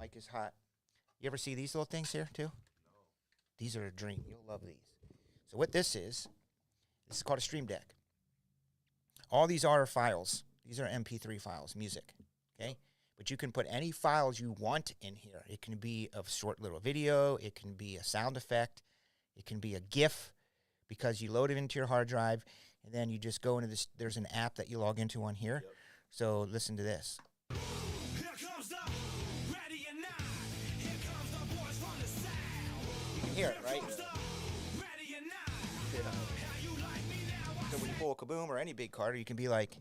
Mic is hot. You ever see these little things here too? These are a dream. You'll love these. So what this is called a Stream Deck. All these are files. These are MP3 files, music. Okay? But you can put any files you want in here. It can be a short little video. It can be a sound effect. It can be a GIF because you load it into your hard drive, and then you just go into this. There's an app that you log into on here. Yep. So listen to this. You can hear it, right? Yeah. So when you pull a Kaboom or any big card, you can be like...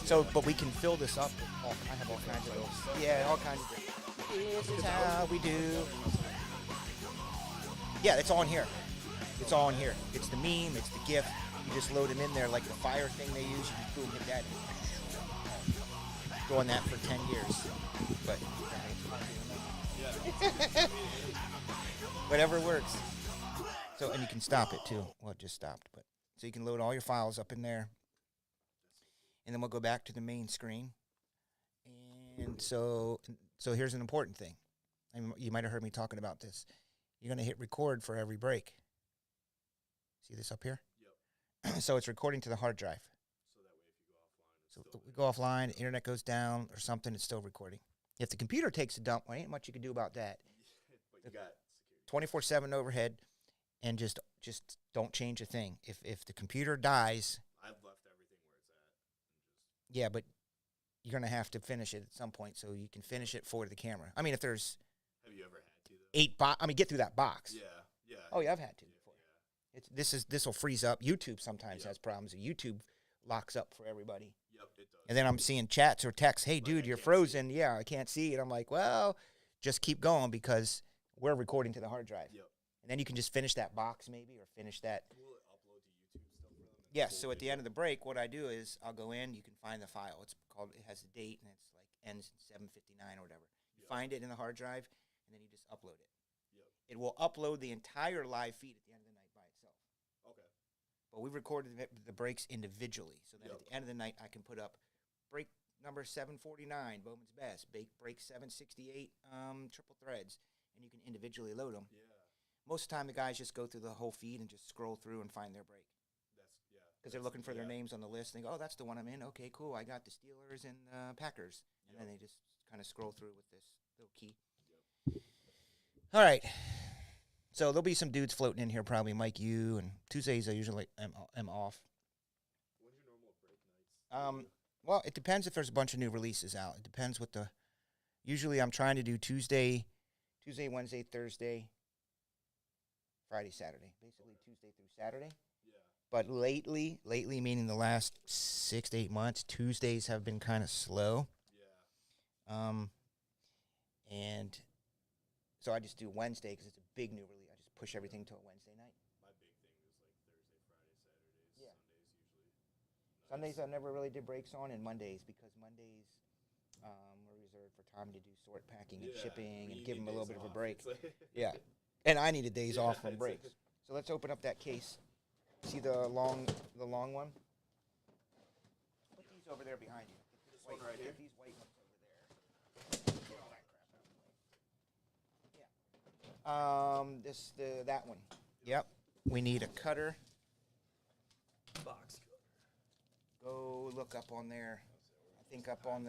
So, but we can fill this up with I have all kinds of those. Yeah, all kinds of things. This is how we do. Yeah, it's all in here. It's all in here. It's the meme, it's the GIF. You just load them in there like the fire thing they use. You just boom, hit that. Doing that for 10 years. But whatever works. So, and you can stop it too. Well, it just stopped. But so you can load all your files up in there. And then we'll go back to the main screen. And so here's an important thing. And you might have heard me talking about this. You're going to hit record for every break. See this up here? Yep. So it's recording to the hard drive. So that way if you go offline, we go offline, the internet goes down or something, it's still recording. If the computer takes a dump, well, ain't much you can do about that. But you got 24/7 overhead, and just don't change a thing. If the computer dies... I've left everything where it's at. Yeah, but you're going to have to finish it at some point so you can finish it for the camera. I mean, if there's... Have you ever had to, though? Get through that box. Yeah, yeah. Oh, yeah, I've had to before. Yeah. This will freeze up. YouTube sometimes has problems. YouTube locks up for everybody. Yep, it does. And then I'm seeing chats or texts, hey, dude, you're frozen. Yeah, I can't see it. I'm like, well, just keep going because we're recording to the hard drive. Yep. And then you can just finish that box maybe or finish that. Will it upload to YouTube still for them? Yes, so at the end of the break, what I do is I'll go in, you can find the file. It has a date, and it's like ends in 7:59 or whatever. You find it in the hard drive, and then you just upload it. Yep. It will upload the entire live feed at the end of the night by itself. Okay. But we recorded the breaks individually, so that at the end of the night I can put up break number 749, Bowman's Best, break 768, triple threads, and you can individually load them. Yeah. Most of the time, the guys just go through the whole feed and just scroll through and find their break. Because they're looking for their names on the list. And they go, oh, that's the one I'm in. Okay, cool. I got the Steelers and Packers. And then they just kind of scroll through with this little key. Yep. All right. So there'll be some dudes floating in here, probably Mike, you, and Tuesdays I usually am off. When's your normal break nights? Well, it depends if there's a bunch of new releases out. It depends what the... Usually I'm trying to do Tuesday, Wednesday, Thursday, Friday, Saturday. Basically Tuesday through Saturday. But lately meaning the last 6 to 8 months, Tuesdays have been kind of slow. Yeah. And so I just do Wednesday because it's a big new release. I just push everything to a Wednesday night. My big thing is like Thursday, Friday, Saturdays, yeah. Sundays usually. Sundays I never really did breaks on, and Mondays because Mondays were reserved for time to do sort packing and shipping and give them a little bit of a break. Yeah. And I needed days off from breaks. So let's open up that case. See the long one? Put these over there behind you. This one right here? These white ones over there. Get all that crap out of the way. Yeah. That one. Yep. We need a cutter. Box cutter. Go look up on there. I think up on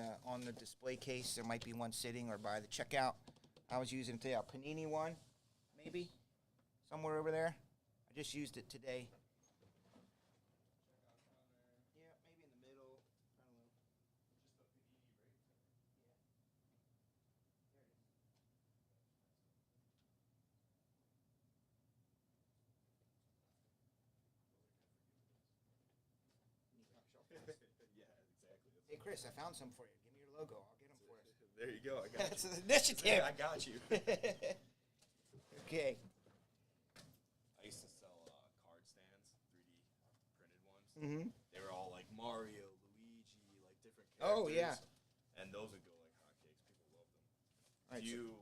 the display case there might be one sitting, or by the checkout. I was using today a Panini one, maybe somewhere over there. I just used it today. Hey, Chris, I found some for you. Give me your logo. I'll get them for us. There you go. I got That's you. an initiative. I got you. Okay. I used to sell card stands, 3D printed ones. Mm-hmm. They were all like Mario, Luigi, like different characters. Oh, yeah. And those would go like hotcakes. People love them. All right, Do you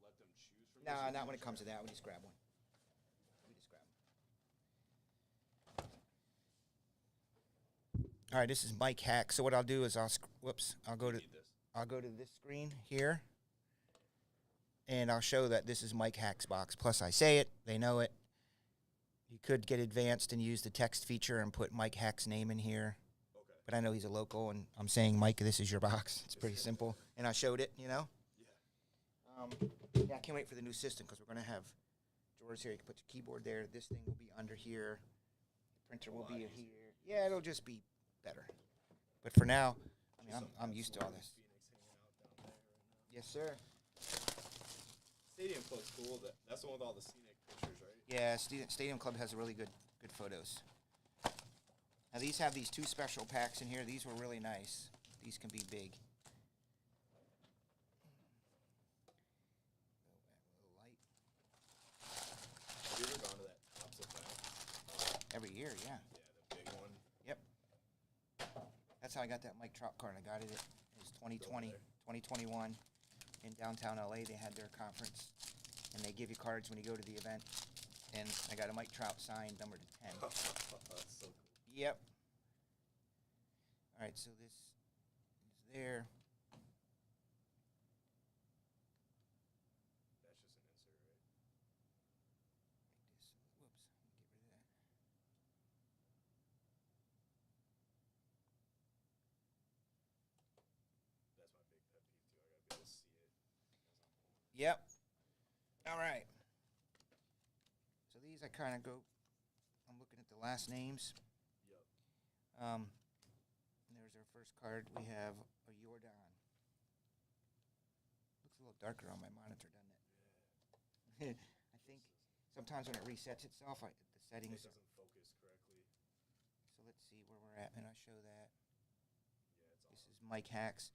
let them choose from Nah, this, or not do when you it comes to try? that. We just grab one. All right, this is Mike Hack. So what I'll do is I'll go to Need this. I'll go to this screen here, and I'll show that this is Mike Hack's box. Plus, I say it, they know it. You could get advanced and use the text feature and put Mike Hack's name in here. Okay. But I know he's a local, and I'm saying, Mike, this is your box. It's pretty simple. And I showed it, you know? Yeah. Yeah, I can't wait for the new system because we're going to have drawers here. You can put your keyboard there. This thing will be under here. The printer will be here. Yeah, it'll just be better. But for now, I mean, I'm used to all this. Phoenix hanging out down there right now. Yes, sir. Stadium Club's cool. That's the one with all the scenic pictures, right? Yeah, Stadium Club has really good photos. Now, these have these 2 special packs in here. These were really nice. These can be big. Have you ever gone to that Tops event? Every year, yeah. Yeah, the big one. Yep. That's how I got that Mike Trout card. I got it. It was 2020, 2021 in downtown LA. They had their conference, and they give you cards when you go to the event. And I got a Mike Trout signed, numbered to 10. That's so cool. Yep. All right, so this is there. That's just an insert, right? Whoops, get rid of that. That's my big pet peeve too. I gotta be able to see it as I'm pulling. Yep. All right. So these I kind of go. I'm looking at the last names. Yep. And there's our first card. We have a Jordan. Looks a little darker on my monitor, doesn't it? I think sometimes when it resets itself, the It settings. doesn't focus correctly. So let's see where we're at, and I show that. Yeah, it's This awesome. is Mike Hacks.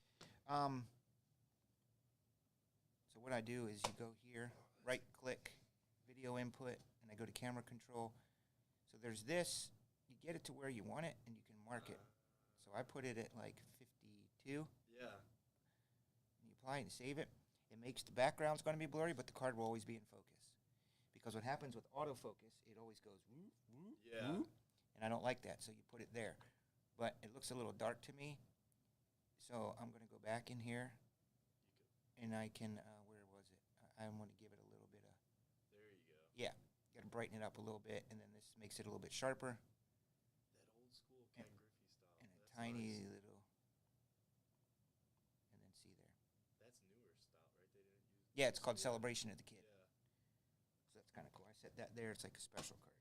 So what I do is you go here, right click, video input, and I go to camera control. So there's this. You get it to where you want it, and you can mark it. So I put it at like 52. Yeah. You apply it and save it. It makes the background's going to be blurry, but the card will always be in focus. Because what happens with autofocus, it always goes whoop, whoop, Yeah. whoop, and I don't like that, so you put it there. But it looks a little dark to me, so I'm going to go back in here, and I can, where was it? I'm going to give it a little bit of, There you go. yeah, got to brighten it up a little bit, and then this makes it a little bit sharper, That old school Ken Griffey style. and a That's tiny nice. little, and then see there. That's newer style, right? They didn't use. Yeah, it's called Celebration of the Kid. Yeah. So that's kind of cool. I set that there. It's like a special card.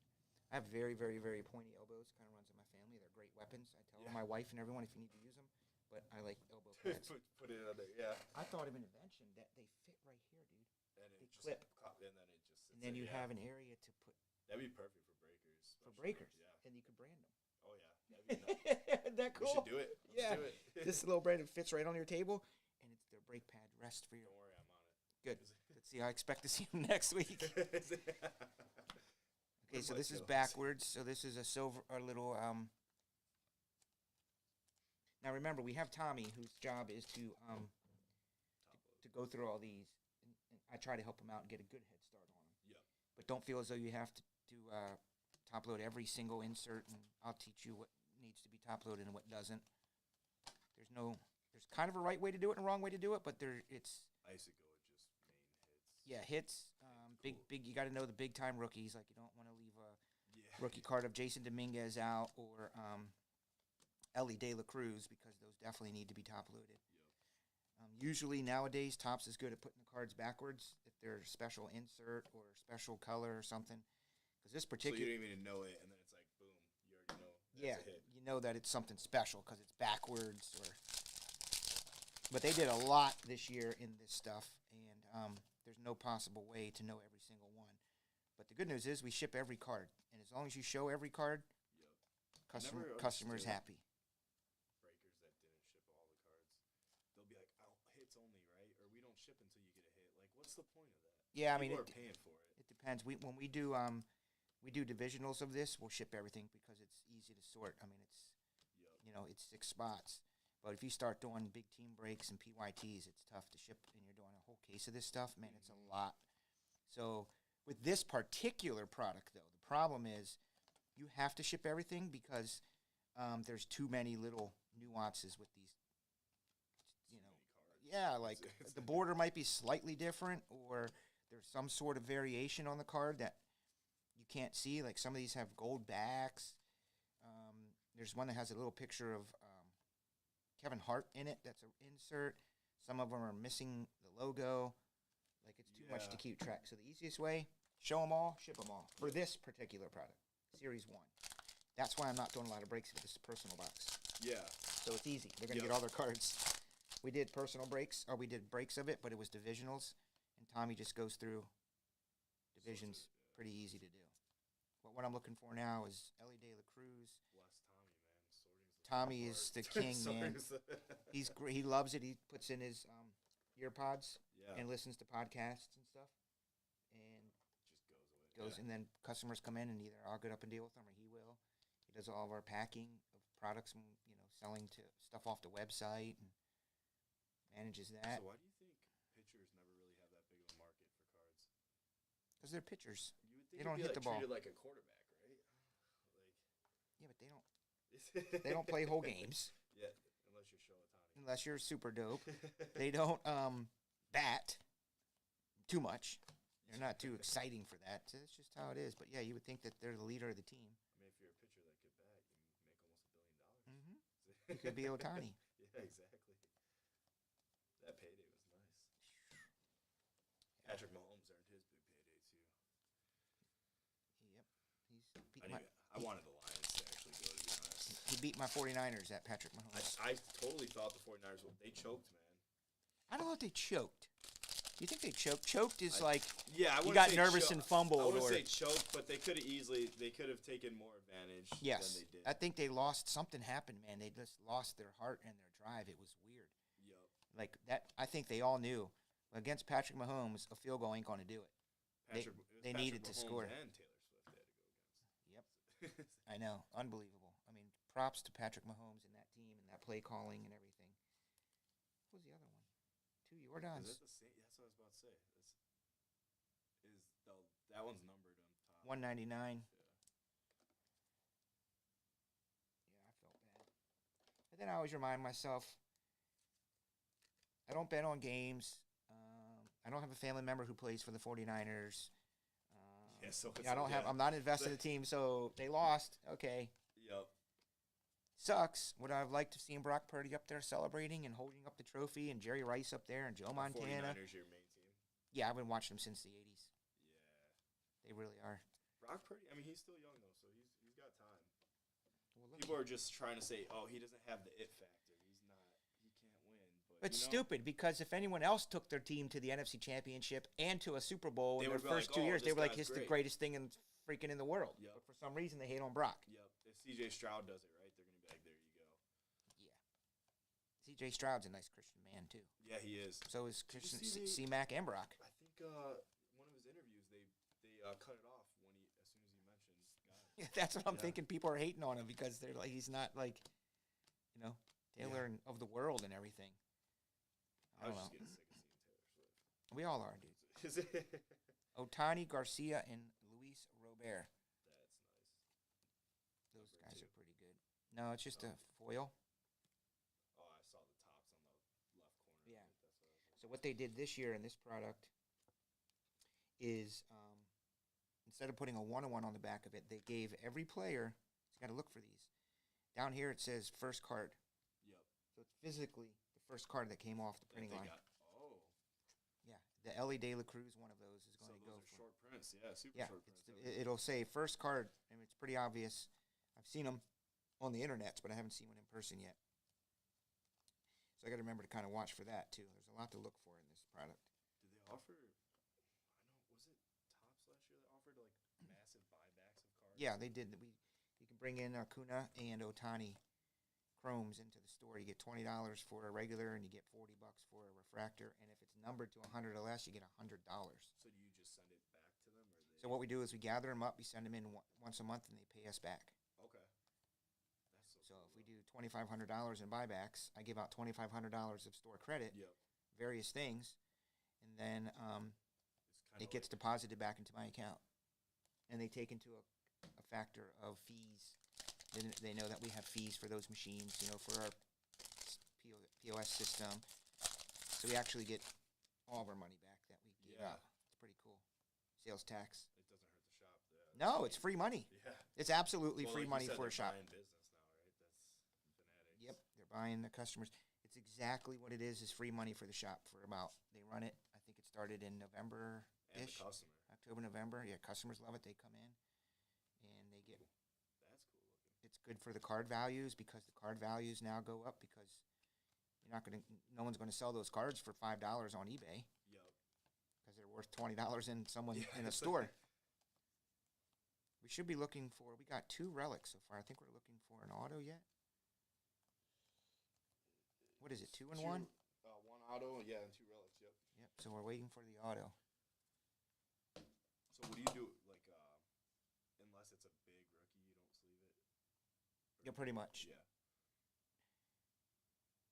I have very, very, very pointy elbows. Kind of runs in my family. They're great weapons. I tell Yeah. my wife and everyone if you need to use them. But I like elbow pads. put it under. Yeah. I thought of an invention that they fit right here, dude. And They it just clip. and then it just. And then you have an area to put That'd be perfect for breakers. for especially. breakers, Yeah. and you could brand them. Oh yeah. That'd be nuts. Isn't that We cool? should do it. Let's Yeah. do it. This little brand fits right on your table, and it's their brake pad rest for your. Don't worry, I'm on it. Good. Let's see. I expect to see you next week. Okay, so this is backwards. So this is a silver, a little. Now remember, we have Tommy, whose job is to go through all these, and I try to help him out and get a good head start on them. Yep. But don't feel as though you have to top load every single insert, and I'll teach you what needs to be top loaded and what doesn't. There's kind of a right way to do it and a wrong way to do it, but it's I used to go with just main hits. yeah hits. Big. You got to know the big time rookies. Like you don't want to leave a Yeah. rookie card of Jason Dominguez out or Ellie De La Cruz because those definitely need to be top loaded. Yep. Usually nowadays, Topps is good at putting the cards backwards if they're special insert or special color or something. Because this So you particular, don't even know it, and then it's like boom, you already know. That's yeah, a hit. you know that it's something special because it's backwards. But they did a lot this year in this stuff, and there's no possible way to know every single one. But the good news is we ship every card, and as long as you show every card, Yep. Never customer's understood happy. Breakers that didn't ship all the cards. They'll be like, "Oh, hits only, right?" Or we don't ship until you get a hit. Like, what's the point of that? Yeah, I mean, People it, are paying for it. it depends. When we do divisionals of this, we'll ship everything because it's easy to sort. I mean, Yep. it's 6 spots. But if you start doing big team breaks and PYTs, it's tough to ship, and you're doing a whole case of this stuff. Man, it's a lot. So with this particular product, though, the problem is you have to ship everything because there's too many little nuances with these. You know, Cards. yeah, like the border might be slightly different, or there's some sort of variation on the card that you can't see. Like some of these have gold backs. There's one that has a little picture of Kevin Hart in it. That's an insert. Some of them are missing the logo. Like it's too much to Yeah. keep track. So the easiest way, show them all, ship them all. For this particular product, Series 1. That's why I'm not doing a lot of breaks if it's a personal box. Yeah. So it's easy. They're going to Yep. get all their cards. We did personal breaks, or we did breaks of it, but it was divisionals. And Tommy just goes through divisions. Pretty easy to do. But what I'm looking for now is Ellie De La Cruz. Bless Tommy, man. Sorting's the Tommy hard is part. the king, man. Sorting's the- He's great. He loves it. He puts in his ear pods yeah. and listens to podcasts and stuff. And Just goes away. and then customers come in and either I'll get up and deal with them or he will. He does all of our packing of products and selling to stuff off the website and manages that So why do you think pitchers never really have that big of a market for cards? because they're pitchers. You would They think don't it'd be hit the ball. treated like a quarterback, right? Yeah, but they don't. Like They don't play whole games Yeah, unless you're Shohei unless you're super dope. Ohtani. They don't bat too much. They're not too exciting for that. So it's just how it is. But yeah, you would think that they're the leader of the team. I mean, if you're a pitcher that could bat, you make almost $1 billion. Mm-hmm. It could be Ohtani. Yeah, exactly. That payday was nice. Patrick Mahomes earned his big payday too. Yep. I wanted the Lions to actually go, to be honest. He beat my 49ers at Patrick Mahomes. I totally thought the 49ers they choked, man. I don't know if they choked. You think they choked? Choked is like Yeah, I you wouldn't got say nervous and fumbled. I wouldn't or say choked, but they could have taken more advantage yes, than they did. I think they lost. Something happened, man. They just lost their heart and their drive. It was weird. Yup. Like that, I think they all knew against Patrick Mahomes, a field goal ain't going to do it. Patrick, it was they Patrick needed to Mahomes score. And Taylor Swift they had to go Yep, against. I know, unbelievable. I mean, props to Patrick Mahomes and that team and that play calling and everything. What was the other one? Two Is Jordans. that the same? That's what I was about to say. That one's numbered on top. 199. Yeah. Yeah, I felt bad. But then I always remind myself, I don't bet on games. I don't have a family member who plays for the 49ers. Yeah, so it's I don't have. yeah. I'm not invested in the team, so they lost. Okay, Yup. sucks. Would I have liked to seen Brock Purdy up there celebrating and holding up the trophy, and Jerry Rice up there, and Joe Montana? 49ers your main team. Yeah, I've been watching them since the '80s. Yeah. They really are. Brock Purdy, I mean, he's still young though, so he's got time. Well, look, People are just trying to say, "Oh, he doesn't have the it factor. He can't win." But it's you know, stupid because if anyone else took their team to the NFC Championship and to a Super Bowl They in their would be like, first 2 "Oh, years, they this were like, guy's "It's the great." greatest thing in freaking in the world." Yep. But for some reason, they hate on Brock. Yep. If CJ Stroud does it right, they're gonna be like, "There you go." Yeah. C.J. Stroud's a nice Christian man too. Yeah, he is. So is Did you Christian see C-Mac and Brock. I think one of his interviews they cut it off when as soon as he mentioned God. Yeah, that's what I'm Yeah. thinking. People are hating on him because they're like, he's not like, Taylor and of the world and everything. I I don't was know. just getting sick of seeing Taylor Swift. We all are, dude. Is it? Otani, Garcia, and Luis Robert. That's nice. Those Number guys two. are pretty good. No, it's just a foil. Oh, I saw the tops on the left corner. Yeah. That's what I was So what they did this year in this product is instead of putting a 101 on the back of it, they gave every player. You got to look for these. Down here it says first card. Yep. So it's physically the first card that came off the That printing they line. got. Oh. Yeah, the Ellie De La Cruz, one of those, is So going to those go are for. short prints. Yeah, super Yeah, short prints. it'll say first card, and it's pretty obvious. I've seen them on the internet, but I haven't seen one in person yet. So I got to remember to kind of watch for that too. There's a lot to look for in this product. Did they offer? I know. Was it Tops last year that offered like massive buybacks of cards? Yeah, they did. You can bring in Acuna and Otani chromes into the store. You get $20 for a regular, and you get $40 for a refractor. And if it's numbered to 100 or less, you get $100. So do you just send it back to them, or they? So what we do is we gather them up, we send them in once a month, and they pay us back. Okay. That's So so. if we do $2,500 in buybacks, I give out $2,500 of store credit, Yep. various things, and then It's kind it gets deposited back into my account. And they take into a factor of fees They know that we have fees for those machines, for our POS system. So we actually get all of our money back that we give out. It's pretty cool. Sales tax. It doesn't hurt the shop. No, it's free money. Yeah. It's absolutely free like money you said, for a they're shop. buying business now, right? That's Fanatics. Yep, they're buying the customers. It's exactly what it is free money for the shop for they run it, I think it started in And the November-ish, customer. October, November. Yeah, customers love it. They come in and they get, That's cool looking. it's good for the card values because the card values now go up because no one's going to sell those cards for $5 on eBay Yup. because they're worth $20 in in a it's store. We should be looking for, we got 2 relics so far. I think we're looking for an auto yet. What is it, 2 and 1? 1 auto, yeah, and 2 relics, yep. Yep, so we're waiting for the auto. So what do you do, like, unless it's a big rookie, you don't sleeve it? Yeah, pretty much. Yeah.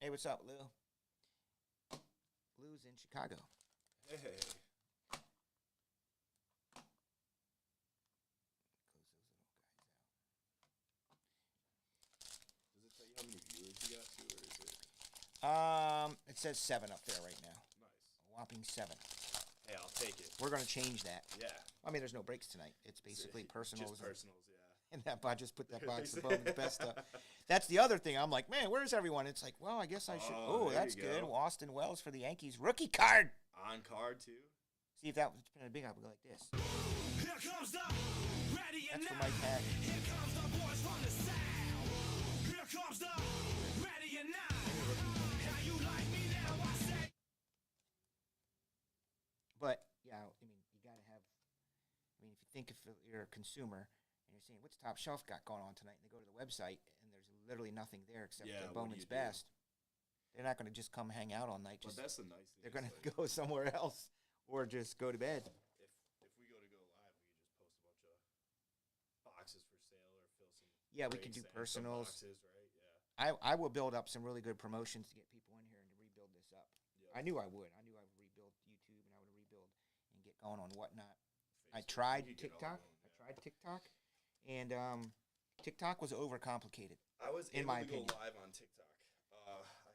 Hey, what's up, Lou? Lou's in Chicago. Hey. Close those little guys out. Does it tell you how many viewers you got, too, or is it? It says 7 up there right now. Nice. A whopping 7. Hey, I'll take it. We're gonna change that. Yeah. I mean, there's no breaks tonight. It's basically personals. Just personals, yeah. And that I just put that box above the best stuff. That's the other thing. I'm like, man, where's everyone? It's like, well, I guess I should. Oh, there that's you good. go. Austin Wells for the Yankees rookie card. On card, too? See if that was been a big, I would go like this. Here comes the ready and That's for now. Mike Haggard. Here comes the boys from the south. Here comes the ready and now. How you like me now? I say. But yeah, I mean, you gotta have. I mean, if you think if you're a consumer and you're saying what's Top Shelf got going on tonight, and they go to the website and there's literally nothing there except Yeah, the what do Bowman's you do? Best. They're not going to just come hang out all night. But Just that's the nice thing. they're is, going to like, go somewhere else or just go to bed. If we go live, we can just post a bunch of boxes for sale or fill some. Yeah, we can breaks do and some personals. Boxes, right? Yeah. I will build up some really good promotions to get people in here and to rebuild this up. Yep. I knew I would. I knew I would rebuild YouTube and I would rebuild and get going on Whatnot. I Facebook, tried you could get all TikTok. of them, I tried TikTok, and TikTok was overcomplicated. I was in able my to go opinion. live on TikTok. I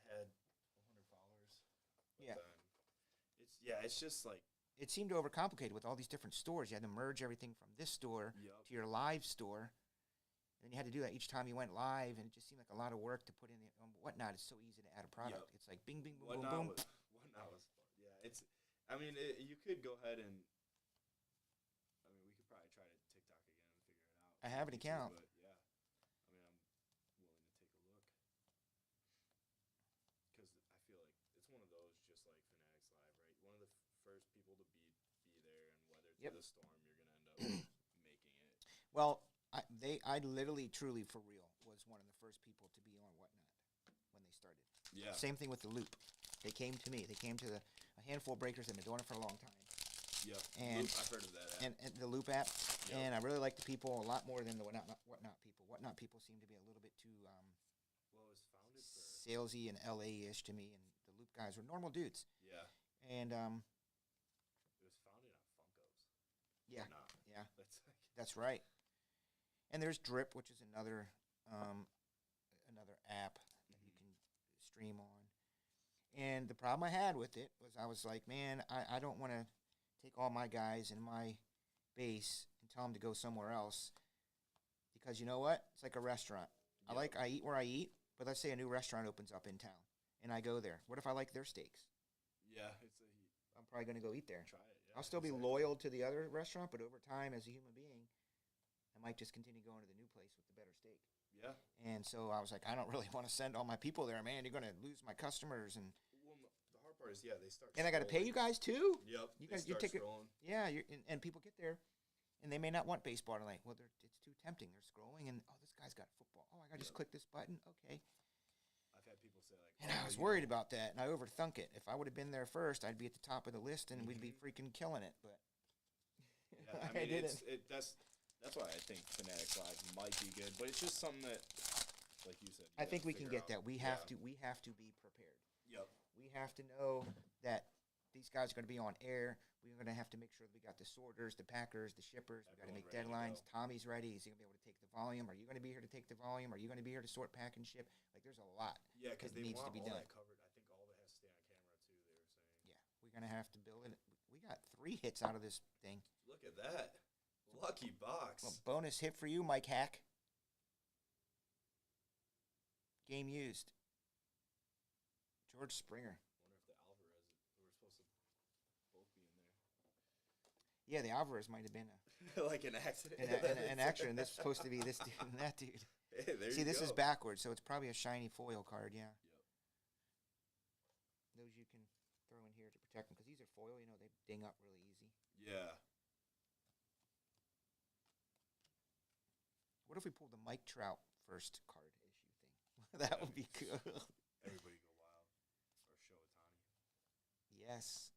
had 100 followers. But Yeah. then it's just like. It seemed overcomplicated with all these different stores. You had to merge everything from this store Yup. to your live store. And then you had to do that each time you went live, and it just seemed like a lot of work to put in. Whatnot is so easy to add a product. Yup. It's like bing, bing, boom, boom, Whatnot boom. Whatnot was fun. Yeah, it's. I mean, you could go ahead and. I mean, we could probably try to TikTok again and figure it out. I have an YouTube, account. But yeah, I mean, I'm willing to take a look. Because I feel like it's one of those, just like Fanatics Live, right? One of the first people to be there, and weather through Yep. the storm, you're gonna end up making it. Well, I literally, truly, for real, was one of the first people to be on Whatnot when they started. Yeah. Same thing with the Loop. They came to me. They came to a handful of breakers that have been doing it for a long time. Yep. And- Loop, I've heard of that. App. And the Loop app. Yep. And I really like the people a lot more than the Whatnot people. Whatnot people seem to be a little bit too Well, it was founded for. salesy and LA-ish to me, and the Loop guys were normal dudes. Yeah. And It was founded on Funkos. yeah, Nah. yeah, That's like. that's right. And there's Drip, which is another app that you can stream on. And the problem I had with it was I was like, man, I don't want to take all my guys in my base and tell them to go somewhere else, because you know what? It's like a restaurant. Yep. I eat where I eat, but let's say a new restaurant opens up in town, and I go there. What if I like their steaks? Yeah, it's a. I'm probably going to go eat there. Try it. Yeah, I'll still be exactly. loyal to the other restaurant, but over time, as a human being, I might just continue going to the new place with the better steak. Yeah. And so I was like, I don't really want to send all my people there, man. You're going to lose my customers, and Well, the hard part is, they start. I got to pay you guys too. Yep. You they guys, you start take it. scrolling. Yeah, and people get there, and they may not want baseball tonight. Well, it's too tempting. They're scrolling, and this guy's got football. Oh, I got to just Yep. click this button. Okay. I've had people say like. And "Oh, I was you worried know." about that, and I overthunk it. If I would have been there first, I'd be at the top of the list, and we'd be freaking killing it. But Yeah, I mean, that's why I think Fanatics Live might be good, but it's just something that, like you said. I think we can get that. We have Yeah. to be prepared. Yep. We have to know that these guys are going to be on air. We're going to have to make sure that we got the sorters, the packers, the shippers. We got to Everyone make ready to deadlines. go. Tommy's ready. Is he going to be able to take the volume? Are you going to be here to take the volume? Are you going to be here to sort, pack, and ship? Like, there's a lot. Yeah, because that they needs to want be all done. that covered. I think all of it has to stay on camera too. They were saying. Yeah, we're going to have to build it. We got 3 hits out of this thing. Look at that, lucky box. Well, bonus hit for you, Mike Hack. Game used. George Springer. Wonder if the Alvarez. We're supposed to both be in there. Yeah, the Alvarez might have been Like an accident. an accident. This is supposed to be this dude and that dude. Hey, there See, you this go. is backwards, so it's probably a shiny foil card, yeah. Yep. Those you can throw in here to protect them, because these are foil, you know, they ding up really easy. Yeah. What if we pulled the Mike Trout first card issue thing? That would be cool. Everybody go wild. Or show Otani. Yes.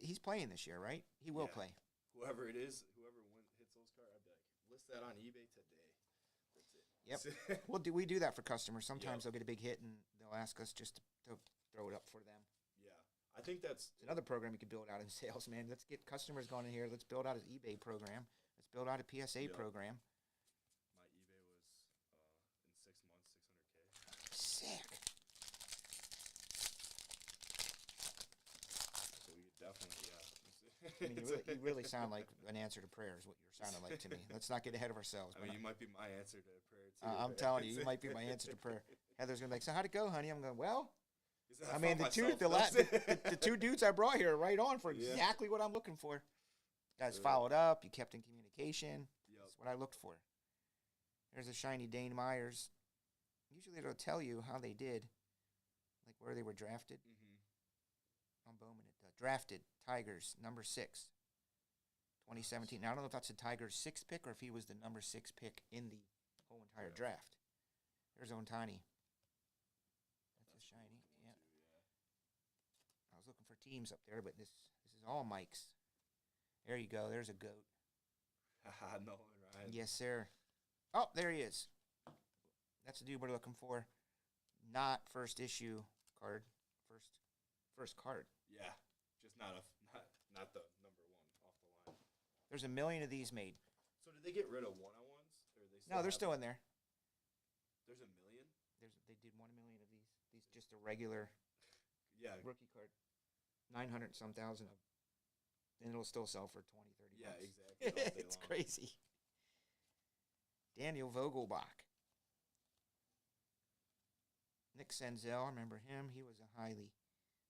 He's playing this year, right? He will Yeah. play. Whoever it is, whoever hits those cards, I'd be like, list that on eBay today. That's it. Yep. We do that for customers. Sometimes Yep. they'll get a big hit, and they'll ask us just to throw it up for them. Yeah. I think that's It's another program you could build out in sales, man. Let's get customers going in here. Let's build out an eBay program. Let's build out a PSA Yep. program. my eBay was in 6 months, 600K. Sick. So we could definitely, yeah. I mean, you really sound like an answer to prayer is what you're sounding like to me. Let's not get ahead of ourselves. I but mean, you might be my answer to prayer too. I'm telling you, you might be my answer to prayer. Heather's gonna be like, so how'd it go, honey? I'm going, well, He said, I mean, found the myself. the 2 dudes I brought here are right on for Yeah. exactly what I'm looking for. Guys Sure. followed up. You kept in communication. Yep. That's what I looked for. There's a shiny Dane Myers. Usually it'll tell you how they did, like where they were drafted. Mm-hmm. On Bowman, it does. Drafted Tigers, number 6, 2017. Now, I don't know if that's the Tigers' 6th pick or if he was the number 6 pick in the whole entire Yeah. draft. There's Otani. That's a shiny. Yeah. I was looking for teams up there, but this is all Mike's. There you go. There's a goat. Haha, no, Ryan. Yes, sir. Oh, there he is. That's the dude we're looking for. Not first issue card. First card. Yeah. Just not the number 1 off the line. There's a million of these made. So did they get rid of one-on-ones? Or they No, they're have still them? in there. There's a million? They did 1 million of these. These just a regular Yeah. rookie card. 900 some thousand of, and it'll still sell for 20, 30 Yeah, bucks. exactly. all day It's long. crazy. Daniel Vogelbach. Nick Senzel, I remember him. He was a highly.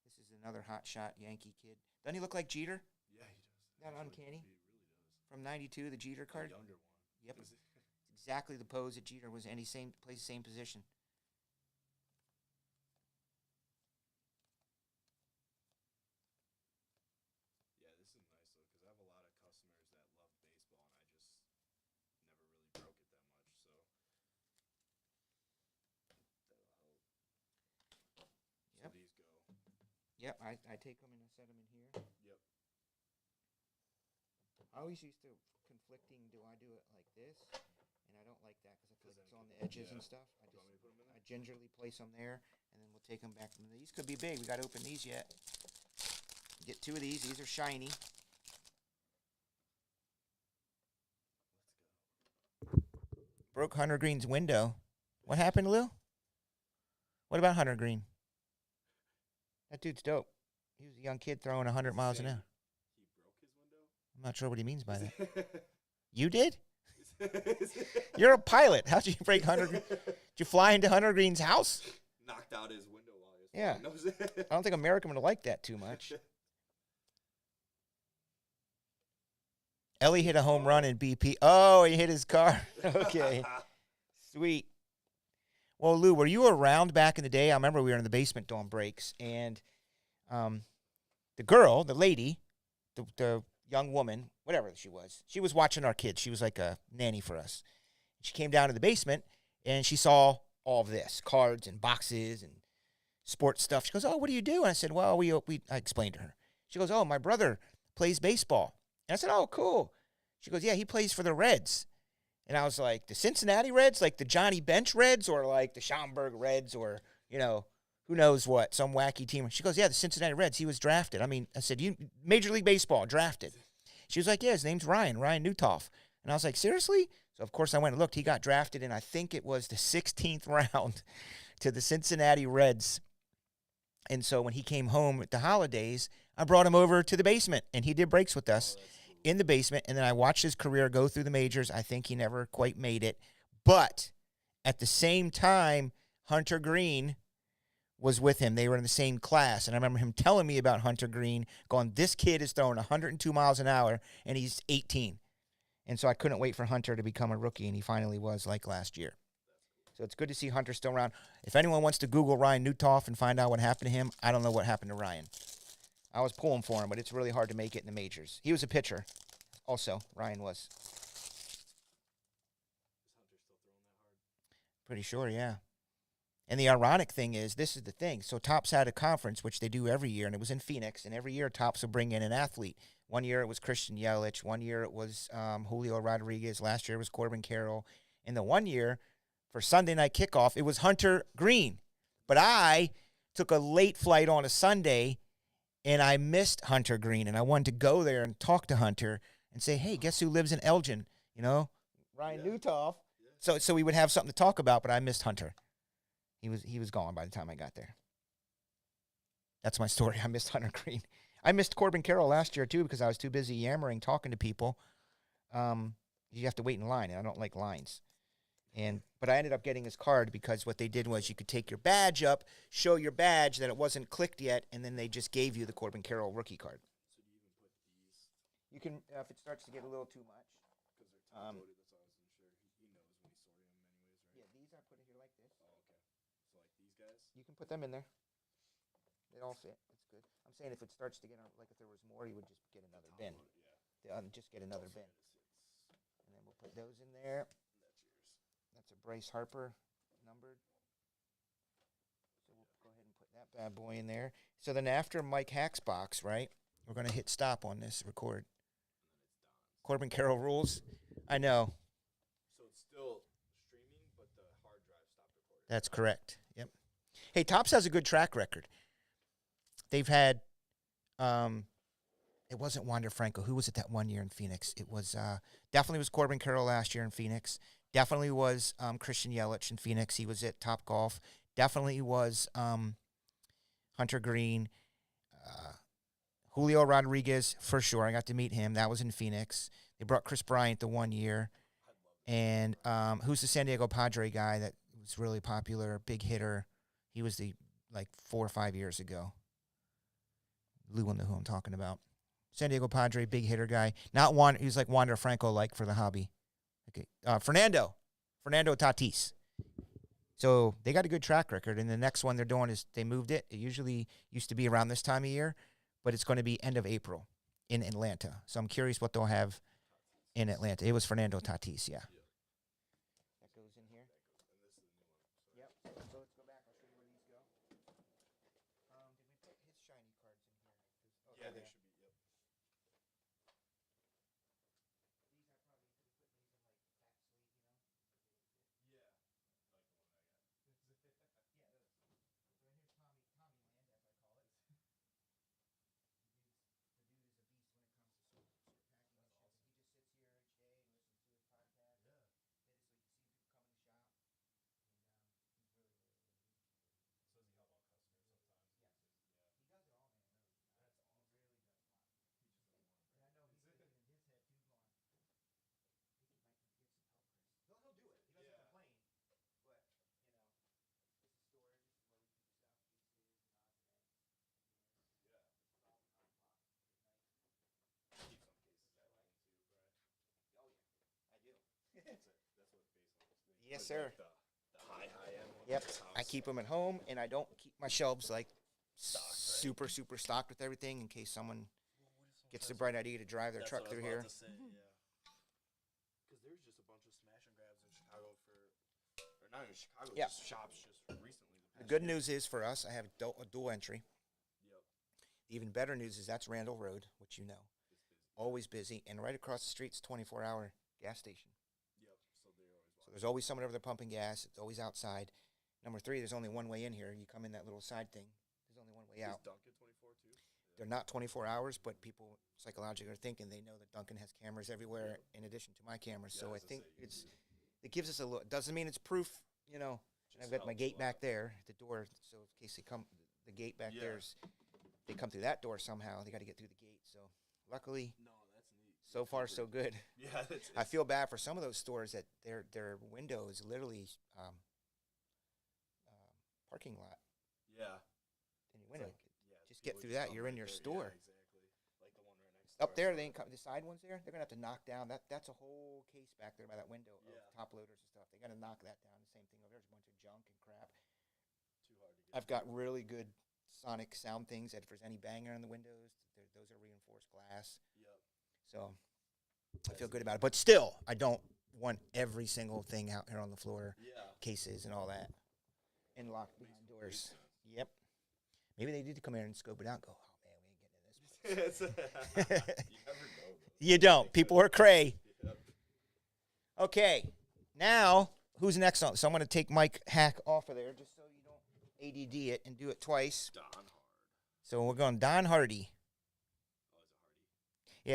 This is another hot shot Yankee kid. Doesn't he look like Jeter Yeah, he does. That Actually, uncanny? He really does. from '92? The Jeter The card. younger one. Yep, Is it- exactly the pose that Jeter was in. He plays the same position. Yeah, this is nice though, because I have a lot of customers that love baseball, and I just never really broke it that much. So that'll help. Yep. So these go. Yep, I take them and I set them in here. Yep. I always used to conflicting. Do I do it like this? And I don't like that because I feel 'Cause like it's then on the it edges could- and stuff. You want me to put 'em in I there? gingerly place them there, and then we'll take them back. From these could be big. We got to open these yet. Get 2 of these. These are shiny. Let's go. Broke Hunter Green's window. What happened, Lou? What about Hunter Green? That dude's dope. He was a young kid throwing 100 miles an Saying hour. He broke his window. I'm not sure what he means by that. that. You did? You're a pilot. How'd you break Hunter Green? Did you fly into Hunter Green's house? Knocked out his window while he was Yeah. flying. No, I don't think American would like that too much. Ellie hit a home run in BP. Oh, he hit his car. Okay. Sweet. Well, Lou, were you around back in the day? I remember we were in the basement doing breaks, and the girl, the lady, the young woman, whatever she was watching our kids. She was like a nanny for us. She came down to the basement, and she saw all of this, cards and boxes and sports stuff. She goes, "Oh, what do you do?" And I said, "Well, I explained to her." She goes, "Oh, my brother plays baseball." And I said, "Oh, cool." She goes, "Yeah, he plays for the Reds." And I was like, "The Cincinnati Reds, like the Johnny Bench Reds, or like the Schaumburg Reds, or, who knows what, some wacky team. She goes, yeah, the Cincinnati Reds. He was drafted. I mean, I said, you Major League Baseball drafted. She was like, yeah, his name's Ryan Newtoff. And I was like, seriously? So, of course, I went and looked. He got drafted, and I think it was the 16th round to the Cincinnati Reds. And so when he came home at the holidays, I brought him over to the basement, and he did breaks with us in the basement. And then I watched his career go through the majors. I think he never quite made it. But at the same time, Hunter Green was with him. They were in the same class. And I remember him telling me about Hunter Green, going, this kid is throwing 102 miles an hour, and he's 18. And so I couldn't wait for Hunter to become a rookie, and he finally was, like last year. So it's good to see Hunter still around. If anyone wants to Google Ryan Newtoff and find out what happened to him, I don't know what happened to Ryan. I was pulling for him, but it's really hard to make it in the majors. He was a pitcher also, Ryan was. Pretty sure, yeah. And the ironic thing is, this is the thing. So Topps had a conference, which they do every year, and it was in Phoenix. And every year, Topps will bring in an athlete. One year, it was Christian Yelich. One year, it was Julio Rodriguez. Last year, it was Corbin Carroll. And the one year, for Sunday night kickoff, it was Hunter Green. But I took a late flight on a Sunday, and I missed Hunter Green. And I wanted to go there and talk to Hunter and say, hey, guess who lives in Elgin? You know, Ryan Newtoff. So we would have something to talk about, but I missed Hunter. He was gone by the time I got there. That's my story. I missed Hunter Green. I missed Corbin Carroll last year, too, because I was too busy yammering, talking to people. You have to wait in line, and I don't like lines. But I ended up getting his card because what they did was you could take your badge up, show your badge that it wasn't clicked yet, and then they just gave you the Corbin Carroll rookie card. So do you even put these? You can, if it starts to get a little too much. Because they're top-loaded, that's all I wasn't sure. He knows when he's sorting them anyways, right? Yeah, these I put it here like this. Oh, okay. So like these guys? You can put them in there. They all fit. It's good. I'm saying if it starts to get, like if there was more, you would just get another bin. Yeah. Just get another bin. It's And then we'll put those in there. that's yours. That's a Bryce Harper numbered. So we'll go ahead and put that bad boy in there. So then after Mike Hack's box, right, we're going to hit stop on this record. Corbin Carroll rules. I know. So it's still streaming, but the hard drive stopped recording. That's correct. Yep. Hey, Topps has a good track record. They've had, it wasn't Wander Franco. Who was it that one year in Phoenix? It was, definitely was Corbin Carroll last year in Phoenix. Definitely was Christian Yelich in Phoenix. He was at Top Golf. Definitely was Hunter Green. Julio Rodriguez, for sure. I got to meet him. That was in Phoenix. They brought Chris Bryant the one year. And who's the San Diego Padre guy that was really popular, big hitter? He was 4 or 5 years ago. Lou will know who I'm talking about. San Diego Padre, big hitter guy. Not one. He was like Wander Franco-like for the hobby. Okay, Fernando Tatis. So they got a good track record. And the next one they're doing is they moved it. It usually used to be around this time of year, but it's going to be end of April in Atlanta. So I'm curious what they'll have in Atlanta. It was Fernando Tatis, yeah. That goes in here. Yep. So let's go back. I'll show you where these go. Did we put his shiny cards in here? Yeah, they should be. Yep. Yes, sir. The high end one. Yep. Topps. I keep them at home, and I don't keep my shelves Stocked, right? super stocked with everything in case someone gets the bright idea to drive their truck through here. Because there's just a bunch of smash and grabs in Chicago or not in Chicago, Yeah. just shops just recently. The good news is for us, I have a dual entry. Yep. The even better news is that's Randall Road, which you know. Always busy. And right across the street's 24-hour gas station. Yep. So they're always So there's always someone over there pumping gas. It's always outside. Number 3, there's only one way in here. You come in that little side thing. There's only one way Is out. Dunkin' 24 too? They're not 24 hours, but people psychologically are thinking they know that Duncan has cameras everywhere in addition to my cameras. Yeah, So I as I think say, it gives us a look. Doesn't mean it's proof, you know. Just I've got my helps a gate lot. back there, the door. So in case they come, the gate back Yeah. there's, they come through that door somehow. They got to get through the gate. So luckily, No, that's neat. so far so good. Yeah, that's I feel bad for some of those stores that their window is literally parking lot yeah. in your It's window. like, yeah, Just get people through that, come you're in right your there. store. Yeah, exactly. Like the one right next Up to there, our they ain't store. the side ones there. They're gonna have to knock down that's a whole case back there by that window Yeah. of top loaders and stuff. They gotta knock that down. The same thing over there's a bunch of junk and crap. Too hard to get. I've got really good sonic sound things that if there's any banger on the windows, those are reinforced glass. Yep. So I feel good about it. But still, I don't want every single thing out here on the floor, Yeah. cases and all that, and locked Makes behind complete doors. sense. Yep. Maybe they need to come here and scope it out and go, oh man, we ain't getting in this. you never know. Though. You don't. People are cray. Yep. Okay, now who's next on? So I'm going to take Mike Hack off of there just so you don't ADD it and do it twice. Don Hard. So we're going Don Hardy. Oh, it's a Hardy.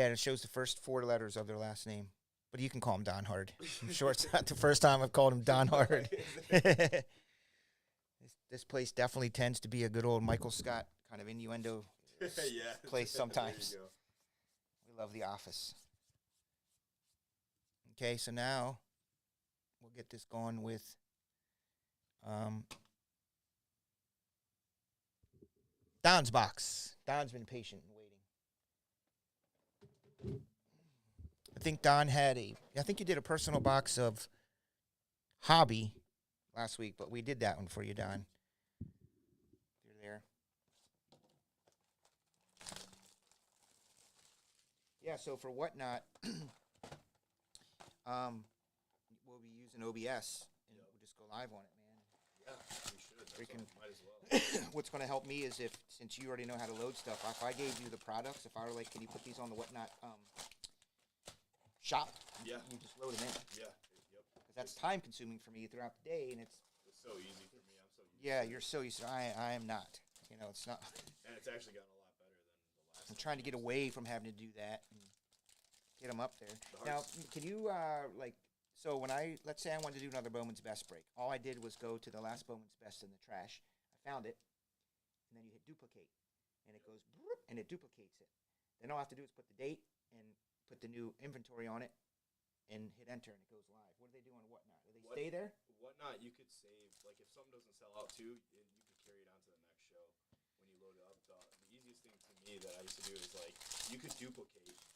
Yeah, it shows the first 4 letters of their last name. But you can call him Don Hard. I'm sure it's not the first time I've called him Don Hard. This place definitely tends to be a good old Michael Scott kind of innuendo Yeah. place There sometimes. you go. We love The Office. Okay, so now we'll get this going with Don's box. Don's been patient and waiting. I think Don I think you did a personal box of Hobby last week, but we did that one for you, Don. You're there. Yeah, so for Whatnot, we'll be using OBS, and Yep. we'll just go live on it, man. Yeah, we should. That's Freaking- all. Might as well. What's going to help me is since you already know how to load stuff, if I gave you the products, if I were like, can you put these on the Whatnot shop? Yeah. You just load them in. Yeah. Yep. Because that's time consuming for me throughout the day, and it's, It's so easy for me. I'm so used yeah, to it. you're so used to I am not. You know, it's not. And it's actually gotten a lot better than the last. I'm trying to get away from having to do that and get them up there. The Now, hardest- can you so when let's say I wanted to do another Bowman's Best break, all I did was go to the last Bowman's Best in the trash. I found it, and then you hit duplicate, and it goes broop, and it duplicates it. Then all I have to do is put the date and put the new inventory on it, and hit enter, and it goes live. What do they do on Whatnot? Do they What- stay there? Whatnot, you could save, like if something doesn't sell out too, you could carry it on to the next show when you load it up. The easiest thing to me that I used to do is like, you could duplicate someone.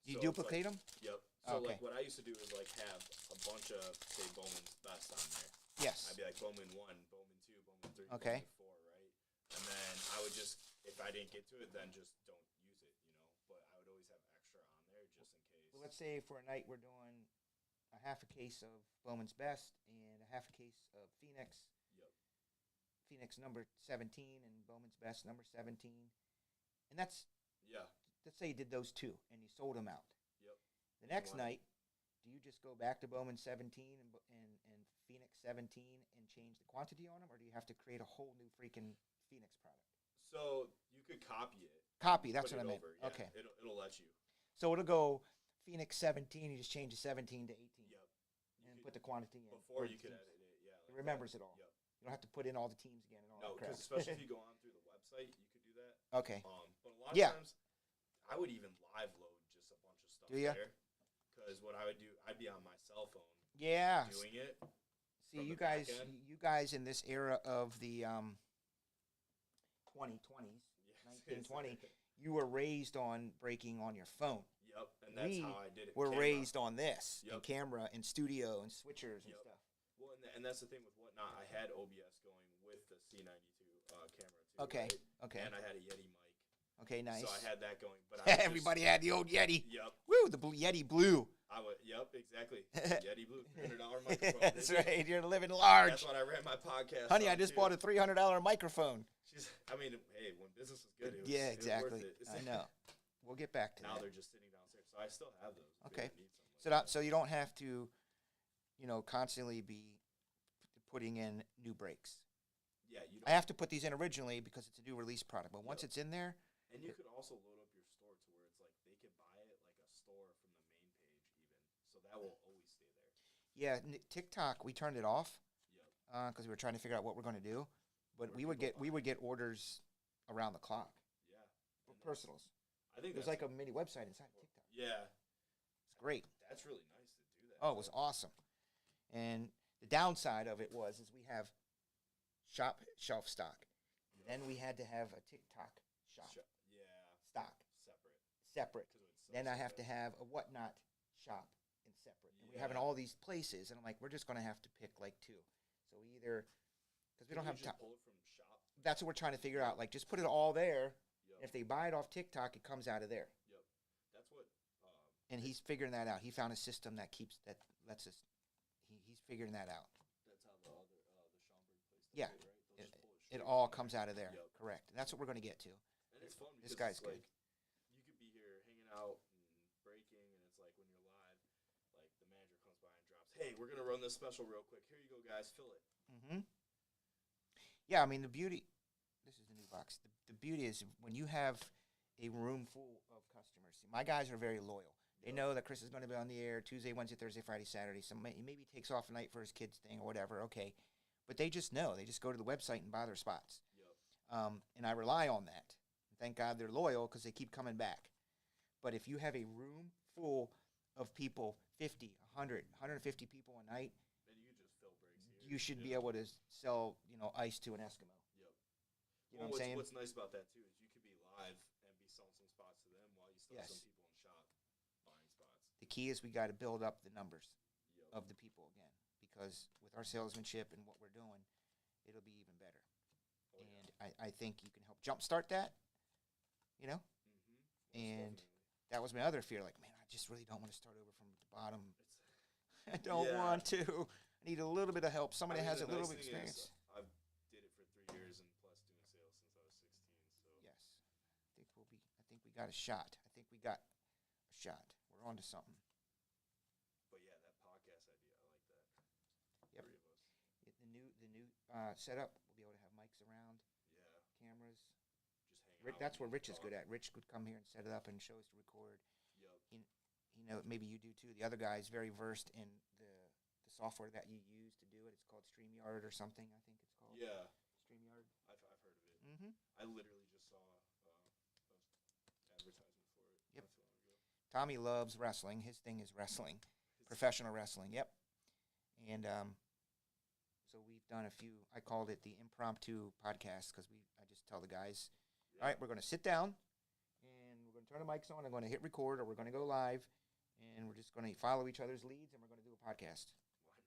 You So it's duplicate them? Like, yep. So Okay. like what I used to do is like have a bunch of, say, Bowman's Best on there. Yes. I'd be like Bowman 1, Bowman 2, Bowman 3, Okay. Bowman 4, right? And then I would just, if I didn't get to it, then just don't use it, you know? But I would always have extra on there just in case. Well, let's say for a night we're doing a half a case of Bowman's Best and a half a case of Phoenix. Yep. Phoenix number 17 and Bowman's Best number 17. And let's say you did those 2 and you sold them out. Yep. The next Wow. night, do you just go back to Bowman 17 and Phoenix 17 and change the quantity on them, or do you have to create a whole new freaking Phoenix product? So you could copy it. Copy, that's put what I it meant. over, yeah, Okay. It'll let you. So it'll go Phoenix 17, you just change the 17 to 18 Yep. You and could- put the quantity in. before or you the could teams. edit it, yeah. It like remembers that. it all. Yep. You don't have to put in all the teams again and all No, that crap. because especially if you go on through the website, you could do that. Okay. But a lot Yeah. of times, I would even live load just a bunch of stuff Do ya? there. Because what I would do, I'd be on my cell phone Yeah. doing it. See, from you the back guys, end. you guys in this era of the 2020s, Yes, 1920, you were raised on breaking on your phone. Yep, and that's We how I did it. We're Camera. raised on this and Yep. camera and studio and switchers and Yep. stuff. Well, and that's the thing with Whatnot. I had OBS going with the C92 camera too. Okay. right? Okay. And I had a Yeti mic. Okay. Nice. So I had that going. But I was Everybody had the old Yeti. Just, yep. Woo! The Yeti Blue. I would. Yep. Exactly. Yeti Blue. $300 microphone. That's baby. right. You're living large. That's what I ran my podcast. Honey, I on, just too. bought a $300 microphone. I mean, hey, when business was good, it was, Yeah, it was worth exactly. it. I know. We'll get back to Now that. they're just sitting downstairs, so I still have those. if we Okay. ever need something So like so you don't have to, constantly be putting in new breaks. Yeah, you I don't. have to put these in originally because it's a new release product. But once Yep. it's in there, And you could also load up your store to where it's like they could buy it like a store from the main page even, so that will always stay there. yeah, TikTok we turned it off Yep. because we were trying to figure out what we're going to do. But Where people we buy. would get orders around the clock Yeah. for And personals. I think There's that's like a mini website inside TikTok. yeah. It's great. That's really nice to do that. Oh, it was awesome. And the downside of it was is we have shop shelf stock. Then we had to have a TikTok shop Yeah. stock Separate. separate. 'Cause it would Then I suck have so to bad. have a whatnot shop in separate. And we have in Yeah. all these places, and I'm like, we're just gonna have to pick like two. So we either because we don't Couldn't have you time. just pull it from shop. That's what we're trying to figure out. Like, just put it all there. Yep. If they buy it off TikTok, it comes out of there. Yep. That's what. And he's figuring that out. He found a system that lets us. He's figuring that out. That's how the other the Schaumburg place. Yeah. Does it, right? They'll just pull It straight all from comes there. out of there. Yep. Correct. And that's what we're going to get to. And it's fun This because guy's it's good. like you could be here hanging out and breaking, and it's like when you're live, like the manager comes by and drops, "Hey, we're gonna run this special real quick. Here you go, guys. Fill it." Mm-hmm. Yeah, I mean the beauty. This is the new box. The beauty is when you have a room full of customers. See, my guys are very loyal. They know that Chris is going to be on the air Tuesday, Wednesday, Thursday, Friday, Saturday. So maybe he takes off a night for his kids thing or whatever. Okay, but they just know. They just go to the website and buy their spots. Yep. And I rely on that. Thank God they're loyal because they keep coming back. But if you have a room full of people, 50, 100, 150 people a night, Then you could just fill breaks here. you should be Yep. able to sell, ice to an Eskimo. Yep. You know what I'm saying? What's nice about that too is you could be live and be selling some spots to them while you still have Yes. some people in shop buying spots. The key is we got to build up the numbers Yep. of the people again, because with our salesmanship and what we're doing, it'll be even better. Oh, yeah. And I think you can help jumpstart that. Mm-hmm. And that was my other fear. Like, man, I just really don't want to start over from the bottom. I don't Yeah. want to. I need a little bit of help. Somebody has a the little nice bit of thing is, experience. I've did it for 3 years and plus doing sales since I was 16. So Yes. I think we got a shot. I think we got a shot. We're on to something. But yeah, that podcast idea, I like that. Yep. 3 of us. The new setup, we'll be able to have mics around, Yeah. cameras. Just hang out. That's and where Rich is talk. good at. Rich could come here and set it up and show us to record. Yep. Maybe you do too. The other guy is very versed in the software that you use to do it. It's called StreamYard or something, I think it's called. Yeah. StreamYard. I've heard of it. Mm-hmm. I literally just saw advertisement for it Yep. not too long ago. Tommy loves wrestling. His thing is wrestling, professional wrestling. Yep. And so we've done a few. I called it the impromptu podcast because I just tell the guys, Yeah. all right, we're going to sit down and we're going to turn the mics on. I'm going to hit record, or we're going to go live, and we're just going to follow each other's leads, and we're going to do a podcast. Why not?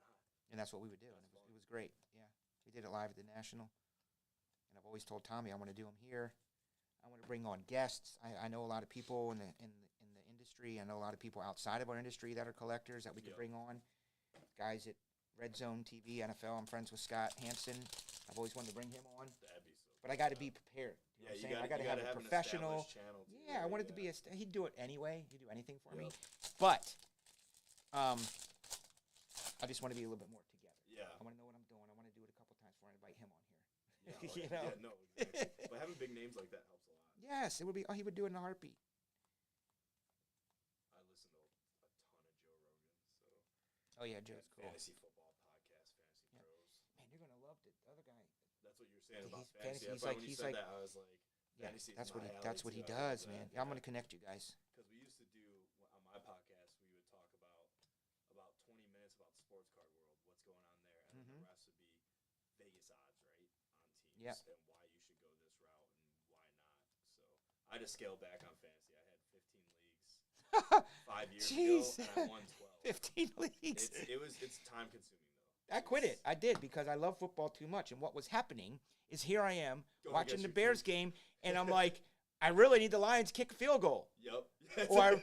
And that's what we would do. And That's it fun. was great. Yeah. We did it live at the National. And I've always told Tommy I want to do them here. I want to bring on guests. I know a lot of people in the industry. I know a lot of people outside of our industry that are collectors that we could Yep. bring on. Guys at Red Zone TV, NFL. I'm friends with Scott Hansen. I've always wanted to bring him on. That'd be so. But I got to be prepared. You know what Yeah, I'm you saying? gotta, I got to have a an professional. established channel too, Yeah, I right? wanted to be Yeah. he'd do it anyway. He'd do anything for me. Yep. But I just want to be a little bit more together. Yeah. I want to know what I'm doing. I want to do it a couple times before I invite him on here. Yeah, You like- know? Yeah, no, exactly. But having big names like that helps a lot. Yes, it would be. Oh, he would do it in a heartbeat. I listen to a ton of Joe Rogan, so Oh yeah, Joe's cool. fantasy football podcast, Fantasy Yeah. Pros. Man, you're gonna love the other guy. That's what you were saying He's about fantasy- fantasy. he's That's why like- when you he's said like- that, I was like, Yeah, fantasy is that's what my he. alley That's what he too. I love does, that, man. yeah. I'm gonna connect you guys. Because we used to do on my podcast, we would talk about 20 minutes about the sports card world, what's going on there, and then Mhm. the rest would be Vegas odds, right, on teams, Yep. and why you should go this route and why not. So I just scaled back on fantasy. I had 15 leagues 5 years Jeez. ago, and I won 12. 15 leagues. It's time consuming though. I quit it. I did because I love football too much. And what was happening is here I am Going watching against the your Bears team. game, and I'm like, I really need the Lions kick a field goal. Yep. or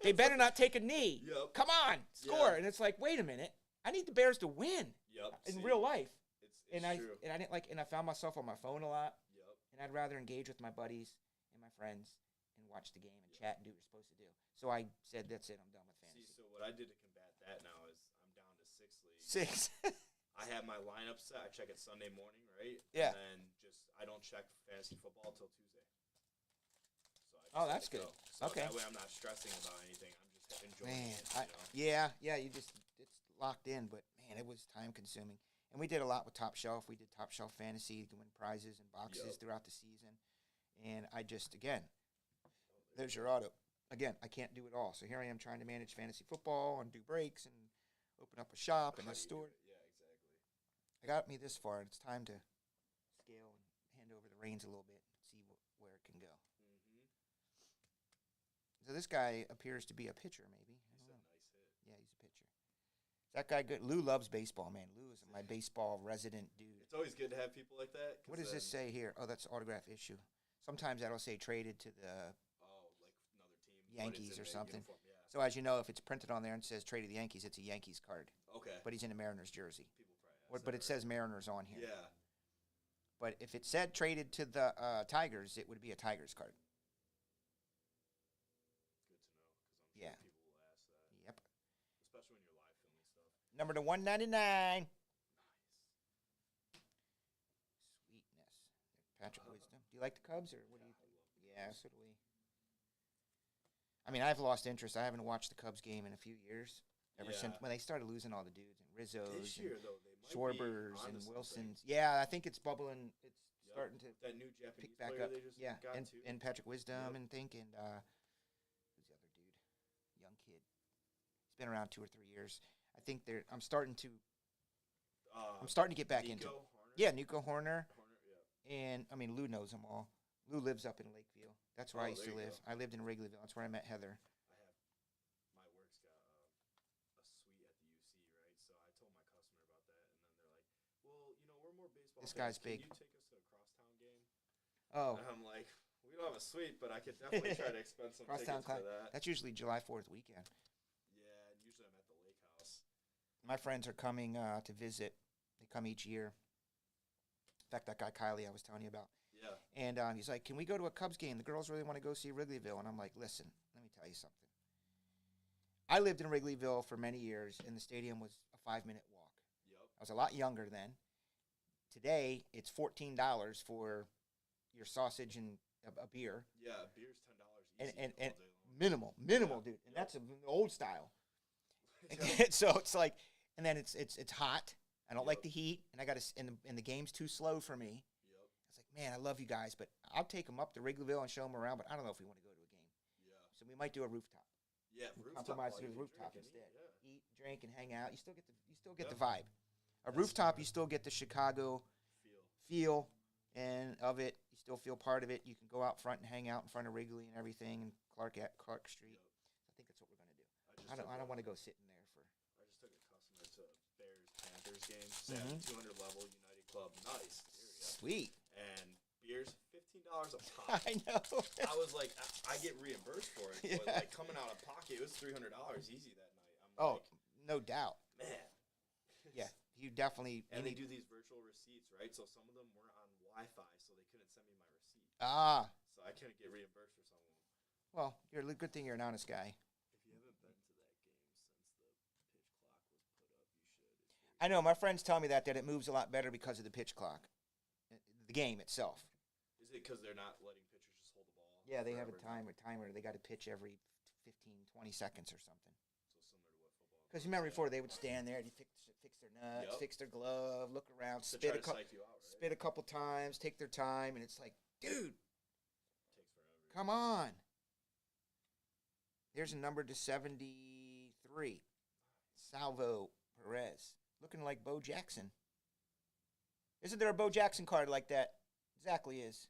they better not take a knee. Yep. Come on, score. Yeah. And it's like, wait a minute, I need the Bears to win Yep. in see, real life. It's And true. I didn't like, and I found myself on my phone a lot, Yep. and I'd rather engage with my buddies and my friends and watch the game and chat and do what you're supposed to do. So I said, that's it, I'm done with See, fantasy. so what I did to combat that now is I'm down to 6 leagues. 6. I have my lineup set. I check it Sunday morning, right? Yeah. And then I don't check fantasy football until Tuesday. So I just Oh, let that's it good. go. So Okay. that way I'm not stressing about anything. I'm just enjoying Man, it. yeah, you just it's locked in, but man, it was time consuming. And we did a lot with Top Shelf. We did Top Shelf Fantasy to win prizes and boxes Yep. throughout the season. And I just there's your auto. Again, I can't do it all. So here I am trying to manage fantasy football and do breaks and open up a shop and How a do you do store. it? Yeah, exactly. I got me this far, and it's time to scale and hand over the reins a little bit and see where it can go. Mm-hmm. So this guy appears to be a pitcher, maybe. I He's don't a know. nice hit. Yeah, he's a pitcher. Is that guy good? Lou loves baseball, man. Lou is my baseball resident dude. It's always good to have people like that. 'cause What does this then- say here? Oh, that's autograph issue. Sometimes that'll say traded to the. Oh, like another team. but it's Yankees in or the something. uniform, Yeah. So as you know, if it's printed on there and says traded to the Yankees, it's a Yankees card. Okay. But he's in a Mariners jersey. People probably ask But that, it says Mariners on here. right? Yeah. But if it said traded to the Tigers, it would be a Tigers card. Good to know because I'm Yeah. sure people will ask that, Yep. especially when you're live filming stuff. Number to 199. Nice. Sweetness. Patrick Wisdom. Do you like the Cubs or what do you think? Yeah, so do we. I mean, I've lost interest. I haven't watched the Cubs game in a few years. Ever since Yeah. when they started losing all the dudes and Rizzo's This and year though, they might Schwarbers be and onto Wilsons. something. Yeah, I think it's bubbling. It's Yep. starting to That new Japanese pick back player up. they just Yeah, got and, to. and Patrick Wisdom Yep. and think and who's the other dude? Young kid. He's been around 2 or 3 years. I think I'm starting to get back into. Nico Horner? Yeah, Nico Horner. Horner, yeah. And I mean, Lou knows them all. Lou lives up in Lakeview. That's where I Oh, used to there you live. go. I lived in Wrigleyville. That's where I met Heather. I have my work's got a suite at the UC, right? So I told my customer about that, and then they're like, "Well, we're more baseball. This fans. guy's Can big. you take us to a crosstown game?" Oh, And I'm like, "We don't have a suite, but I could definitely try to expend some Crosstown tickets for Cli- that." that's usually July 4th weekend. Yeah, and usually I'm at the lake house. My friends are coming to visit. They come each year. In fact, that guy Kylie I was telling you about. Yeah. And he's like, "Can we go to a Cubs game? The girls really want to go see Wrigleyville." And I'm like, "Listen, let me tell you something. I lived in Wrigleyville for many years, and the stadium was a 5-minute walk. Yep. I was a lot younger then. Today, it's $14 for your sausage and a beer, Yeah, beer's $10 and easy and, all and day long. minimal, Yeah. dude. And Yep. that's an old style. Yeah. So it's like, and then it's hot. I don't like Yep. the heat, and I got to, and the game's too slow for me. Yep. I was like, man, I love you guys, but I'll take them up to Wrigleyville and show them around. But I don't know if we want to go to a game. Yeah. So we might do a rooftop. Yeah. Rooftop, Compromise all to you the can rooftop drink and instead. eat, Eat, drink, and hang out. You still get the Yep. vibe. A That's rooftop, smart. you still get the Chicago Yeah. feel and of it. You still feel part of it. You can go out front and hang out in front of Wrigley and everything, and Clark Street. Yep. I think that's what we're gonna do. I I don't want to go sitting there for. I just took a customer to a Bears Panthers game. Sat at 200 level United Club. Nice area. Sweet. And beers, $15 a pop. I know. I was like, I get reimbursed for it, but Yeah. like coming out of pocket, it was $300 easy that night. I'm Oh, like, no doubt. man. Yeah, you definitely. And you they need- do these virtual receipts, right? So some of them weren't on Wi-Fi, so they couldn't send me my receipt. Ah, So I couldn't get reimbursed for some of them. well, you're a good thing you're an honest guy. If you haven't been to that game since the pitch clock was put up, you should. It's really I know my friends tell me that it moves a lot better because of the pitch clock, the game itself. Is it because they're not letting pitchers just hold the ball? Yeah, they have a forever? timer. They got to pitch every 15, 20 seconds or something. So similar to what football. Because does, remember yeah. before they would stand there, and fix their nuts, Yep. fix their glove, look around, To spit try a to couple, psych you out, right? spit a couple times, take their time, and it's like, dude, Takes forever. come on. There's a number to 73, Salvo Perez, looking like Bo Jackson. Isn't there a Bo Jackson card like that? Exactly is.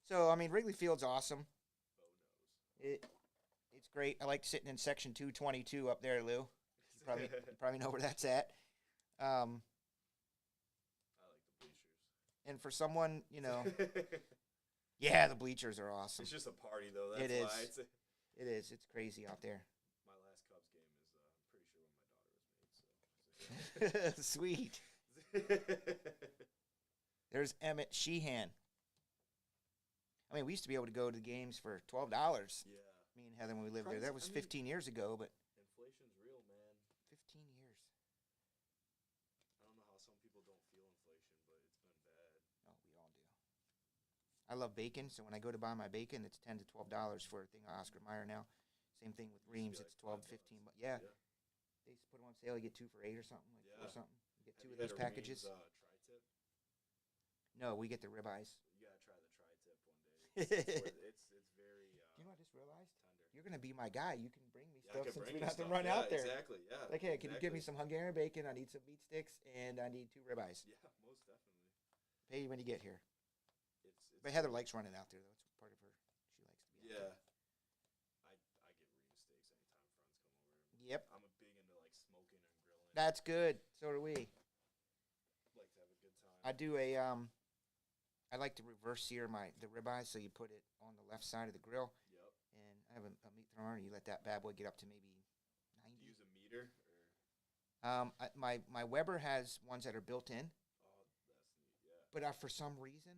So I mean, Wrigley Field's awesome. Bo knows. It's great. I like sitting in section 222 up there, Lou. You probably know where that's at. I like the bleachers. And for someone, yeah, the bleachers are awesome. It's just a party, though. That's It is. why. It is. It's crazy out there. My last Cubs game is, I'm pretty sure when my daughter was made. Sweet. So. There's Emmett Sheehan. I mean, we used to be able to go to games for $12. Yeah. Me and Heather when we lived there. Price- That was I mean- 15 years ago, but Inflation's real, man. 15 years. I love bacon, so when I go to buy my bacon, it's $10 to $12 for a thing of Oscar Mayer now. Same thing with Used to be Reams, like it's 12 to $5. 15. But yeah, Yeah. they put them on sale. You get 2 for $8 or something, like 4 Yeah. something. You get Have 2 you of those had a packages. Reams, tri-tip? No, we get the ribeyes. You gotta try the tri-tip one day. It's very Do you know what I just realized? tender. You're gonna be my guy. You can bring me Yeah, I stuff can since bring we you don't have to stuff. run Yeah, out there. Exactly. Yeah. Like, hey, can you give me exactly. some Hungarian bacon? I need some meat sticks, and I need 2 ribeyes. Yeah, most definitely. Pay you when you get here. It's But Heather likes running out there, though. It's part of her. She likes to be out Yeah. there. I get Reams steaks anytime friends come over. Yep. I'm a big into like smoking and grilling. That's good. So are we. Like to have a good time. I do I like to reverse sear the ribeye, so you put it on the left side of the grill, Yep. and I have a meat thrower, and you let that bad boy get up to maybe Do you 90. use a meter or? My Weber has ones that are built in, Oh, that's neat. Yeah. but for some reason,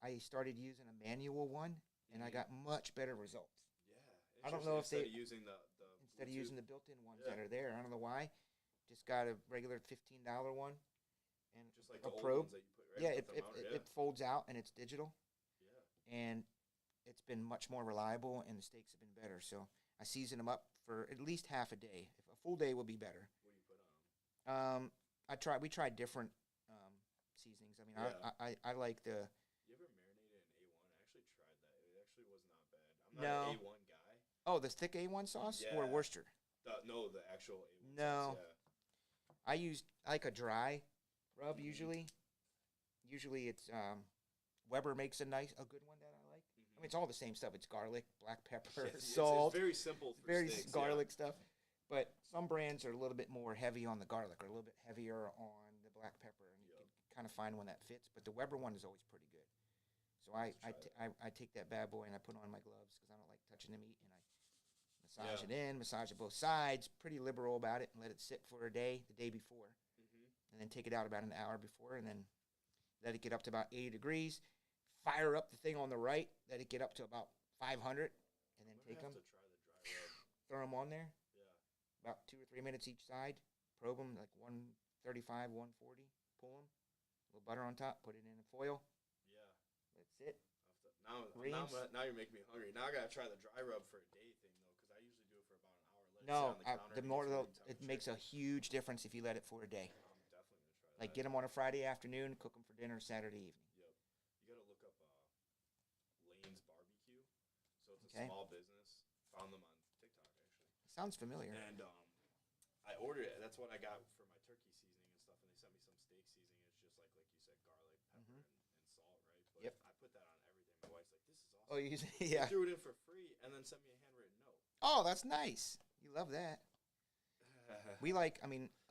I started using a manual one, and I Mhm. got much better results. Yeah. I don't know if Instead they- of using the Instead of Bluetooth. using the built-in ones Yeah. that are there. I don't know why. Just got a regular $15 one, and Just like a the old probe. ones that you put right Yeah, with it, the it, mount, it, yeah. it folds out and it's digital, Yeah. and it's been much more reliable, and the steaks have been better. So I season them up for at least half a day. If a full day would be better. What do you put on them? We tried different seasonings. I mean, Yeah. I like the You ever marinated in A1? I actually tried that. It actually was not bad. I'm No. not an A1 guy. the thick A1 sauce or Yeah. Worcester. No, the actual A1 No. sauce. Yeah. I like a dry rub Mhm. usually. Usually it's Weber makes a good one that I like. I Mhm. mean, it's all the same stuff. It's garlic, black pepper, It's salt, very simple for very steaks, garlic stuff. But some brands are a little bit more heavy on the garlic or a little bit heavier on the black pepper, and you Yep. can kind of find one that fits. But the Weber one is always pretty good. So I take that bad boy and I put on my gloves because I don't like touching the meat, and I massage Yeah. it in, massage it both sides. Pretty liberal about it, and let it sit for a day, the day before, Yeah. and then take it out about an hour before, and then let it get up to about 80 degrees. Fire up the thing on the right, let it get up to about 500, and then I'm take gonna them, have to try the dry rub. throw them on there, Yeah. about 2 or 3 minutes each side. Probe them like 135, 140. Pull them, a little butter on top. Put it in a foil. Yeah. That's it. Now you're making me hungry. Now I gotta try the dry rub for a day thing though, because I usually do it for about an hour. Let it sit No, on the counter the and more get though, room it temperature. makes a huge difference if you let it for a day. I'm definitely gonna try that. Like get them on a Friday afternoon, cook them for dinner Saturday evening. Yep. You gotta look up Lane's Barbecue. So it's a Okay. small business. Found them on TikTok actually. Sounds familiar. And I ordered it. That's what I got for my turkey seasoning and stuff. And they sent me some steak seasoning. It's just like you said, garlic, pepper, Mhm. and salt, right? But Yep. I put that on everything. My wife's like, "This is awesome." Oh, you They yeah. threw it in for free and then sent me a handwritten note. Oh, that's nice. You love that. I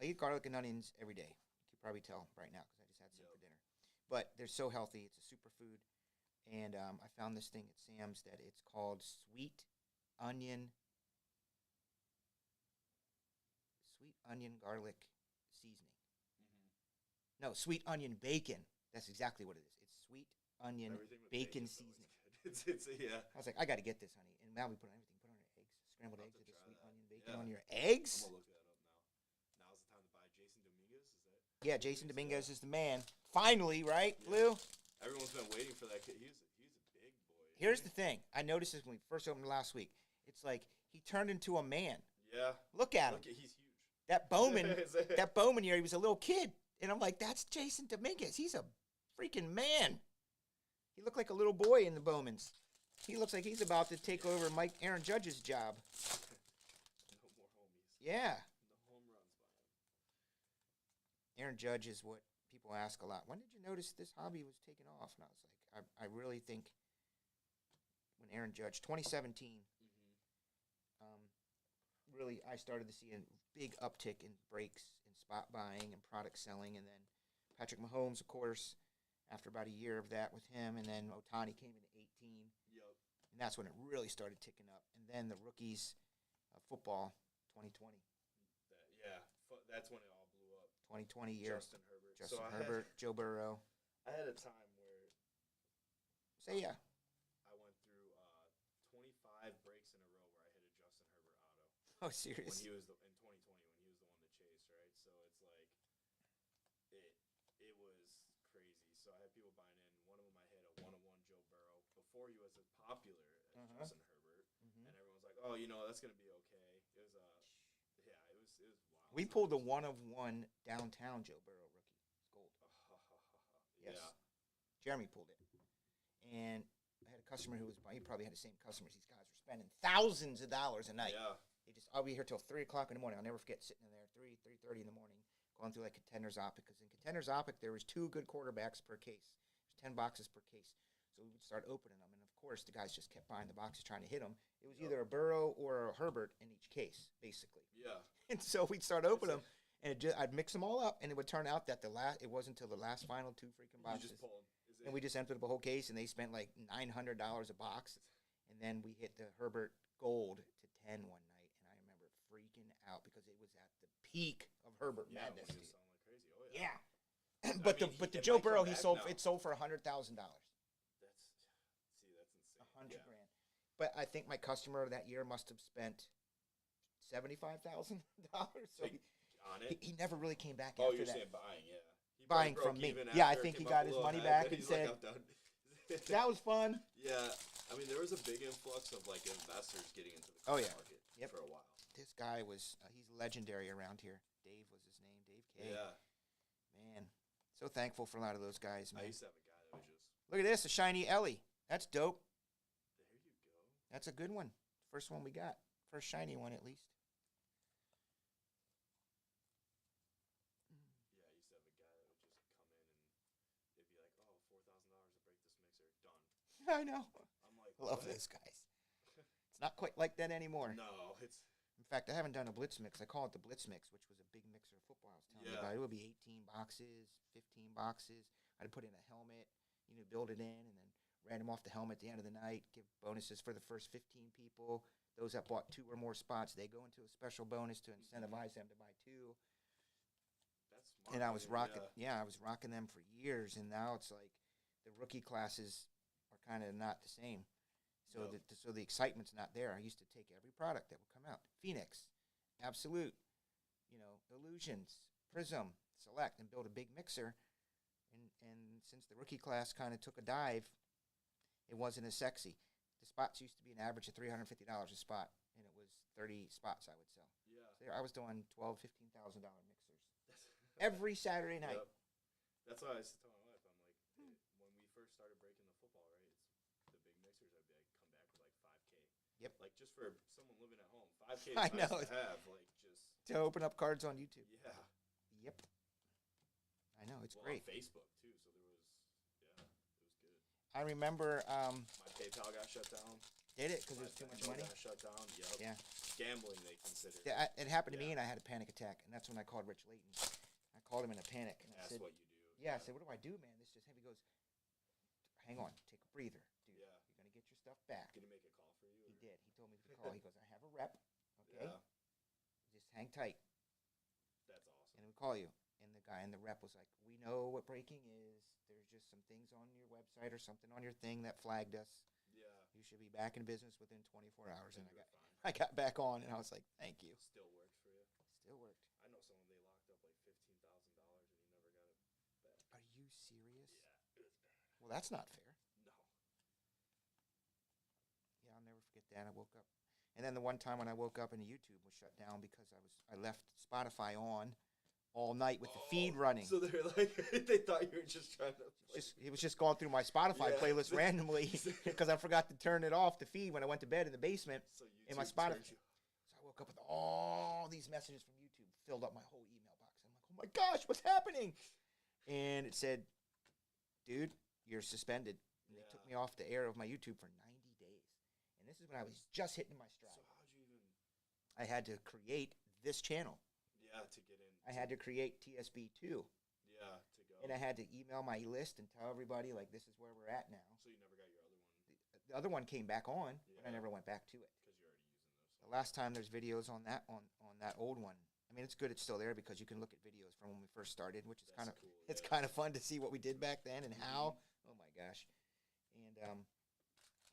eat garlic and onions every day. You can probably tell right now because I just had some for Yep. dinner. But they're so healthy. It's a superfood. And I found this thing at Sam's that it's called sweet onion garlic seasoning. Mhm. No, sweet onion bacon. That's exactly what it is. It's sweet onion Everything with bacon bacon's always seasoning. good. It's yeah. I was like, I got to get this, honey. And now we put on everything. Put on your eggs, scrambled I'll eggs have with to the try sweet that. onion bacon Yeah. on your I'm eggs. gonna look that up now. Now's the time to buy Jason Dominguez. Is that? Yeah, Jason Dominguez is the man. Finally, right, Yeah. Blue? Everyone's been waiting for that kid. He's a big boy. Here's the thing. I noticed this when we first opened last week. It's like he turned into a man. Yeah. Look at him. Look, he's huge. That Bowman, Is it? that Bowman year, he was a little kid. And I'm like, that's Jason Dominguez. He's a freaking man. He looked like a little boy in the Bowmans. He looks like he's about to take over Aaron Judge's job. No more homies. Yeah. No home runs by him. Aaron Judge is what people ask a lot. When did you notice this hobby was taking off? And I was like, I really think when Aaron Judge, 2017, really I started to see a big uptick in breaks and spot buying and product selling. And then Patrick Mahomes, of course, after about a year of that with him. And then Otani came in 18. Yep. And that's when it really started ticking up. And then the rookies of football, 2020. That's when it all blew up. 2020 year. Justin Herbert. Justin So Herbert, Joe Burrow. I had a time where Say yeah. I went through 25 breaks in a row where I hit a Justin Herbert auto. Oh, When serious? he was in 2020 when he was the one to chase, right? So it's like it was crazy. So I had people buying in. One of them I hit a 101 Joe Burrow, before he was as popular as Uh-huh. Justin Herbert, and everyone's like, oh, that's gonna be okay. It was yeah, it was wild. We pulled the one of one downtown Joe Burrow rookie. It's gold. Yes. Yeah. Jeremy pulled it. And I had a customer who was buying, he probably had the same customers. These guys were spending thousands of dollars a night. Yeah. They just, I'll be here till 3 o'clock in the morning. I'll never forget sitting in there 3:30 in the morning, going through like Contenders Optic. Because in Contenders Optic, there was 2 good quarterbacks per case. There's 10 boxes per case. So we would start opening them. And of course, the guys just kept buying the boxes, trying to hit them. It was either a Burrow or a Herbert in each case, basically. Yeah. And so we'd start opening them. And I'd mix them all up, and it would turn out that it wasn't until the last final 2 freaking You boxes. just pull him. And we just emptied up a whole case, and they spent like $900 a box. And then we hit the Herbert Gold to 10 one night, and I remember freaking out because it was at the peak of Herbert yeah, madness. when he Dude. was selling like crazy. Oh yeah. Yeah, I but mean, the it Joe might come Burrow he back sold now. it sold for $100,000, That's insane. 100 Yeah. grand. But I think my customer that year must have spent $75,000. So On it. he never really came back Oh, after you're that. saying buying, yeah. He Buying probably from broke me. even Yeah, I after, think he came got up a his little money ahead, back and he's said, like, I'm done. That was fun. Yeah, I mean, there was a big influx of like investors getting into the Oh, car yeah. market Yep. for a while. This guy was he's legendary around here. Dave was his name, Dave K. Yeah, Man, so thankful for a lot of those guys, I man. used to have a guy that was just Look at this, a shiny Ellie. That's dope. there. You go. That's a good one. First one we got. First shiny one, at least. Yeah, I used to have a guy that would just come in and it'd be like, oh, $4,000 to break this mixer, done. I know. I'm like, I love what? those guys. It's not quite like that anymore. No, it's In fact, I haven't done a Blitz mix. I call it the Blitz mix, which was a big mixer of football. I was telling you Yeah. about. It would be 18 boxes, 15 boxes. I'd put in a helmet, build it in, and then random off the helmet at the end of the night. Give bonuses for the first 15 people. Those that bought 2 or more spots, they go into a special bonus to incentivize them to buy 2. that's smart. And I was dude, rocking, yeah. I was rocking them for years, and now it's like the rookie classes are kind of not the same. So Yep. so the excitement's not there. I used to take every product that would come out: Phoenix, Absolute, Illusions, Prism, Select, and build a big mixer. And since the rookie class kind of took a dive, it wasn't as sexy. The spots used to be an average of $350 a spot, and it was 30 spots I would sell. Yeah. So I was doing $12,000-$15,000 mixers every Saturday night. Yep. That's why I used to tell my wife, I'm like, when we first started breaking the football, right? It's the big mixers. I'd be like, come back with like 5K. Yep. Like just for someone living at home, 5K is I nice know. to have. Like just To open up cards on YouTube. yeah. Yep. I know, it's Well, great. on Facebook too, so there was it was good. I remember, My PayPal got shut down. did it because My it was too much Venmo money? got shut down. Yep. Yeah. Gambling they considered. Yeah, it happened to me, Yeah. and I had a panic attack, and that's when I called Rich Layton. I called him in a panic, and I That's said, what you do. yeah, I said, what do I do, man? This just heavy. He goes, hang on, take a breather, dude. Yeah. You're going to get your stuff back. Did he make a call for you? He or- did. He told me to call. He goes, I have a rep, okay? Yeah. Just hang tight, That's awesome. and we call you. And the guy in the rep was like, we know what breaking is. There's just some things on your website or something on your thing that flagged us. Yeah. You should be back in business within 24 hours. And you were fine. I got back on, and I was like, thank you. Still worked for you. Still worked. I know someone they locked up like $15,000 and he never got it back. Are you serious? Yeah, it was bad. Well, that's not fair. No. Yeah, I'll never forget that. I woke up, and then the one time when I woke up and YouTube was shut down because I left Spotify on all night with the feed running. So they're like, they thought you were just trying to. It was just going through my Spotify Yeah. playlist randomly because I forgot to turn it off the feed when I went to bed in the basement. So in my YouTube Spotify. turned you- So I woke up with all these messages from YouTube, filled up my whole email box. I'm like, oh my gosh, what's happening? And it said, dude, you're suspended. And they took Yeah. me off the air of my YouTube for 90 days. And this is when I was just hitting my stride. So how'd you even? I had to create this channel. Yeah, to get in. I had to create TSB2. Yeah, to go. And I had to email my list and tell everybody, like, this is where we're at now. So you never got your other one The other one came back on, but I Yeah. never went back to it. because you're already using those. The last time there's videos on that old one. I mean, it's good it's still there because you can look at videos from when we first started, which is That's kind of cool, it's yeah. kind of fun to see what we did back then and how. Oh my gosh. And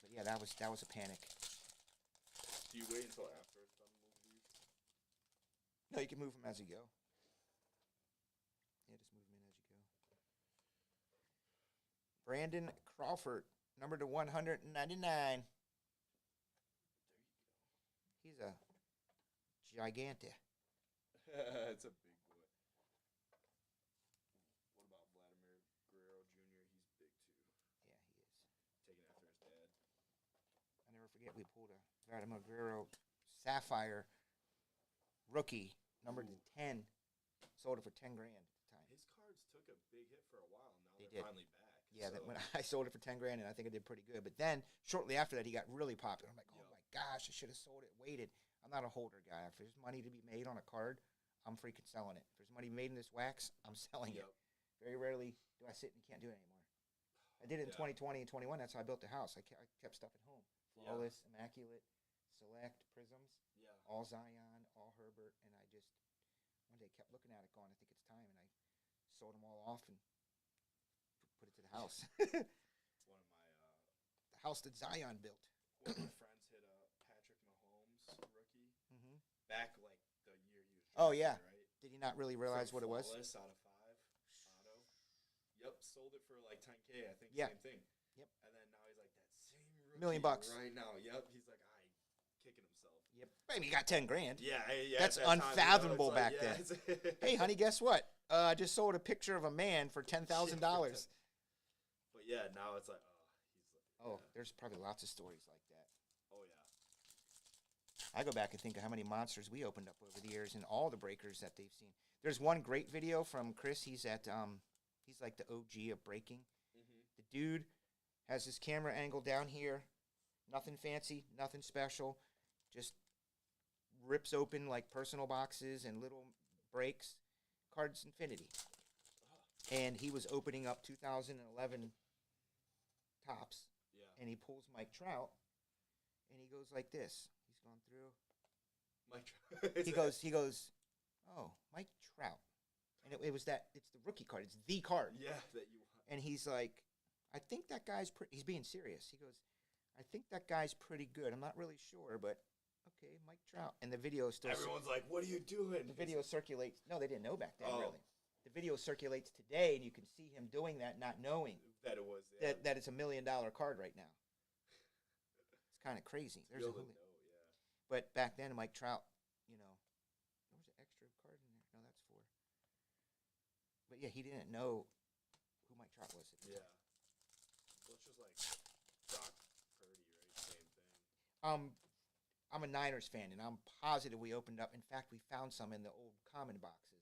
but yeah, that was a panic. Do you wait until after it's done moving these? No, you can move them as you go. Yeah, just move them in as you go. Brandon Crawford, number to 199. He's a gigante. It's a big boy. What about Vladimir Guerrero Jr.? He's big too. Yeah, he is. Taking after his dad. I never forget we pulled a Vladimir Guerrero Sapphire rookie, number to 10. Sold it for 10 grand at the time. His cards took a big hit for a while. Now They they're did. finally back. Yeah, that so- when I sold it for 10 grand, and I think I did pretty good. But then shortly after that, he got really popular. I'm like, oh Yep. my gosh, I should have sold it. Waited. I'm not a holder guy. If there's money to be made on a card, I'm freaking selling it. If there's money made in this wax, I'm selling Yep. it. Very rarely do I sit and can't do it anymore. I did it in Yeah. 2020 and 21. That's how I built the house. I kept stuff at home. Yeah. Flawless, immaculate, select, prisms, Yeah. all Zion, all Herbert, and I just one day kept looking at it, going, I think it's time, and I sold them all off and put it to the house. The One of my house that Zion built. one of my friends hit a Patrick Mahomes rookie Mm-hmm. back like the year he was. Oh, drafted, yeah. Right. Did he not really realize what it was? Flawless out of 5 auto. Yep, sold it for like 10K. I think. Yeah. Same thing. Yep. And then now he's like that same rookie $1 million right now. Yep. He's like kicking himself. Yep. Baby, you got 10 grand. Yeah. Yeah. That's at that time, you know, unfathomable it's like, back yeah, then. it's- Hey, honey, guess what? I just sold a picture of a man for $10,000. But yeah, now it's like, he's like. Oh, yeah. there's probably lots of stories like that. Oh yeah. I go back and think of how many monsters we opened up over the years and all the breakers that they've seen. There's one great video from Chris. He's at he's like the OG of breaking. Mm-hmm. The dude has his camera angle down here, nothing fancy, nothing special, just rips open like personal boxes and little breaks, Cards Infinity. And he was opening up 2011 tops, Yeah. and he pulls Mike Trout, and he goes like this. He's going through. Mike. He goes, oh, Mike Trout. And it was it's the rookie card. It's the card. Yeah, that you want. And he's like, I think that guy's he's being serious. He goes, I think that guy's pretty good. I'm not really sure, but okay, Mike Trout. And the video still Everyone's like, "What are you doing?" the video circulates. No, they didn't know back then, Oh. really. The video circulates today, and you can see him doing that, not knowing that it was. Yeah. that it's $1 million card right now. It's kind of crazy. There's a Feel it, Julio. though, yeah. But back then, Mike Trout, you know, there was an extra card in there. No, that's 4. But yeah, he didn't know who Mike Trout was. At the Yeah. time. Well, it's just like Brock Purdy, right? Same thing. I'm a Niners fan, and I'm positive we opened up. In fact, we found some in the old common boxes.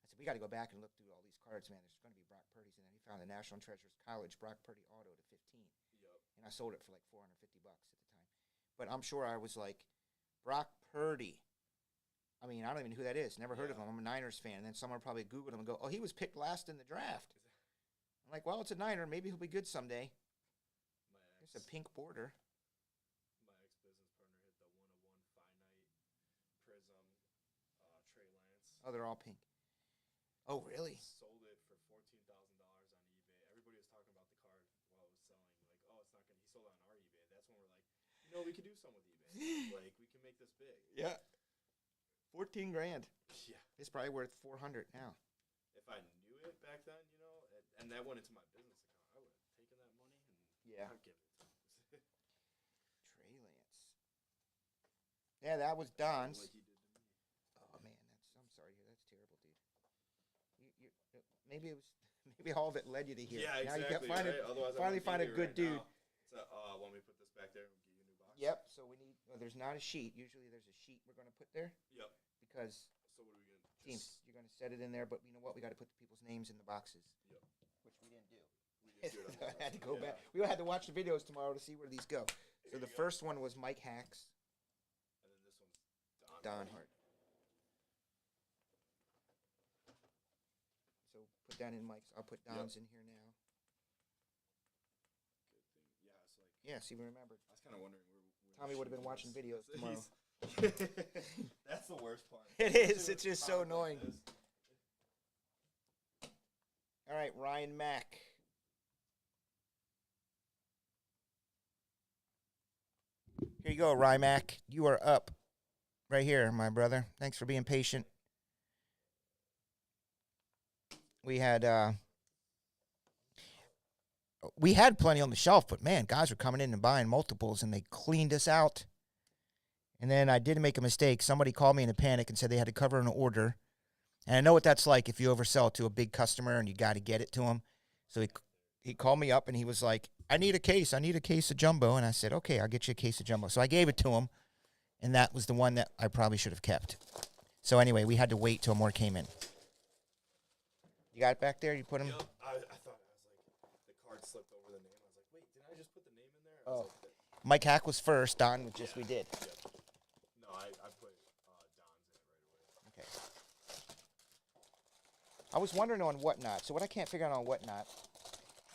I said, we got to go back and look through all these cards, man. There's going to be Brock Purdy's in there. He found the National Treasures College Brock Purdy auto to 15. Yep. And I sold it for like $450 at the time. But I'm sure I was like, Brock Purdy. I mean, I don't even know who that is. Never heard of Yeah. him. I'm a Niners fan. And then someone probably Googled him and go, oh, he was picked last in the draft. I'm like, well, it's a Niner. Maybe he'll be good someday. My There's ex, a pink border. my ex-business partner hit the 101 finite prism, Trey Lance. Oh, they're all pink. Oh, really? Sold it for $14,000 on eBay. Everybody was talking about the card while it was selling. Like, oh, it's not gonna. He sold it on our eBay. That's when we're like, we could do something with eBay. Like, we can make this big. Yeah. 14 grand. Yeah. It's probably worth 400 now. If I knew it back then, and that went into my business account, I would have taken that money and Yeah. not given it to him. Trey Lance. Yeah, that was Don's. Like he did to me. Oh man, I'm sorry to hear. That's terrible, dude. Maybe it was maybe all of it led you to here. Yeah, Now exactly. you got find right? Otherwise, I finally wouldn't find be a here good dude. Now. So, want me to put this back there and give you a new box? Yep. So we need. Well, there's not a sheet. Usually there's a sheet we're going to put there Yep. because So what are we gonna? teams you're going to set it in there. But you know what? We got to put the people's names in the boxes, Yep. which we didn't do. We didn't do it on I had to the go yeah. back. We had to watch the videos tomorrow to see where these go. So There the you go. first one was Mike Hacks, And then this one's Don Hart. So put that in Mike's. I'll put Don's in here now. Good thing. Yeah, it's like Yeah, see, we remembered. I was kind of wondering where Tommy would have been watching videos tomorrow. That's the worst part. It is. It's just so annoying. This. All right, Ryan Mack. Here you go, Ryan Mack. You are up right here, my brother. Thanks for being patient. We had we had plenty on the shelf, but man, guys were coming in and buying multiples, and they cleaned us out. And then I did make a mistake. Somebody called me in a panic and said they had to cover an order. And I know what that's like if you oversell to a big customer and you got to get it to him. So he called me up and he was like, I need a case of jumbo. And I said, okay, I'll get you a case of jumbo. So I gave it to him, and that was the one that I probably should have kept. So anyway, we had to wait till more came in. You got it back there? You put them? Yep. I thought, I was like, the card slipped over the name. I was like, wait, did I just put the name in there? I was like, Mike Hack was first. Don was just, we did. Yep. No, I put Don's in it right away. Okay. I was wondering on Whatnot. So what I can't figure out on Whatnot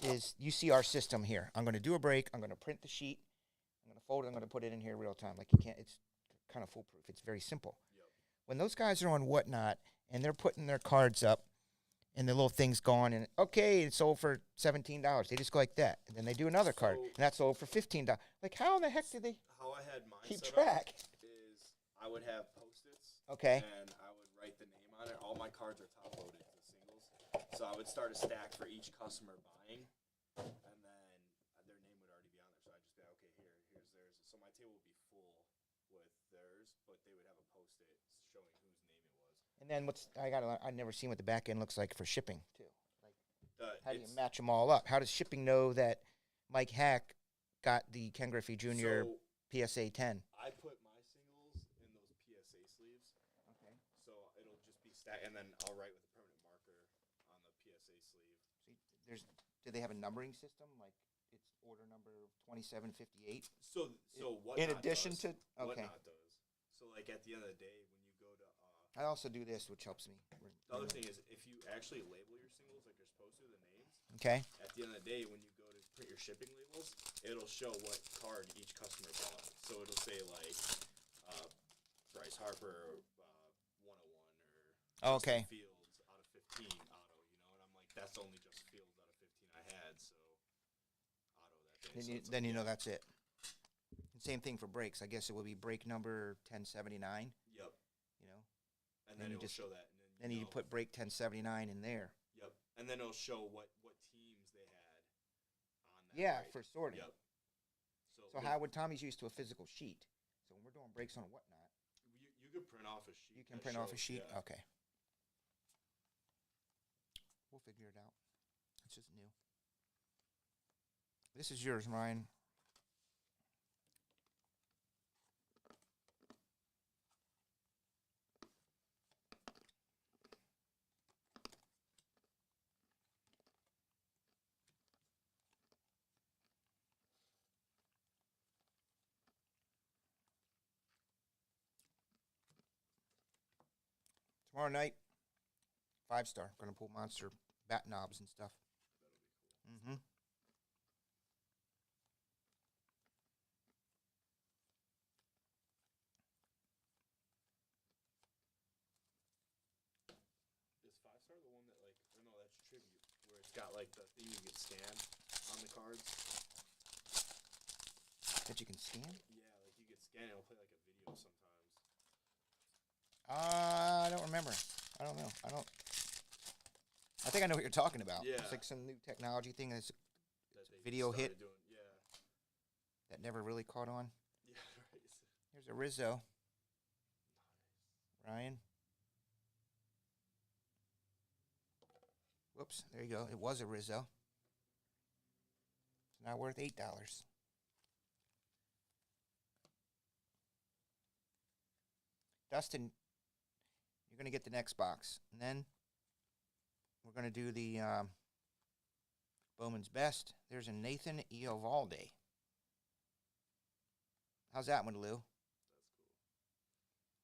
is you see our system here. I'm going to do a break. I'm going to print the sheet. I'm going to fold it. I'm going to put it in here real time. Like you can't, it's kind of foolproof. It's very simple. Yep. When those guys are on Whatnot and they're putting their cards up and the little thing's gone and, okay, it's sold for $17. They just go like that. And then they do another card So- and that's sold for $15. Like how in the heck did they How I had mine keep set track? up is I would have Post-its. Okay. And I would write the name on it. All my cards are top loaded to singles. So I would start a stack for each customer buying. And then their name would already be on there. So I'd just be like, okay, here's theirs. So my table would be full with theirs, but they would have a Post-it showing whose name it was. And then I've never seen what the back end looks like for shipping too. How do you It's- match them all up? How does shipping know that Mike Hack got the Ken Griffey Jr. So PSA 10? I put my singles in those PSA sleeves. Okay. So it'll just be stacked, and then I'll write with a permanent marker on the PSA sleeve. Do they have a numbering system? Like it's order number 2758? So what? In addition to okay. Whatnot does. So like at the end of the day, when you go to I also do this, which helps me. the other thing is if you actually label your singles like you're supposed to, the names. Okay. At the end of the day, when you go to print your shipping labels, it'll show what card each customer bought. So it'll say like Bryce Harper 101 or Okay. Justin Fields out of 15 auto, you know, and I'm like, that's only just Fields out of 15 I had, so auto that day. So it's Then like, you know that's it. And same thing for breaks. I guess it will be break number 1079. Yep. You know. And then then you it'll just- show that. And Then you know. put break 1079 in there. Yep. And then it'll show what teams they had on that. Yeah, break. for sorting. Yep. So how would Tommy's used to a physical sheet? So when we're doing breaks on Whatnot, you could print off a sheet. you can that print off a shows- sheet. yeah. Okay. We'll figure it out. It's just new. This is yours, Ryan. Tomorrow night, 5-star. Going to pull monster bat knobs and stuff. Mm-hmm. Is 5-star the one that like, or no, that's tribute, where it's got like the thing you can scan on the cards. That you can scan? Yeah, like you can scan it. It'll play like a video sometimes. I don't remember. I don't know. I think I know what you're talking about. Yeah. It's like some new technology thing that's, That they video started hit. Doing. Yeah. that never really caught on. Yeah. Right. Here's a Rizzo. Ryan. Whoops. There you go. It was a Rizzo. It's now worth $8. Dustin, you're going to get the next box. And then we're going to do the Bowman's Best. There's a Nathan Eovaldi. How's that one, Lou? That's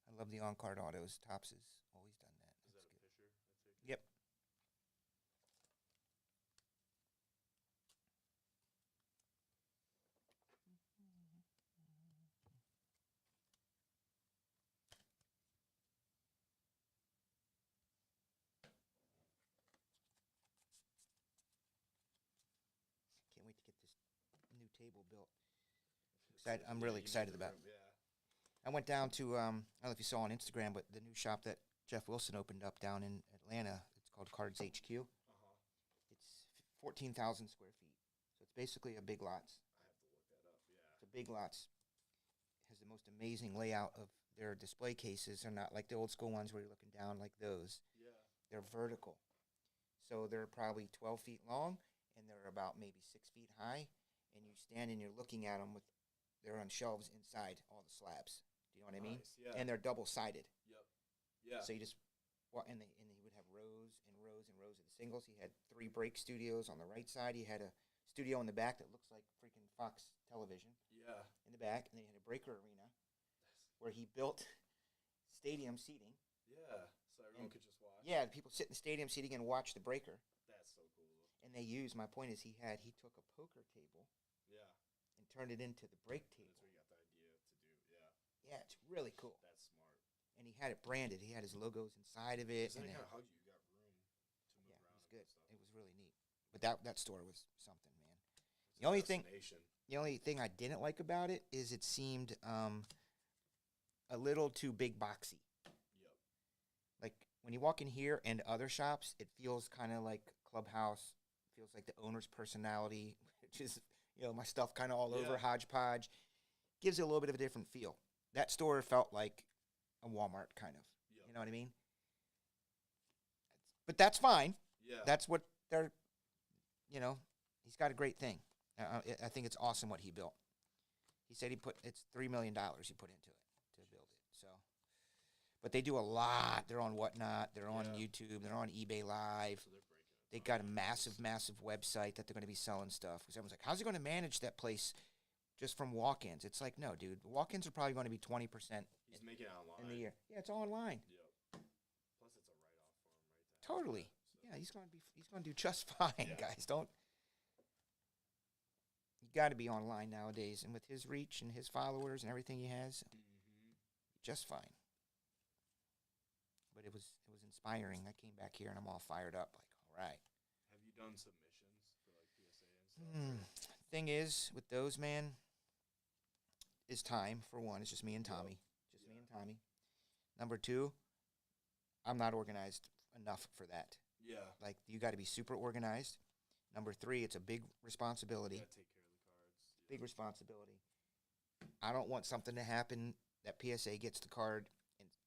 cool. I love the on-card autos. Topps has always done that. Is that That's a good. picture? That's it. Yep. Can't wait to get this new table built. I'm Yeah, really you need excited the about room, Yeah. I went down to, I don't know if you saw on Instagram, but the new shop that Jeff Wilson opened up down in Atlanta, it's called Cards HQ. Uh-huh. It's 14,000 square feet. So It's basically a Big Lots. I have to look that up. Yeah. So Big Lots has the most amazing layout of their display cases. They're not like the old school ones where you're looking down like those. Yeah. They're vertical. So they're probably 12 feet long, and they're about maybe 6 feet high. And you stand and you're looking at them they're on shelves inside all the slabs. Do you know what I mean? Nice, yeah. And they're double-sided. Yep. Yeah. So you just, and he would have rows and rows and rows of the singles. He had 3 break studios on the right side. He had a studio in the back that looks like freaking Fox Television Yeah. in the back. And then he had a breaker arena where he built stadium seating. Yeah. So everyone could just watch. Yeah, people sit in the stadium seating and watch the breaker. That's so cool. And they used, my point is he took a poker table Yeah. and turned it into the break That's table. where you got the idea to do. Yeah. Yeah, it's really cool. That's smart. And he had it branded. He had his logos inside of it. Then And it then, kind of hugged you. You got room to move yeah, around. it was and good. stuff. It was really neat. But that store was something, man. The only thing I didn't like about it is it seemed a little too big boxy. Yep. Like when you walk in here and other shops, it feels kind of like Clubhouse. Feels like the owner's personality, which is my stuff kind of all over, Yeah. hodgepodge. Gives it a little bit of a different feel. That store felt like a Walmart kind of. Yep. You know what I mean? But that's fine. Yeah. That's what they're. He's got a great thing. I think it's awesome what he built. He said it's $3 million he put into it to build it. So, but they do a lot. They're on Whatnot. They're on Yeah. YouTube. They're on eBay Live. So they're breaking it. They got a massive website that they're going to be selling stuff. Because everyone's like, how's he going to manage that place just from walk-ins? It's like, no, dude. Walk-ins are probably going to be 20% He's making it online. in the year. Yeah, it's all online. Yep. Plus, it's a write-off for him, right? To have Totally. that, so. Yeah, he's going to do just fine, Yeah. guys. You got to be online nowadays, and with his reach and his followers and everything he has, Mm-hmm. just fine. But it was inspiring. I came back here and I'm all fired up, like, all right. Have you done submissions for like PSA and stuff? Thing is, with those, man, is time, for one. It's just me and Tommy. Just me and Tommy. Number 2, I'm not organized enough for that. Yeah. Like, you got to be super organized. Number 3, it's a big responsibility. You gotta take care of the cards. Big responsibility. I don't want something to happen that PSA gets the card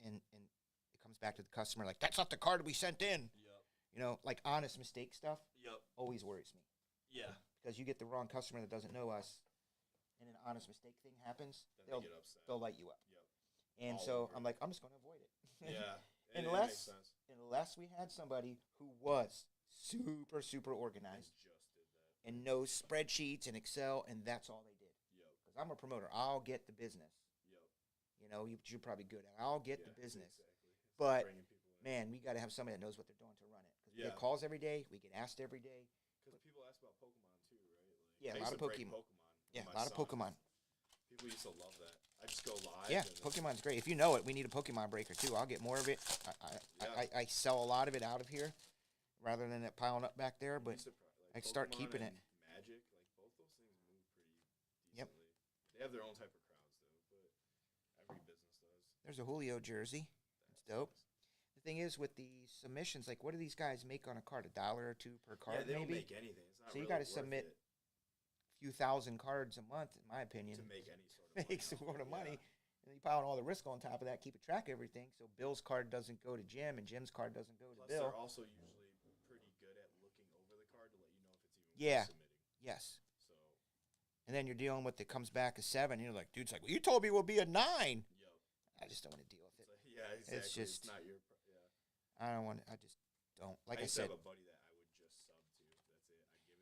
and it comes back to the customer like, that's not the card we sent in. Yep. Like honest mistake stuff Yep. always worries me. Yeah. Because you get the wrong customer that doesn't know us and an honest mistake thing happens, Then they'll they get upset. they'll light you up. Yep. And All so over I'm it. like, I'm just going to avoid it. Yeah. It Unless- makes sense. Unless we had somebody who was super I organized just did that. and knows spreadsheets and Excel, and that's all they did. Yep. Because I'm a promoter. I'll get the business. Yep. You're probably good at it. I'll get Yeah, the business. Exactly. It's But, bringing people in. Man, we got to have somebody that knows what they're doing to run it. Because we Yeah. get calls every day. We get asked every day. Because people ask about Pokemon too, right? Like, Yeah, a I lot used of to break Pokemon. with Yeah, my a lot of son. Pokemon. People used to love that. I just go live. Yeah, and Pokemon's great. If you know it, we need a Pokemon breaker too. I'll get more of it. I sell a lot of it out of here rather than it piling up back there. But used to like I start Pokemon keeping it. and Magic, like both those things move pretty decently. Yep. They have their own type of crowds though, but every business does. there's a Julio jersey. It's dope. The thing is, with the submissions, like, what do these guys make on a card? $1 or $2 per card, Yeah, they don't maybe? make anything. It's not So you really gotta worth submit it A few thousand cards a month, in my opinion. to make any sort of Make money some off sort it, of money. yeah. And you pile on all the risk on top of that, keep a track of everything. So Bill's card doesn't go to Jim, and Jim's card doesn't go to Plus, Bill. they're also usually pretty good at looking over the card to let you know if it's even Yeah. worth submitting. Yes. So, And then you're dealing with it comes back a 7. And you're like, dude's like, well, you told me it would be a 9. yep. I just don't want to deal with it. So, yeah, exactly. It's just- not your. Yeah. I don't want. I just don't. Like I used to said, have a buddy that I would just sub to. That's it. I give it to him.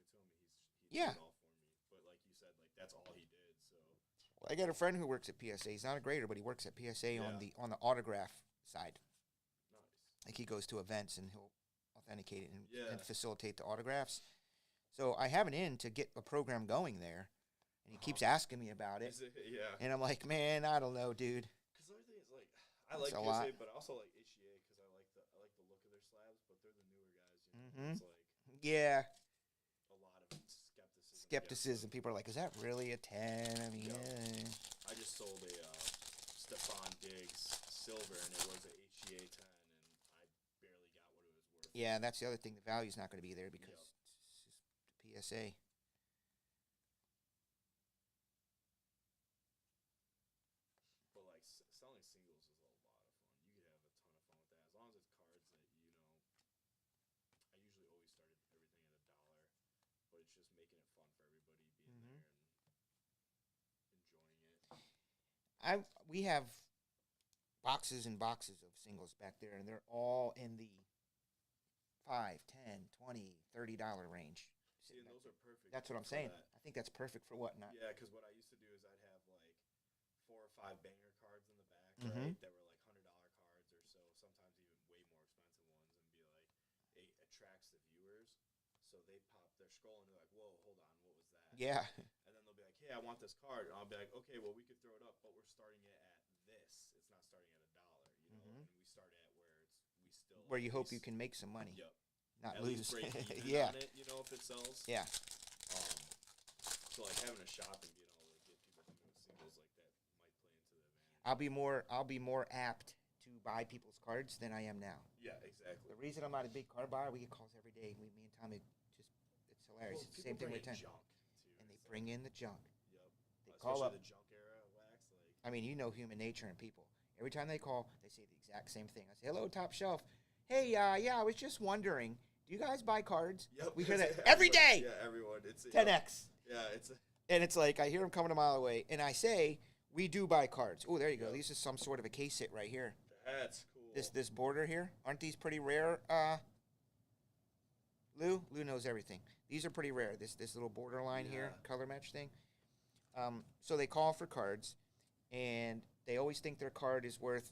He'd Yeah. do it all for me. But like you said, like that's all he did. So I got a friend who works at PSA. He's not a grader, but he works at PSA Yeah. on the autograph side. nice. Like he goes to events and he'll authenticate it and Yeah. facilitate the autographs. So I have an in to get a program going there, and he keeps Uh-huh. asking me about it. Is it? Yeah. And I'm like, man, I don't know, dude. Because the other thing is like I That's like a PSA, lot. but I also like HGA because I like the look of their slabs. But they're the newer guys. You know? Mhm. It's like Yeah, a lot of skepticism. skepticism. People are like, is that really a 10? I mean, Yeah. I just sold a Stephon Diggs silver, and it was a HGA 10, and I barely got what it was worth. yeah, that's the other thing. The value's not going to be there because Yep. it's just the PSA. it's just making it fun for everybody being Mhm. there and enjoying it. We have boxes and boxes of singles back there, and they're all in the $5, $10, $20, $30 range. See, and those are perfect. That's what I'm for saying. that. I think that's perfect for whatnot. Yeah, because what I used to do is I'd have like 4 or 5 banger cards in the back, Mhm. right? That were like $100 cards or so, sometimes even way more expensive ones, and be like, it attracts the viewers. So they pop, they're scrolling, they're like, whoa, hold on, what was that? Yeah. And then they'll be like, hey, I want this card. And I'll be like, okay, well, we could throw it up, but we're starting it at this. It's not starting at $1, you know? Mhm. And we start at where we still. Where at you hope you least- can make some money, Yep. not At lose. least break even Yeah. on it, you know, if it sells. Yeah. So like having a shop and being able to get people coming with singles like that might play into the advantage. I'll be more apt to buy people's cards than I am now. Yeah, exactly. The reason I'm not a big card buyer, we get calls every day. Me and Tommy it's hilarious. Well, It's the same thing people with bring 10. in junk too. And they It's bring in the junk. like, yep. They Especially call up. the junk era wax. Like, I mean, you know human nature and people. Every time they call, they say the exact same thing. I say, "Hello, Top Shelf. Hey, yeah, I was just wondering, do you guys buy cards?" yep. We hear that every day. Yeah, everyone. It's 10x. Yeah, it's. And it's like I hear them coming a mile away, and I say, "We do buy cards." Oh, there you go. Yep. This is some sort of a case hit right here. That's cool. This border here, aren't these pretty rare? Lou knows everything. These are pretty rare. This little borderline here, Yeah. color match thing. So they call for cards, and they always think their card is worth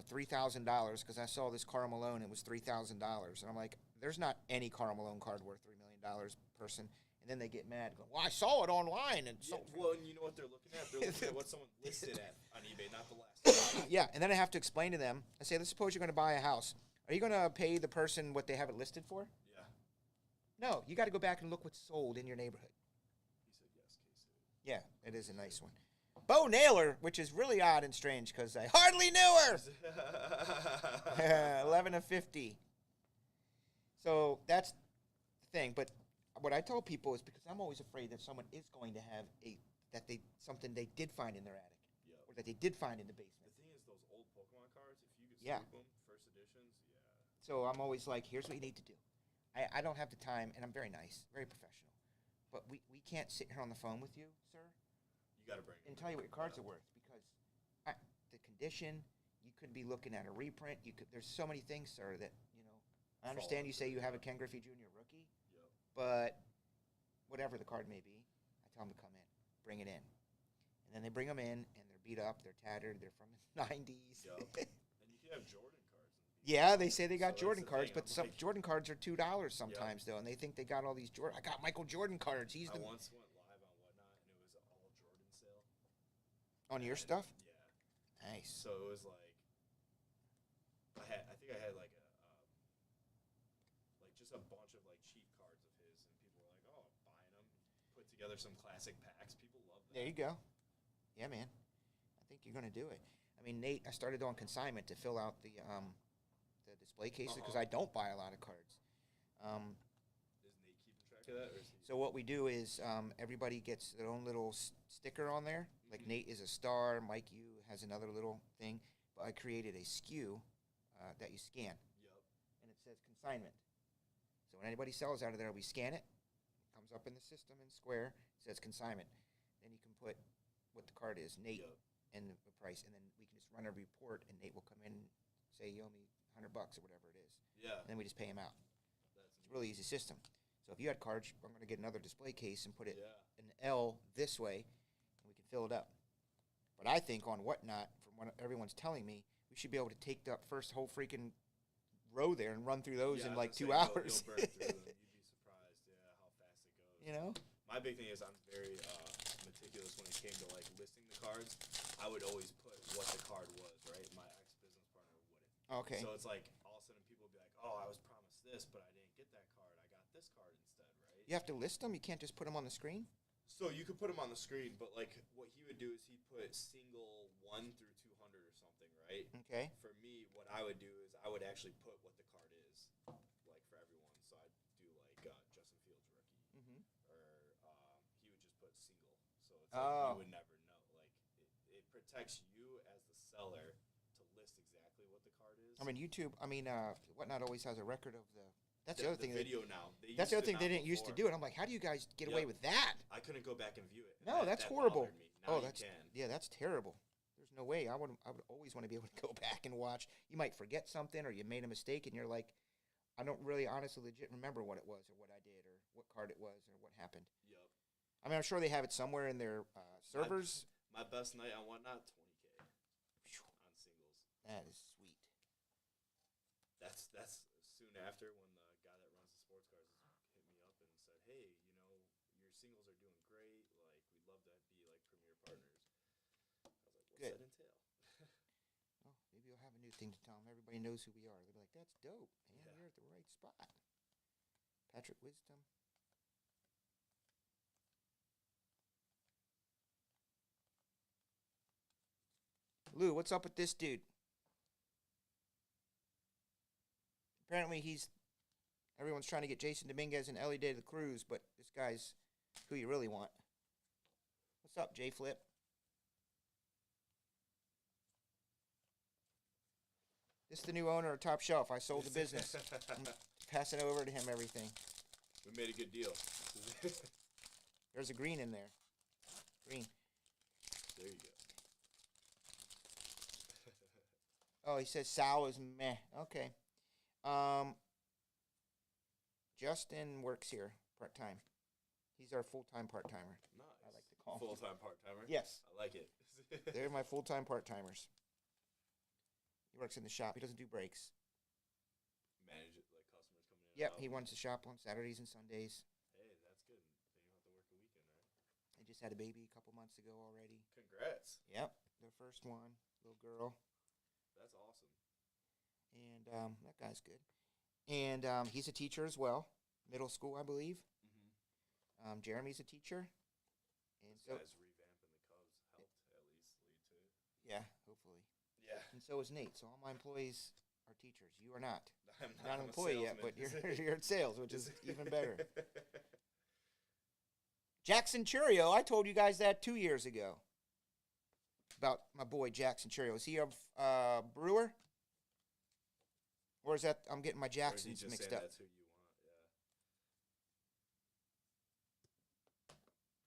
$3,000 because I saw this Karl Malone. It was $3,000, and I'm like, there's not any Karl Malone card worth $3 million person. And then they get mad, going, "Well, I saw it online." And Yeah, so well, and you know what they're looking at? They're looking at what someone listed at on eBay, not the last. yeah, and then I have to explain to them. I say, let's suppose you're going to buy a house. Are you going to pay the person what they have it listed for? Yeah. No, you got to go back and look what's sold in your neighborhood. He said yes, Casey. Yeah, it is a nice one. Bo Naylor, which is really odd and strange because I hardly knew her. 11 of 50. So that's the thing. But what I tell people is because I'm always afraid that someone is going to have something they did find in their attic Yep. or that they did find in the The basement. thing is, those old Pokemon cards, if you could Yeah. sweep them, first editions, yeah. So I'm always like, here's what you need to do. I don't have the time, and I'm very nice, very professional. But we can't sit here on the phone with you, sir, You got to bring and tell you what your cards are worth because the condition, you could be looking at a reprint. There's so many things, sir, that, I understand you say you have a Ken Griffey Jr. rookie, Yep. but whatever the card may be, I tell them to come in, bring it in. And then they bring them in, and they're beat up, they're tattered, they're from the 90s. Yep. And you can have Jordan cards. Yeah, they say they got So that's Jordan the cards, thing, but I'm some like- Jordan cards are $2 sometimes, though, and they think they got all these Jordan. I got Michael Jordan cards. He's I the once went live on Whatnot, and it was an all Jordan sale. on your And- stuff. Yeah. Nice. So it was like, I think I had like just a bunch of like cheap cards of his, and people were like, "Oh, I'm buying them." Put together some classic packs. People love that. There you go. Yeah, man. I think you're gonna do it. I mean, Nate, I started on consignment to fill out the display cases because I don't buy a lot of cards. Is Nate keeping track of that, or is he? So what we do is everybody gets their own little sticker on there. Like Nate is a star, Mike U has another little thing. But I created a SKU that you scan, Yep. and it says consignment. So when anybody sells out of there, we scan it. It comes up in the system in square. It says consignment. Then you can put what the card is, Nate, Yep. and the price, and then we can just run a report, and Nate will come in and say, "You owe me $100 or whatever it is," Yeah. and then we just pay him out. That's It's a really easy system. So if you had cards, I'm going to get another display case and put it Yeah. an L this way, and we can fill it up. But I think on Whatnot, from what everyone's telling me, we should be able to take the first whole freaking row there and run through those in I was like 2 gonna say, hours. You'll burn through them. You'd be surprised, how fast it goes. You know? My big thing is I'm very meticulous when it came to like listing the cards. I would always put what the card was, right? My ex-business partner wouldn't. Okay. So it's like all of a sudden people would be like, "Oh, I was promised this, but I didn't get that card. I got this card instead," right? You have to list them? You can't just put them on the screen? So you could put them on the screen, but like what he would do is he'd put single 1 through 200 or something, right? Okay. For me, what I would do is I would actually put what the card is, like for everyone. So I'd do like Justin Fields rookie, Mhm. or he would just put single. So it's like Oh. you would never know. Like it protects you as the seller to list exactly what the card is. I mean, Whatnot always has a record of That's the other thing. Video now. That's the other thing they didn't used to do. And I'm like, how do you guys get away Yep. with that? I couldn't go back and view it. No, that's that horrible. bothered me. Now Oh, you that's can. that's terrible. There's no way. I would always want to be able to go back and watch. You might forget something, or you made a mistake, and you're like, I don't really, honestly, legit remember what it was, or what I did, or what card it was, or what happened. Yep. I mean, I'm sure they have it somewhere in their servers. My best night on Whatnot, 20K on singles. That is sweet. That's soon after when the guy that runs the sports cars hit me up and said, "Hey, your singles are doing great. Like, we'd love to be like premier partners." I was like, "What's Good. that entail?" Oh, maybe you'll have a new thing to tell them. Everybody knows who we are. They'll be like, that's dope, man. Yeah. You're at the right spot. Patrick Wisdom. Lou, what's up with this dude? Apparently everyone's trying to get Jason Dominguez and Ellie De La Cruz, but this guy's who you really want. What's up, J Flip? This is the new owner of Top Shelf. I sold the business. I'm passing over to him everything. We made a good deal. There's a green in there. Green. There you go. Oh, he says Sal is meh. Okay. Justin works here part-time. He's our full-time part-timer. Nice. I like to call him. Full-time part-timer? Yes. I like it. They're my full-time part-timers. He works in the shop. He doesn't do breaks. Manage it, like customers coming in. Yep, and out. he runs the shop on Saturdays and Sundays. Hey, that's good. Then you don't have to work a weekend, right? They just had a baby a couple months ago already. Congrats. Yep, their first one, little girl. That's awesome. And that guy's good. And he's a teacher as well, middle school, I believe. Mm-hmm. Jeremy's a teacher. And This so, guy's revamping the Cubs helped at least lead to it. yeah, hopefully. Yeah. And so is Nate. So all my employees are teachers. You are not. I'm You're not an I'm a employee yet, but salesman. you're in sales, which is even better. Jackson Churio, I told you guys that 2 years ago. About my boy Jackson Churio. Is he a brewer? Or is that, I'm getting my Or is he Jacksons just mixed saying up. That's who you want.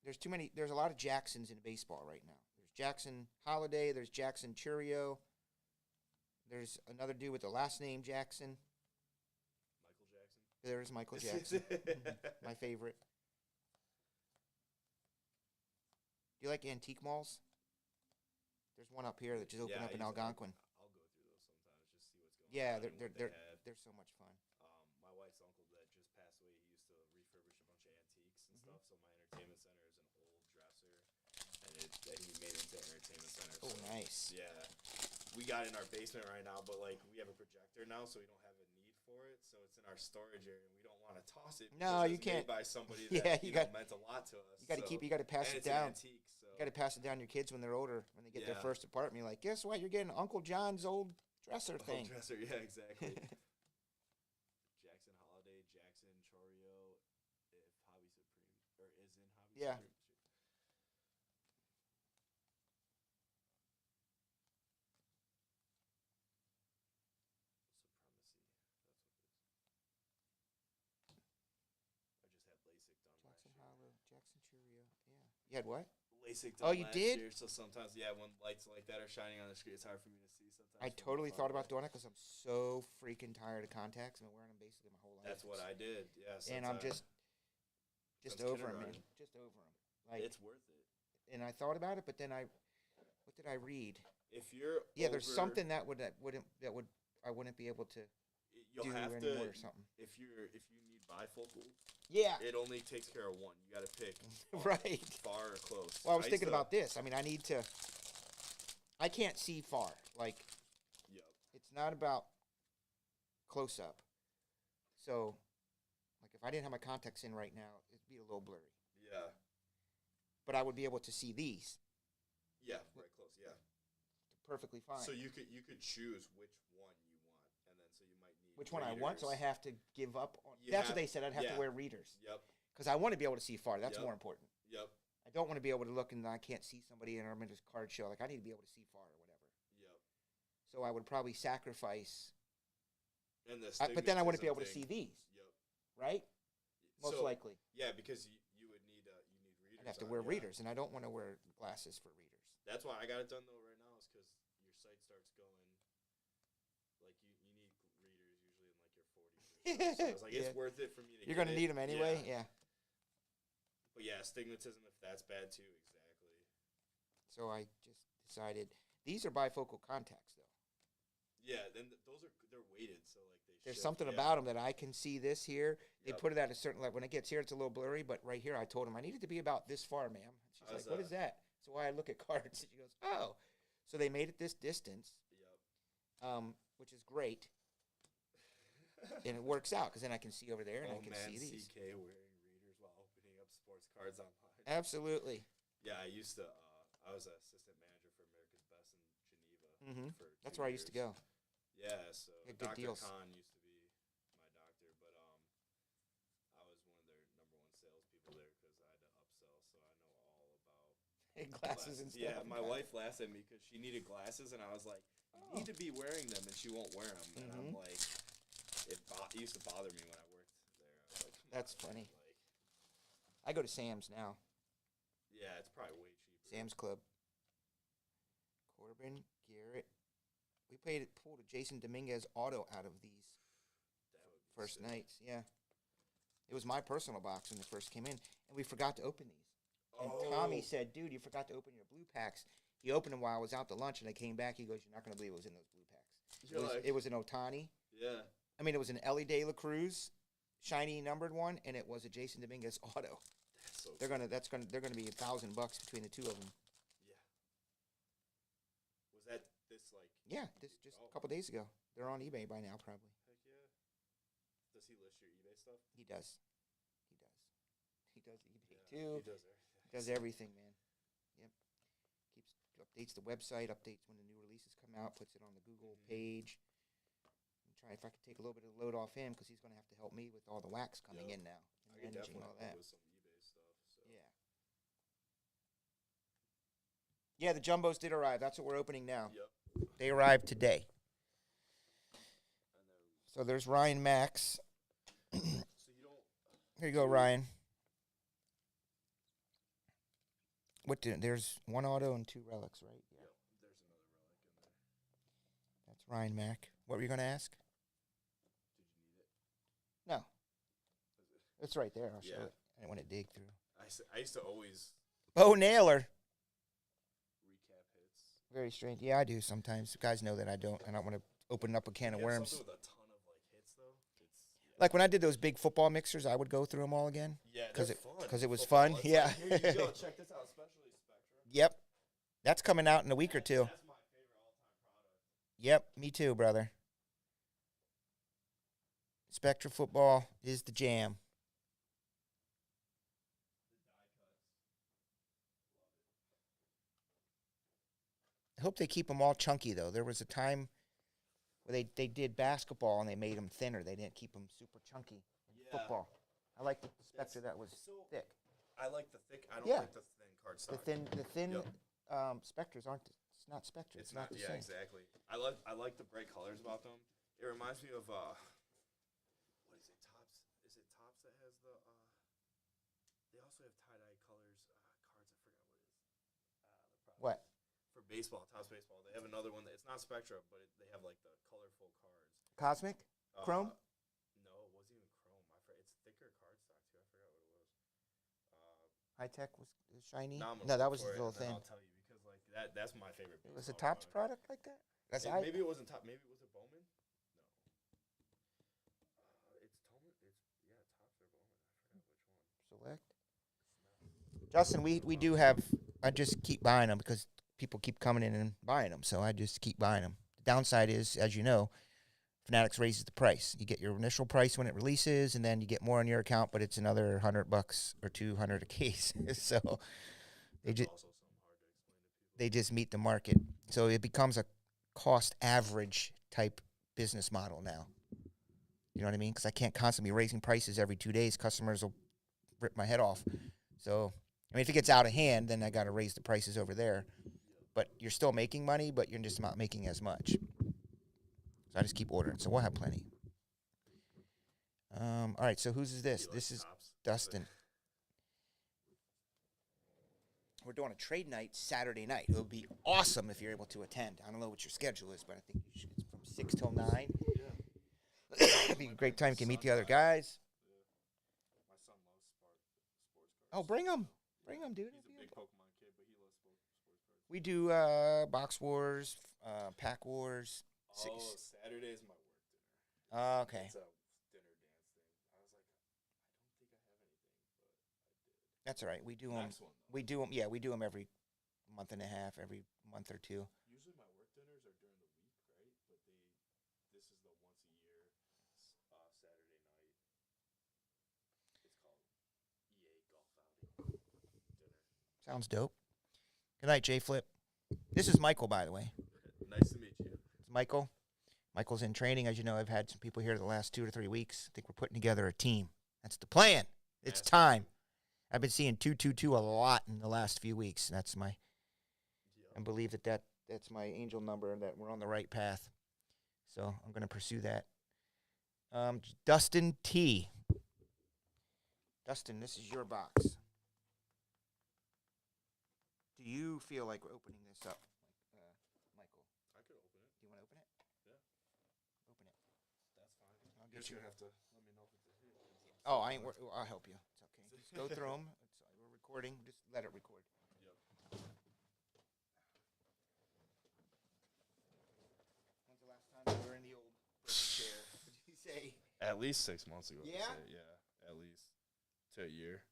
Yeah. There's a lot of Jacksons in baseball right now. There's Jackson Holiday, there's Jackson Churio. There's another dude with the last name Jackson. Michael Jackson. There's Michael Jackson, my favorite. Do you like antique malls? There's one up here that just opened up in Algonquin. I'll go through those sometimes, just see what's going Yeah, on. and what they have. they're so much fun. My wife's uncle that just passed away, he used to refurbish a bunch of antiques and stuff. So my entertainment center is an old dresser, and that he made into an entertainment center. Oh, so, nice. Yeah, we got it in our basement right now, but like we have a projector now, so we don't have a need for it. So it's in our storage area, and we don't want to toss it. No, because you it's made can't. by somebody Yeah, that you know, got- meant a lot to us. You got to keep. You got to pass and it it's down. An antique, so. You got to pass it down to your kids when they're older, when they get their Yeah. first apartment. You're like, guess what? You're getting Uncle John's old dresser Old thing. dresser, yeah, exactly. Jackson Holiday, Jackson Chorio, if Hobby Supreme or is in Hobby Yeah. Supreme. Supremacy. That's what it is. I just had LASIK done Jackson last year. Hollow, Jackson Churio. Yeah. You had what? LASIK Oh, done you last did? year, so sometimes, yeah, when lights like that are shining on the screen, it's hard for me to see sometimes. I from totally far thought about away. doing it because I'm so freaking tired of contacts. I've been wearing them basically my whole life. That's what I did, yeah. And since I'm I- just since over them, man. kindergarten. Just over them. Like, It's worth it. and I thought about it, but then what did I read? If you're Yeah, there's over- something that I wouldn't be able to you'll do have anymore to or something. if you need bifocal, Yeah. it only takes care of one. You got to pick Right. far or close. Well, I was used thinking to- about this. I mean, I can't see far. Like, Yep. it's not about close up. So, like, if I didn't have my contacts in right now, it'd be a little blurry. Yeah. But I would be able to see these Yeah. Right close. Yeah. perfectly fine. So you could choose which one you want, and then so you might need Which one I want, so I readers. have to give up on. You That's what have- they said. I'd have yeah. to wear readers Yep. because I want to be able to see far. That's Yep. more important. Yep. I don't want to be able to look and I can't see somebody and I'm in this card show. Like, I need to be able to see far or whatever. Yep. So I would probably sacrifice. And the But then I wouldn't be astigmatism able to see thing- these. Yep. right? Most So, likely. Yeah, because you would need readers. I'd have to on, wear yeah. readers, and I don't want to wear glasses for readers. That's why I got it done though right now is because your site starts going like you need readers usually in like your 40s. So I was like, Yeah. it's worth it for me to. You're going gonna to need them anyway. Yeah. But yeah, astigmatism if that's bad too. Exactly. So I just decided these are bifocal contacts, though. Yeah, then they're weighted, so like they. There's shift, something yeah. about them that I can see this here. They Yep. put it at a certain level. When it gets here, it's a little blurry, but right here, I told him I needed to be about this far, ma'am. She's How's like, "What that? is that?" So why I look at cards, she goes, "Oh." So they made it this distance, Yep. which is great, and it works out because then I can see over there and I Oh can man, see these. CK wearing readers while opening up sports cards online. Absolutely. Yeah, I used to. I was an assistant manager for America's Best in Geneva. Mhm. For That's 2 where I used to years. go. Yeah, so Had good Dr. deals. Khan used to be my doctor, but I was one of their number one salespeople there because I had to upsell, so I know all about Glasses and stuff. Yeah, my wife laughs at me because she needed glasses, and I was like, "You need to be wearing them," and she won't wear them, and I'm like, it used to bother me when I worked there. I was like, "Come That's on," funny. Like, I go to Sam's now. yeah, it's probably way cheaper. Sam's Club. Corbin, Garrett. We pulled a Jason Dominguez auto out of these That would be first sick. nights. Yeah. It was my personal box when it first came in, and we forgot to open these. And Tommy Oh. said, "Dude, you forgot to open your blue packs." He opened them while I was out to lunch, and I came back. He goes, "You're not going to believe what was in those blue packs." You're like, It was an Otani. yeah. I mean, it was an Ellie De La Cruz, shiny numbered one, and it was a Jason Dominguez auto. That's so They're gonna be $1,000 between the two of them. Yeah. Was that this like? Yeah, this just Oh. a couple days ago. They're on eBay by now, probably. Heck yeah. Does he list your eBay stuff? He does. He does eBay Yeah, too. He does everything. Does everything, man. Yep. Updates the website, updates when the new releases come out, puts it on the Google page. I'm trying if I could take a little bit of the load off him because he's going to have to help me with all the wax coming Yep. in now I and could managing definitely all help that. with some eBay stuff. So. Yeah. Yeah, the jumbos did arrive. That's what we're opening now. Yep. They arrived today. And then, So there's Ryan Max. so you don't. Here you go, Ryan. There's one auto and two relics, right? Yeah. Yep. There's another relic in there. That's Ryan Mack. What were you going to ask? Did you need it? No. Was it? It's right there. I'll show Yeah. it. I didn't want to dig through. I used to always Bo Naylor. recap hits. Very strange. Yeah, I do sometimes. Guys know that I don't want to open up a can of You have worms. something with a ton of like hits though. It's Like when I did those big football mixers, I would go through them all again. yeah, 'Cause they're it- fun. 'cause it was Football, fun, it's yeah. Like, here you go. Check this out, especially Spectrum. Yep. That's coming out in a week or two. That's my favorite all-time product. Yep, me too, brother. Spectra football is the jam. I hope they keep them all chunky, though. There was a time where they did basketball and they made them thinner. They didn't keep them super chunky in Yeah. football. I like the Spectra that was So thick. I like the thick. I don't Yeah. like the thin cardstock. The thin Yep. Spectras aren't. It's not Spectra. It's not not. the Yeah, same. exactly. I like the bright colors about them. It reminds me of what is it? Tops. Is it Tops that has the? They also have tie-dye colors. Cards. I forgot what it is. The product. What? For baseball, Topps baseball. They have another one. It's not Spectra, but they have like the colorful cards. Cosmic? Chrome? No, it wasn't even chrome. It's thicker cardstock too. I forgot what it was. High Tech was shiny. Now I'm gonna No, that look was for his it, little and then thing. I'll tell you because like that's my favorite. It was a baseball Topps product like that. That's Maybe it wasn't top. Maybe was it Bowman? No. It's Topps or Bowman. I forgot which one. Select. Justin, we do have. I just keep buying them because people keep coming in and buying them, so I just keep buying them. The downside is, as you know, Fanatics raises the price. You get your initial price when it releases, and then you get more on your account, but it's another $100 or $200 a case. So they just Also, some hard to explain to people. they just meet the market. So it becomes a cost average type business model now. You know what I mean? Because I can't constantly be raising prices every 2 days. Customers will rip my head off. So, I mean, if it gets out of hand, then I got to raise the prices over there. But you're still making money, but you're just not making as much. So I just keep ordering. So we'll have plenty. All right, so whose is this? He This likes is cops. Dustin. We're doing a trade night Saturday night. It would be awesome if you're able to attend. I don't know what your schedule is, but I think you should. It's from 6 till 9. Yeah. It'd be a great time. You can meet the other guys. My son loves sports Oh, cars. bring them. Bring them, dude. He's a big Pokemon kid, but he loves sports cars. We do Box Wars, Pack Wars. Oh, Saturday's my work dinner. Okay. It's a dinner dance thing. I was like, I don't think I have anything, but I did. That's all right. We do them. Next one, though. We do them. Yeah, we do them every month and a half, every month or two. Usually my work dinners are during the week, right? But this is the once a year Saturday night. It's called EA Golf Outing dinner. Sounds dope. Good night, J Flip. This is Michael, by the way. Nice to meet you. It's Michael. Michael's in training. As you know, I've had some people here the last 2 to 3 weeks. I think we're putting together a team. That's the plan. It's Yes. time. I've been seeing 222 a lot in the last few weeks. That's my, I believe that's my angel number, that we're on the right path. So I'm going to pursue that. Dustin T. Dustin, this is your box. Do you feel like we're opening this up, Michael? I could open it. Do you want to open it? Yeah. Open it. That's fine. I'll Guess get you. you have to let me know if it's a hit. Oh, I'll help you. It's okay. Just go through them. We're recording. Just let it record. Yep. When's the last time you were in the old chair? What did you say? At least 6 months ago. I'd Yeah? say. Yeah. At least to a year.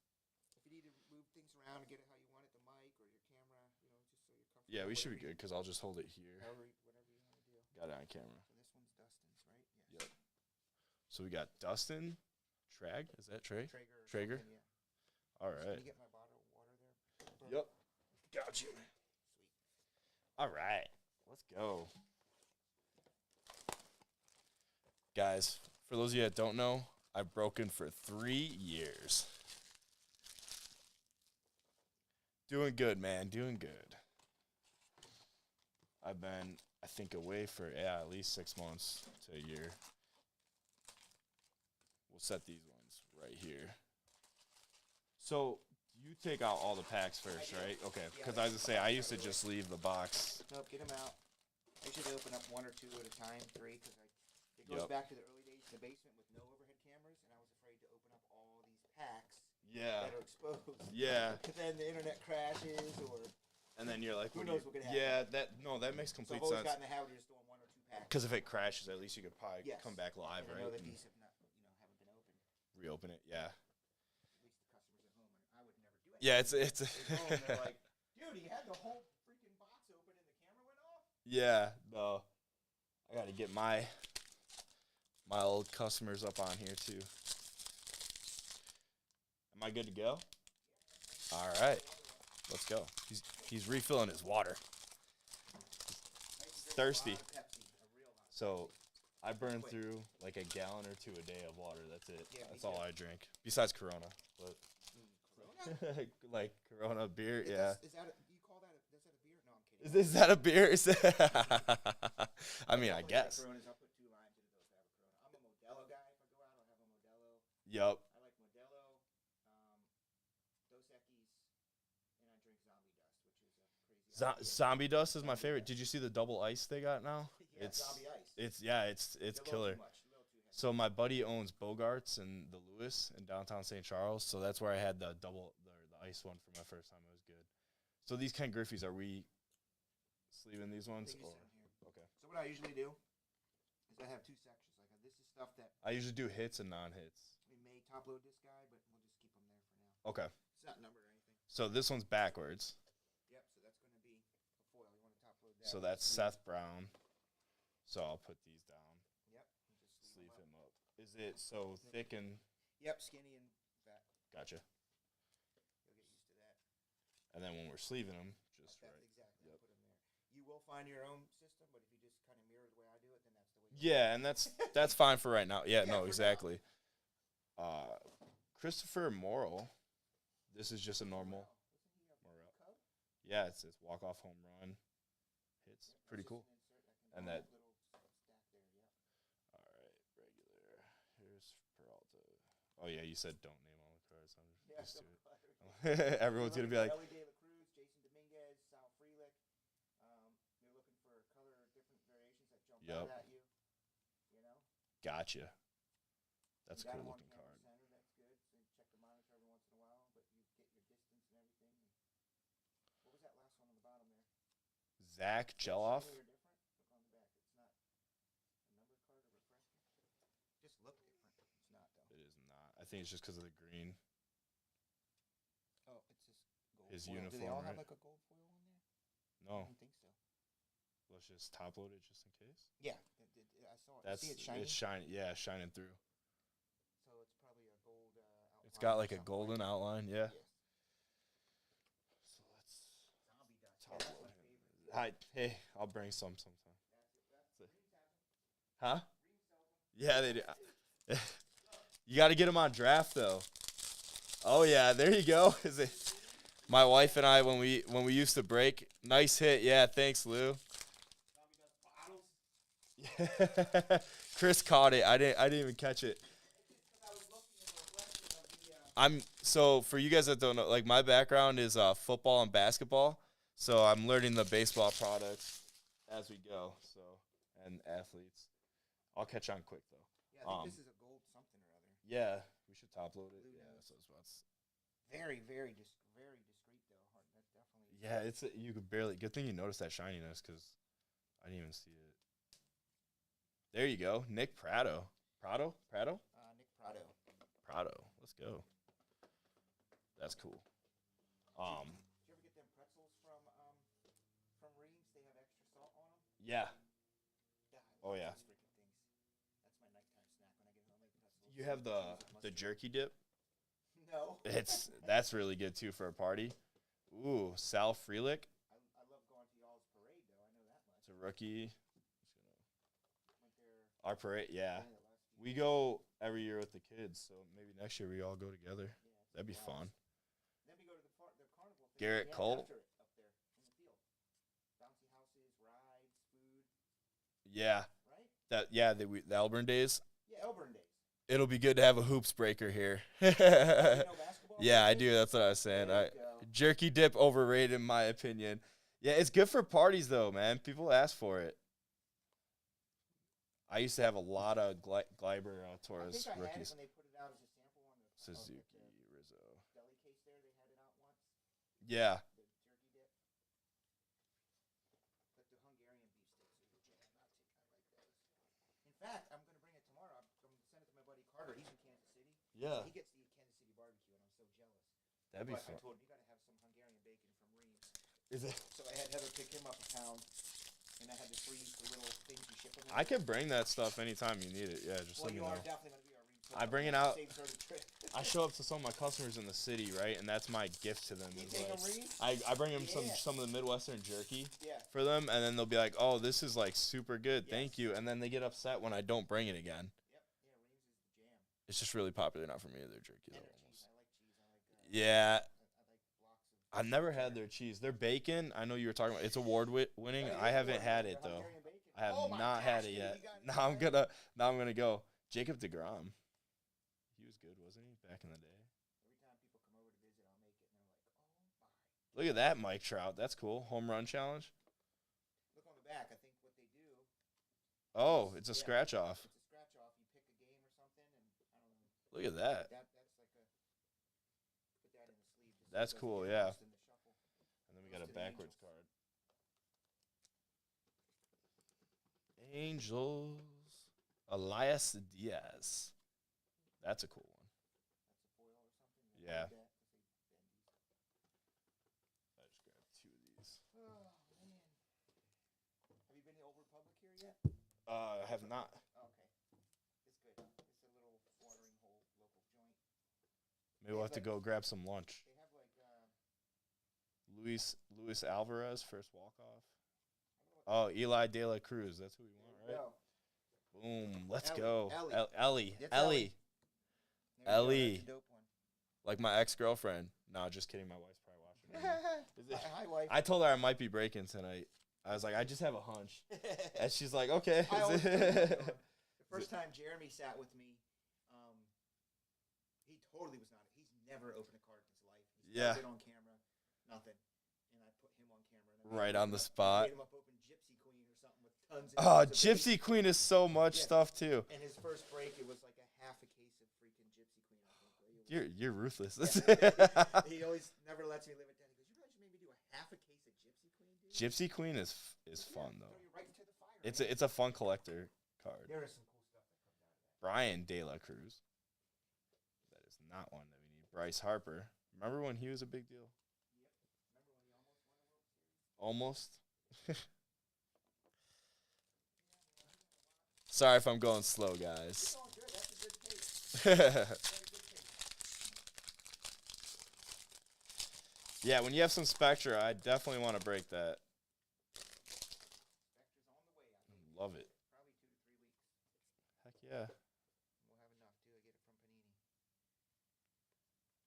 If you need to move things around and get it how you want it, the mic or your camera, just so you're comfortable. Yeah, we should be whatever good because I'll just hold it here. whatever you want to do. Got it on camera. So this one's Dustin's, right? Yes. Yep. So we got Dustin, Trag. Is that Trey? Traeger. Traeger? something, yeah. All Can right. you get my bottle of water there? bro? Yep. Got you. All right. Let's go. Guys, for those of you that don't know, I've broken for 3 years. Doing good, man. Doing good. I've been, I think, away for, at least 6 months to a year. We'll set these ones right here. So, you take out all the packs first, right? Okay, because I was going to say, I used to just leave the box. Nope, get them out. I should open up 1 or 2 at a time, 3, because it goes Yep. back to the early days in the basement with no overhead cameras, and I was afraid to open up all these packs Yeah. that are exposed. Yeah. Because then the internet crashes, or And then you're like, Who what knows do what could you, happen. yeah, that makes so I've complete always sense. gotten the habit of just doing 1 or 2 packs. Because if it crashes, at least you could probably Yes. come back live, And I right? know that and these have not, haven't been opened. reopen it. Yeah. At least the customers at home, I would never do it. Yeah, it's They go home, they're like, dude, he had the whole freaking box open and the camera went off. yeah. No, I got to get my old customers up on here too. Am I good to go? All right, let's go. He's refilling his water. He's thirsty. So I burn through like a gallon or 2 a day of water. That's it. Yeah, me That's all too. I drink. Besides Corona, but like Corona beer. Yeah. Is that you call that is Is that a beer? No, I'm kidding. that a beer? I mean, I I'll put guess. Coronas, I'll put 2 limes into those to have a Corona. I'm a Modelo guy. If I go out, I'll have a Modelo. Yup. I like Modelo, Dos Equis, and I drink Zombie Dust, which is a crazy. IPA. Zombie Dust is my favorite. Did you see the double ice they got now? Yeah, It's Zombie Ice. it's A little killer. Too much, a little too heavy. So my buddy owns Bogarts and the Lewis in downtown St. Charles. So that's where I had the ice one for my first time. It was good. So these Ken Griffies, are we sleeving these ones? They just Or? sit in here. Okay. So what I usually do is I have 2 sections. Like this is stuff that I usually do hits and non-hits. we may top load this guy, but we'll just keep them there for now. Okay. It's not numbered or anything. So this one's backwards. Yep. So that's going to be a foil. You want to top load that. So with that's sleeve. Seth Brown. So I'll put these down. Yep. and just Sleeve them up. him up. Is it so thick and Yep. Skinny and fat. gotcha? You'll get used to that. And then when we're sleeving them, just That's right. exactly. Yep. Put them there. You will find your own system, but if you just kind of mirror the way I do it, then that's the way. Yeah, and that's fine for right now. Yeah, Yeah, no, for now. exactly. Christopher Morrill. This is just a normal. Morrill. Cub? Yeah, it's walk off home run hits. Pretty cool. And that. Little stack there. Yeah. All right, regular. Here's Peralta. Oh yeah, you said don't name all the cards. I'm Yeah, just so do it. Everyone's gonna be like, Ellie De La Cruz, Jason Dominguez, Sal Frelick. You're looking for color different variations that jump Yep. out at you. You know. gotcha. That's a You got cool 'em on looking camera card. center, that's good. So you check the monitor every once in a while, but you get your distance and everything. What was that last one on the bottom there? Zach Is that Geloff. shiny or different? Look on the back. It's not a numbered card or refractor. Just look different. It's not though. It is not. I think it's just because of the green. Oh, it's just gold His foil. Do they uniform, all have right? like a gold foil on there? I No, don't think so. let's just top load it just in case. Yeah, I saw it. That's See it shiny? it's shining. Yeah, shining through. So it's probably a gold outline. It's got or like a something golden that. outline. Yeah. Yes. So let's Zombie dust. top Yeah, that's load my him. favorite. Hey, I'll bring some sometime. That's it. Huh? Yeah, they do. You got to get them on draft though. Oh yeah, there you go. Is it? My wife and I, when we used to break, nice hit. Yeah, thanks, Lou. Chris caught it. I didn't even catch it. So for you guys that don't know, like my background is football and basketball, so I'm learning the baseball products as we go. So and athletes, I'll catch on quick though. Yeah, I think this is a gold something or other. Yeah, we should top load it. Blue Yeah, nose. so it's Very, very very discreet though. That definitely. yeah, it's you could barely. Good thing you noticed that shininess because I didn't even see it. There you go, Nick Prado. Prado. Nick Prado. Let's go. That's cool. Did you ever get them pretzels from Reams? They have extra salt on them. Yeah. Yeah. Oh, yeah. Those freaking things. That's my nighttime snack when I get home. I make pretzels. You have the Mustard. jerky dip. No. That's really good too for a party. Ooh, Sal Frelick. I love going to y'all's parade though. I know that much. It's a rookie. Went there. Our parade, yeah. the last few We years. go every year with the kids, so maybe next year we all go together. Yeah, it's That'd be a fun. blast. Then we go to the carnival thing. Garrett we have Colt? after it up there in the field. Bouncy houses, rides, food. Yeah, Right? the Elburn days. Yeah, Elburn days. It'll be good to have a hoops breaker here. You know basketball? Yeah, I Days? do. That's what I was saying. There you go. Jerky dip overrated in my opinion. Yeah, it's good for parties though, man. People ask for it. I used to have a lot of Gleiber I Taurus think I had it rookies. when they put it out as a sample on the Suzuki, the Rizzo. deli case there. They had it out once. Yeah. The jerky dip. But the Hungarian beef sticks are the jam. I like those. In fact, I'm gonna bring it tomorrow. I'm gonna send it to my buddy Carter. He's in Kansas City. Yeah. He gets to eat Kansas City barbecue, and I'm so jealous. That'd be But fun. I told him you gotta have some Hungarian bacon from Reams. Is it? So I had Heather pick him up a pound, and I had to freeze the little things you ship him. I can bring that stuff anytime you need it. Yeah, just Well, let me you know. are definitely gonna be our Reams. I bring it out. Saves her the trip. I show up to some of my customers in the city, right, and that's my gift to them. You is take like, a Reams? I bring them Yeah. some of the Midwestern jerky Yeah. for them, and then they'll be like, "Oh, this is like super good, thank Yes. you," and then they get upset when I don't bring it again. Yep. Yeah, Reams is the jam. It's just really popular, not for me. Their jerky, And though, their cheese. almost. I like cheese. Yeah, I like blocks of. I've never had their cheese. Their bacon, I know you were talking about. It's award winning. Yeah, I it is haven't good. had Their it though. Hungarian bacon. I have Oh my not had gosh, it dude, yet. you gotta Now try I'm it. gonna go. Jacob DeGrom. He was good, wasn't he, back in the day? Every time people come over to visit, I'll make it, and they're like, "Oh my!" Look at that, Mike Trout. That's cool. Home run challenge. Look on the back. I think what they do. Oh, it's a Yeah. scratch off. It's a scratch off. You pick a game or something, and I don't know. Look at that. That's like a. Put that in the sleeve. Just so it That's doesn't cool, get yeah. lost in the shuffle. And then we Goes got a to the backwards Angels. card. Angels. Elias Diaz. That's a cool one. That's a foil or something. Yeah. Like that, 'cause they I just grabbed two of these. Oh man. Have you been to Old Republic here yet? I have not. Oh, okay. It's good. It's a little watering hole local joint. Maybe we'll have to go grab some lunch. They have like Luis Alvarez, first walk-off. I don't know what Oh, Eli De La Cruz. That's who we want, there you right? go. Boom. Let's Ellie, go. Ellie. Ellie. It's Ellie. Ellie. There you go, Ellie. that's a dope one. Like my ex-girlfriend. No, just kidding. My wife's probably watching. right now. Is it- Hi, wife. I told her I might be breaking tonight. I was like, I just have a hunch. And she's like, okay. I always put it on. The first time Jeremy sat with me, totally was not. He's never opened a card in his life. He's Yeah. never been on camera, nothing. And I put him on camera. And I made Right him on open the up- spot. Made him up open Gypsy Queen or something with tons of. Oh, tons of Gypsy base. Queen is so much Yeah. stuff too. And his first break, it was like a half a case of freaking Gypsy Queen. I think. Right? It was- You're ruthless. he always never lets me live it down. He goes, "You guys made me do a half a case of Gypsy Queen, dude." Gypsy Queen is Yeah, fun though. throw you right into the fire. It's a fun collector card. There is some cool stuff that comes out of that. Brian De La Cruz. That is not one that we need. Bryce Harper. Remember when he was a big deal? Remember when he almost won a World Series? Almost. Sorry if I'm going slow, guys. It's all good. That's a good pace. That's a good pace. Yeah, when you have some Spectra, I definitely want to break that. Spectre's on the way. I think. Love it. Probably 2 to 3 weeks. Heck yeah. We'll have enough too. I get it from Panini.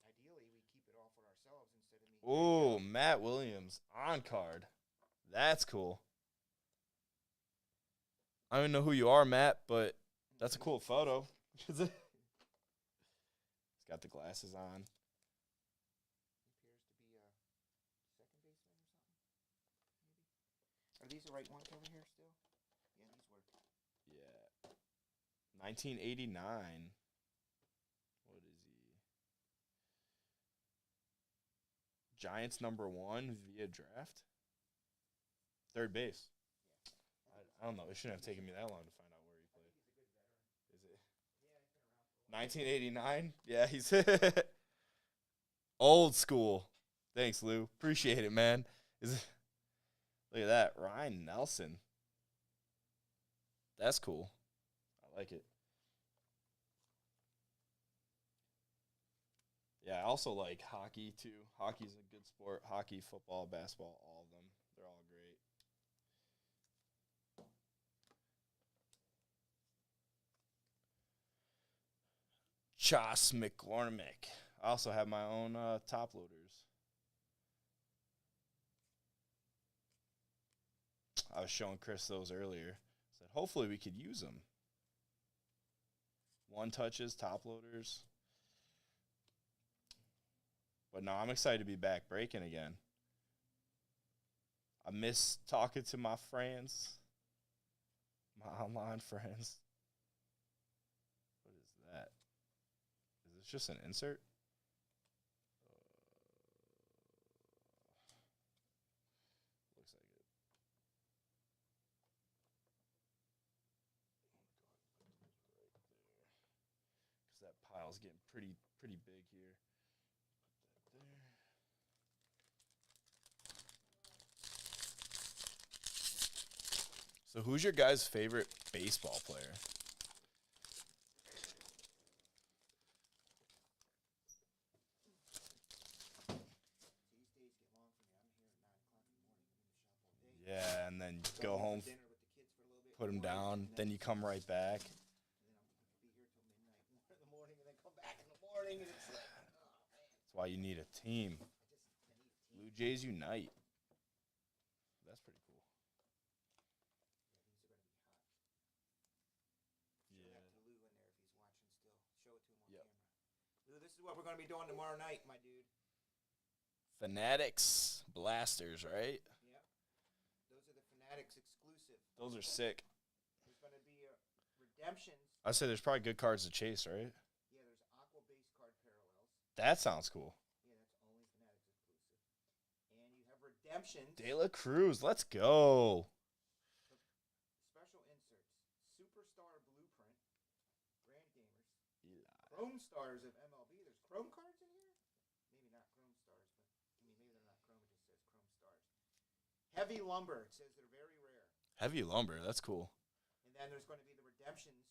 Ideally, we keep it all for ourselves instead of me. Ooh, Matt Williams on card. That's cool. I don't know who you are, Matt, but that's a cool photo. He's got the glasses on. He appears to be a second baseman or something. Maybe. Are these the right ones over here still? Yeah, these were. Yeah. 1989. What is he? Giants #1 via draft. Third base. I don't know. It shouldn't have taken me that long to find out where he played. Is it? 1989? Yeah, he's old school. Thanks, Lou. Appreciate it, man. Is it? Look at that. Ryan Nelson. That's cool. I like it. Yeah, I also like hockey, too. Hockey's a good sport. Hockey, football, basketball, all of them. They're all great. Chas McCormick. I also have my own top loaders. I was showing Chris those earlier. Said hopefully we could use them. One touches, top loaders. But no, I'm excited to be back breaking again. I miss talking to my friends, my online friends. What is that? Is this just an insert? Looks like it. Because that pile's getting pretty big here. Put that there. So who's your guys' favorite baseball player? These days get long for me. I'm here at 9 o'clock in the morning. I'm in the shop all day. Yeah, and then go for home, dinner with the kids for a little bit. put them in the morning, down, then you come right back. And then I could be here till midnight in the morning, and then come back in the morning, and it's like, oh man. That's why you need a team. I need a team. Blue Jays unite. That's pretty cool. Yeah, these are gonna be hot. Show that to Lou in there if he's watching still. Show it to him on Yep. camera. Lou, this is what we're gonna be doing tomorrow night, my dude. Fanatics Blasters, right? Yep. Those are the Fanatics exclusive. Those are sick. There's gonna be redemptions. I say there's probably good cards to chase, right? Yeah, there's aqua base card parallels. That sounds cool. Yeah, that's only Fanatics exclusive. And you have redemptions. De La Cruz, let's go. Special inserts. Superstar Blueprint. Grand Gamers. Chrome Stars of MLB. There's Chrome cards in here? Maybe not Chrome Stars, but maybe they're not Chrome. It just says Chrome Stars. Heavy Lumber. It says they're very rare. Heavy lumber, that's cool. And then there's going to be the redemptions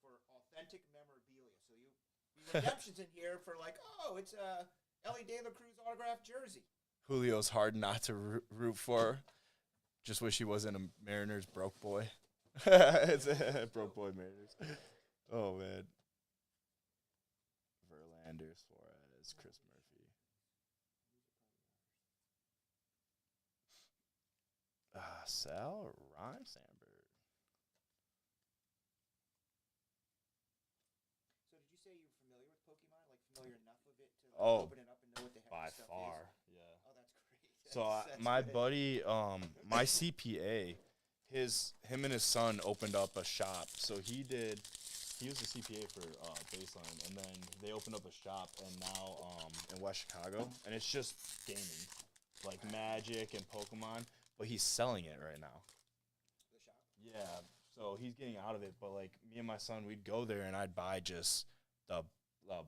for authentic memorabilia. So you redemptions in here for like, oh, it's a Ellie De La Cruz autographed jersey. Julio's hard not to root for. Just wish he wasn't a Mariners broke boy. It's a broke boy Mariners. Oh, man. Verlander, Suarez, Chris Murphy. Sal Rhindsandberg. So did you say you're familiar with Pokemon? Like familiar Oh, open it up and know what the heck by the stuff far, is. yeah. Oh, that's great. So That's my good. buddy, my CPA, him and his son opened up a shop. So he was a CPA for Baseline, and then they opened up a shop, and now in West Chicago, and it's just gaming, like Magic and Pokemon. But he's selling it right now. The shop. Yeah, so he's getting out of it. But like me and my son, we'd go there, and I'd buy just the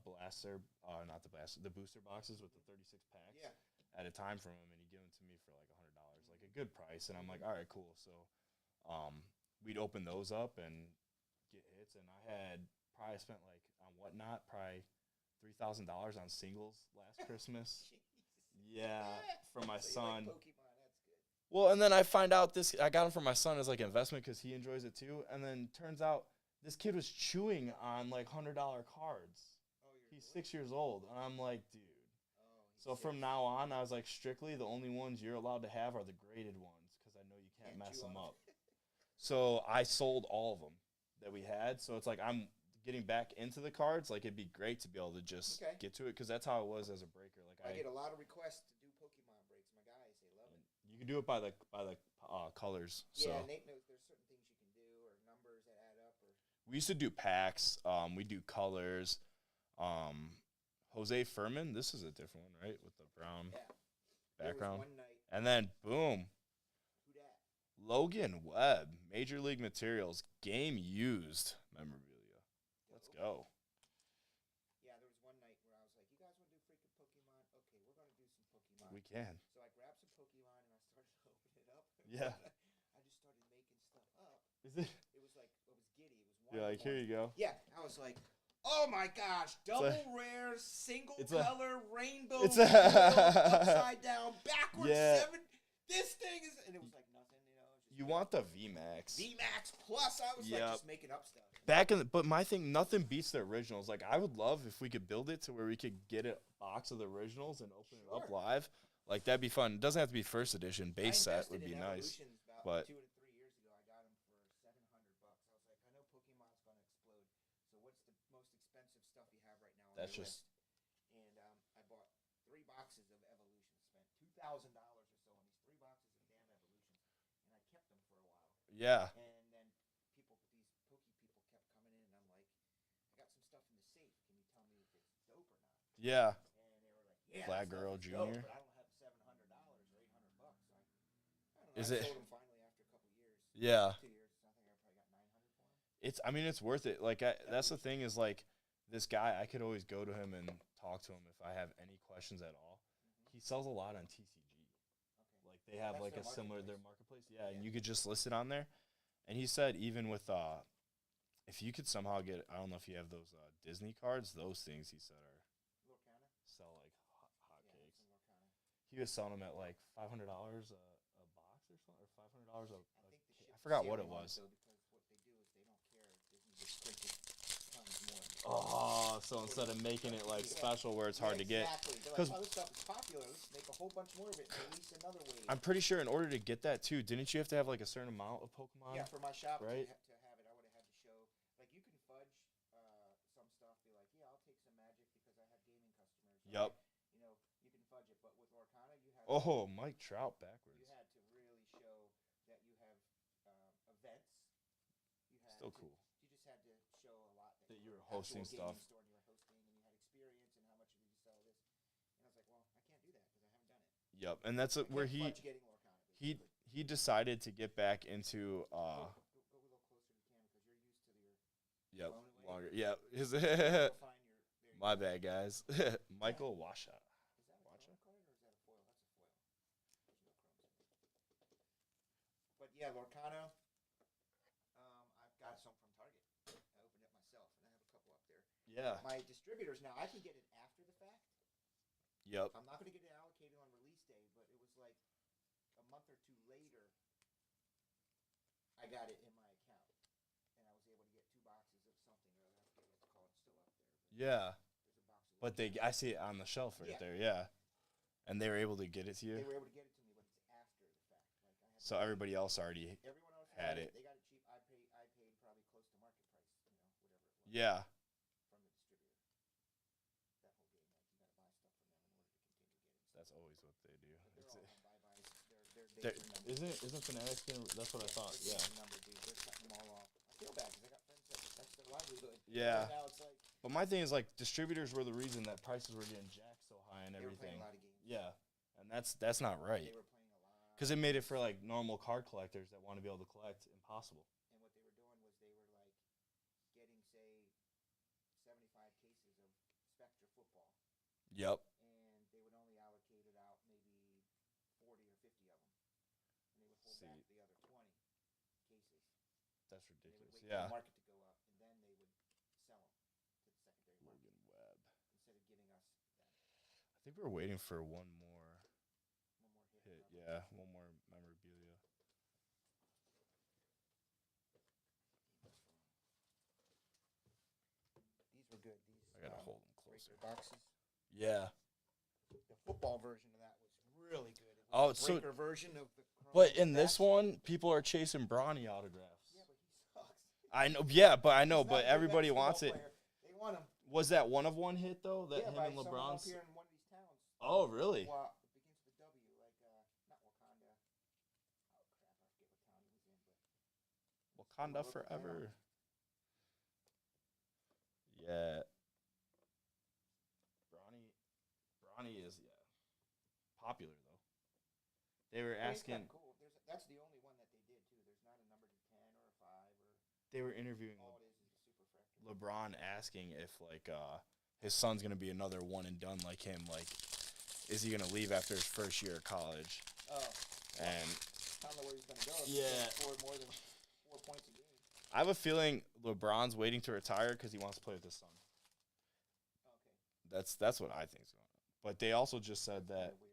blaster, not the blaster, the booster boxes with the 36 packs Yeah. at a time from him, and he'd give them to me for like $100, like a good price. And I'm like, all right, cool. So, we'd open those up and get hits, and I had probably spent like on Whatnot probably $3,000 on singles last Christmas. Yeah, for my So you son. like Pokemon, that's good. Well, and then I find out I got him for my son as like investment because he enjoys it too. And then turns out this kid was chewing on like $100 cards. Oh, He's 6 years old, and I'm like, dude. Oh, he's So from 6. now on, I was like, strictly the only ones you're allowed to have are the graded ones because I know you can't Can't mess chew them on 'em. up. So I sold all of them that we had. So it's like I'm getting back into the cards. Like it'd be great to be able to just Okay. get to it because that's how it was as a breaker. Like I get a lot of requests to do Pokemon breaks. My guys, they love it. you can do it by the colors. So. Yeah, Nate knows there's certain things you can do or numbers that add up. Or We used to do packs. We do colors. Jose Furman, this is a different one, right? With the brown yeah, there background. was one night. And then, boom, Who dat? Logan Webb, Major League Materials, game used memorabilia. Let's go. Yeah, there was one night where I was like, "You guys want to do freaking Pokemon? Okay, we're gonna do some Pokemon." We can. So I grabbed some Pokemon and I started to open it up. Yeah. I just started making stuff up. Is it? It was like it was giddy. It was You're like, here you go. Yeah, I was like, oh my gosh, double rare, single it's a- color, rainbow, it's foil, a- upside down, backwards, Yeah. 7. This thing is, and it was like nothing, you know. it was just You want the VMAX. VMAX Plus. I was like Yep. just making up stuff. But my thing, nothing beats the originals. Like, I would love if we could build it to where we could get a box of the originals and open it up Sure. live. Like, that'd be fun. It doesn't have to be first edition. I Base set invested would be in nice. Evolutions about but- 2 to 3 years ago. I got them for $700. I was like, I know Pokemon's gonna explode. So what's the most expensive stuff you have right now on That's your just- list? And I bought 3 boxes of Evolution. Spent $2,000 or so on these 3 boxes of damn Evolutions, and I kept them for a while. Yeah. And then these Poke people kept coming in, and I'm like, I got some stuff in the safe. Can you tell me if it's dope or not? Yeah. And they were like, yeah, Flag that stuff Girl is dope, Jr.? but I don't have $700 or $800. So I don't know. Is I it- sold them finally after a couple years. Yeah. 2 years. I think I probably got 900 for them. It's worth it. Like, that's the thing is, like, this guy, I could always go to him and talk to him if I have any questions at all. He sells a lot on TCG. Okay. Like, they have, That's like, their a similar, their marketplace. marketplace. Yeah, and Yeah. you could just list it on there. And he said even with, if you could somehow get, I don't know if you have those Disney cards, those things, he said, Lorcana? sell like hotcakes. some Lorcana. He was selling them at like $500 a box or something, or $500 I think the ship I forgot is what it sailing on was. though, because what they do is they don't care. Disney just printed tons more. Oh, so instead of making it like Yeah. special where it's hard to get, Exactly. They're 'Cause- like, oh, this stuff is popular. Let's make a whole bunch more of it and release another wave. I'm pretty sure in order to get that too, didn't you have to have like a certain amount of Pokemon? Yeah, for my shop right? to have it, I would have had to show. Like, you can fudge some stuff. Be like, yeah, I'll take some Magic because I have gaming customers. Yup. You know, you can fudge it, but with Lorcana, you have. Oh, Mike Trout backwards. You had to really show that you have events. You had Still to- cool. You just had to show a lot That you were an actual hosting gaming stuff. store and you were hosting and you had experience and how much did you sell this. And I was like, well, I can't do that because I haven't done it. Yep, and that's I where can't fudge getting Lorcana, he basically. he decided to get back into Go a little closer to the camera because you're used to your. yep phone away. longer yep his Go find your. There you my go. bad guys Michael Washa. Is that a Watch chrome card or is that a foil? That's a foil. There's no chromes. But yeah, Lorcana. I've got some from Target. I opened it myself, and I have a couple up there. Yeah. My distributors now, I can get it after the fact. Yep. I'm not going to get it allocated on release day, but it was like a month or 2 later. I got it in my account, and I was able to get 2 boxes of something or other. I forget what it's called. It's still up there. Yeah. There's a box. Of But I see it on the shelf right Yeah. there. Yeah. And they were able to get it to they you. were able to get it to me, but it's after the fact. Like I had So everybody else already. everyone else had had it. it. They got it cheap. I paid probably close to market price. You know, whatever it was. Yeah. From the distributor. That whole game, like you got to buy stuff their days are numbered. Isn't Fanatics gonna? That's what I thought. Their Yeah. days are numbered, dude. They're cutting them all off. I feel bad because I got friends that's their livelihood. Yeah. Right now it's like But my thing is like distributors were the reason that prices were getting jacked so high and they were playing everything. a lot of games. Yeah, and that's not right. They were playing a lot. Because it made it for like normal card collectors that want to be able to collect impossible. And what they were doing was they were like getting, say, 75 cases of Spectra football, Yep. and they would only allocate it out maybe 40 or 50 of them, and they would hold back the other 20 cases. That's And they would ridiculous. wait for Yeah. the market to go up, and then they would sell them to the secondary market Logan Webb. instead of giving us them. I think we're waiting for one more One more hit. hit. probably. Yeah, one more memorabilia. These were good. These I gotta hold them closer. breaker boxes. Yeah. The football version of that was really good. It was Oh, the so- breaker version of the. But Chrome in this Dash. one, people are chasing Bronny autographs. Yeah, but he sucks. I know. Yeah, but I know. He's not But a good everybody basketball wants it. player. They want him. Was that one of one hit though? That Yeah, him by and someone up LeBron's. here in one of these towns. Oh, really? Well, it begins with W, like not Wakanda. Oh crap, I forget what town he was in, but Wakanda local forever. Yeah. Bronny is popular though. They were I mean, it's asking. kinda cool. That's the only one that they did too. There's not a number to 10 or a 5 or They were interviewing all it is a superfractor. LeBron asking if like his son's gonna be another one and done like him. Like, is he gonna leave after his first year of college? Oh, And I don't know where he's gonna go. If he's Yeah. gonna score more than 4 points a game. I have a feeling LeBron's waiting to retire because he wants to play with his son. Okay. That's what I think is going on. But they also just said that Kinda weird.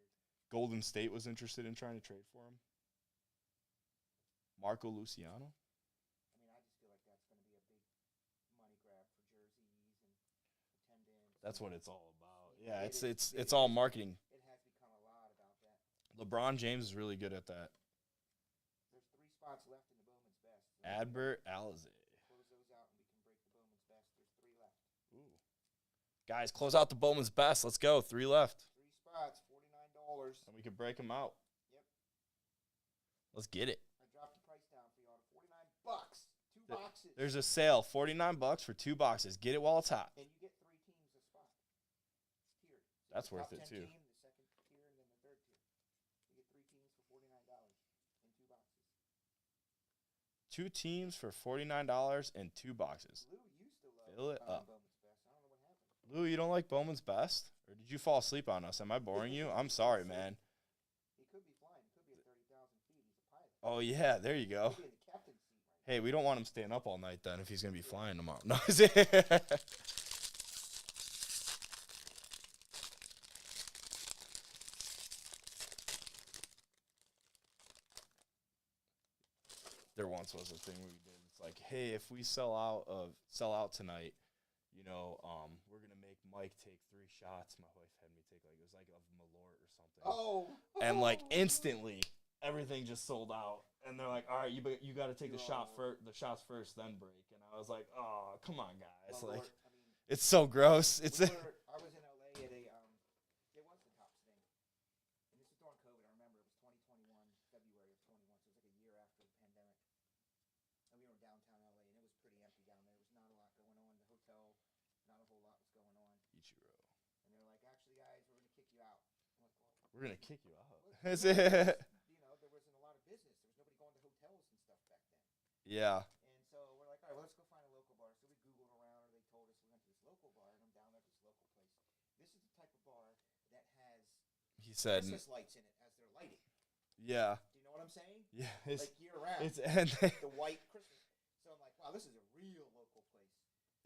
Golden State was interested in trying to trade for him. Marco Luciano. I mean, I just feel like that's going to be a big money grab for jerseys and attendance. That's and what it's all about. Yeah, Yeah, it it's is- it's it it's all is. marketing. It has become a lot about that. LeBron James is really good at that. There's 3 spots left in the Bowman's Best. So Adbert Alizé. close those out and we can break the Bowman's Best. There's 3 left. Ooh. Guys, close out the Bowman's best. Let's go. 3 left. 3 spots, $49. And we can break them out. Yep. Let's get it. I dropped the price down for y'all to $49. 2 boxes. There's a sale, $49 for 2 boxes. Get it while it's hot. And you get 3 teams a spot. It's tiered. So That's the worth top it, 10 too. Team, the second tier, and then the third tier. You get 3 teams for $49 in 2 boxes. 2 teams for $49 and 2 boxes. Lou used to love Fill it up. Bowman's Best. I don't know what happened. Lou, you don't like Bowman's best? Or did you fall asleep on us? Am I boring you? I'm sorry, man. He could be flying. He could be at 30,000 feet. He's a pilot. Oh, yeah, there you He go. could be in the captain's seat right Hey, we don't want him staying up all night then if he's going to be flying tomorrow. No, there once was a thing we did. It's like, hey, if we sell out tonight, you know, we're gonna make Mike take 3 shots. My wife had me take like it was like of Malort or something. Oh. And like instantly, everything just sold out. And they're like, all right, you got to take the shots first, then break. And I was like, oh, come on, guys, Well, like Lord, I mean, it's so gross. It's I was in LA at a it was the Tops thing, and this was during COVID. I remember it was 2021, February of 21, so it was like a year after the pandemic. And we were in downtown LA, and it was pretty empty down there. There was not a lot going on. The hotel, not a whole lot was going on. Ichiro. And they're like, actually, guys, we're gonna kick you out. I'm like, well, We're gonna kick you out. Is it? You know, there wasn't a lot of business. There was nobody going to hotels and stuff back then. Yeah. And so we're like, all right, well, let's go find a local bar. So we Googled around, or they told us we went to this local bar, and I'm down there at this local place. This is the type of bar that has He said. Christmas lights in it as they're lighting. Yeah. Do you know what I'm saying? Yeah. It's Like year round. it's and The white Christmas. So I'm like, wow, this is a real local place.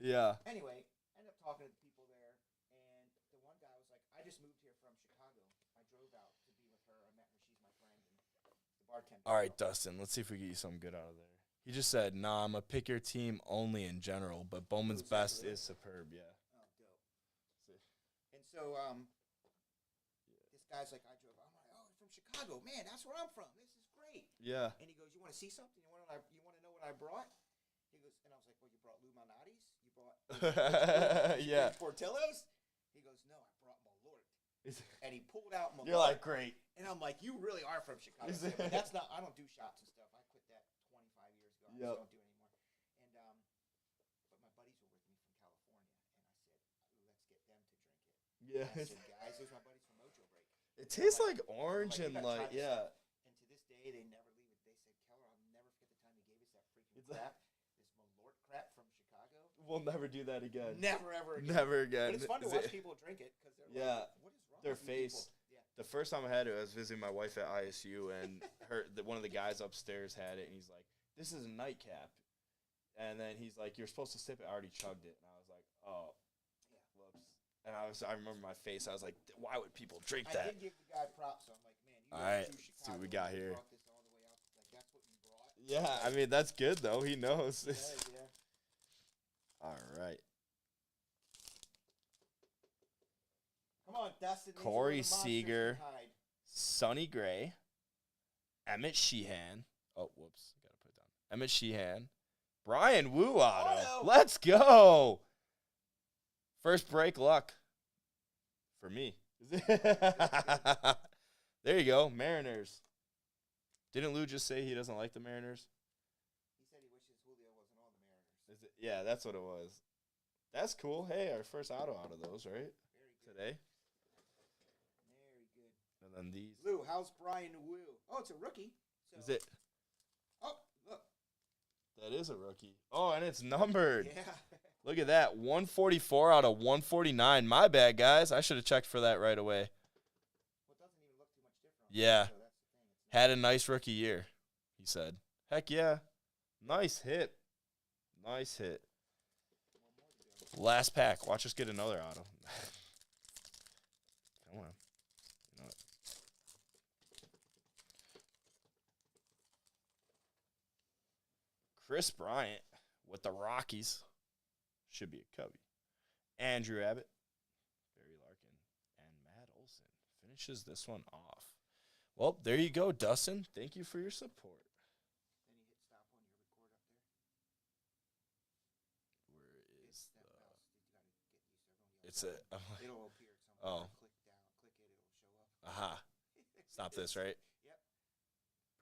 yeah. Anyway, I ended up talking to the people there, and the one guy was like, I just moved here from Chicago. I drove out to be with her. I met her. She's my friend. And the bartender. All right, Dustin. Let's see if we get you something good out of there. He just said, "Nah, I'm a pick your team only in general, but Bowman's Who's that, best really? is superb." Yeah. Oh, dope. And so, this guy's like, I'm like, oh, you're from Chicago, man. That's where I'm from. This is great. Yeah. And he goes, you want to see something? You want to know what I brought? He goes, and I was like, well, you brought Lou Malnati's? You brought Yeah. Portillo's? He goes, no, I brought Malort. And he pulled out my You're like, great. and I'm like, you really are from Chicago. Is I said, it? but that's not. I don't do shots and stuff. I quit that 25 years ago. I Yep. just don't do it anymore. And but my buddies were with me from California, and I said, let's get them to drink it. Yeah. And I said, guys, those are my buddies from Mojo Break. It tastes like- like orange like, you and gotta try like, this yeah. stuff. And to this day, they never leave it. They said, Keller, I'll never forget the time you gave us that freaking It's like- crap. This Malort crap from Chicago. We'll never do that again. Never ever again. Never again. But it's fun to Is watch it- people drink it because they're Yeah. like, what is wrong Their with you face. people? Yeah. The first time I had it, I was visiting my wife at ISU, and one of the guys upstairs had it, and he's like, "This is a nightcap," and then he's like, "You're supposed to sip it." I already chugged it, and I was like, "Oh, whoops!" And I remember my face. I was like, "Why would people drink I that?" did give the guy props. So I'm like, man, you All went right, through let's see Chicago what we and got you here. brought this all the way out. Like that's what you brought. Yeah, I mean that's good though. He knows. Yeah. All right, Come on, Dustin. these are Corey the monsters Seager. can hide. Sonny Gray, Emmett Sheehan. Oh, whoops, gotta put it down. Emmett Sheehan, Brian Wu auto. Auto. Let's go. First break luck for me. There you go, Mariners. Didn't Lou just say he doesn't like the Mariners? He said he wishes Julio wasn't on the Mariners. Is it? Yeah, that's what it was. That's cool. Hey, our first auto out of those, right? Very good. Today. Very good. And then these. Lou, how's Brian Wu? Oh, it's a rookie. So, Is it? Oh, look. That is a rookie. Oh, and it's numbered. Yeah. Look at that. 144 out of 149. My bad, guys. I should have checked for that right away. Well, it doesn't even look too much different. Yeah. So that's the thing. It's not- Had a nice rookie year, he said. Heck yeah. Nice hit. Nice hit. one more to go. Last pack. Watch us get another auto. Come on. You know what? Chris Bryant with the Rockies. Should be a Cubby. Andrew Abbott, Barry Larkin, and Matt Olson finishes this one off. Well, there you go, Dustin. Thank you for your support. Then you hit stop on your record up there. Where is It's that the? mouse. You gotta get used to everyone. It's a. It'll appear somewhere. Oh. Click down, click it, it'll show up. Aha. Stop this, right? Yep.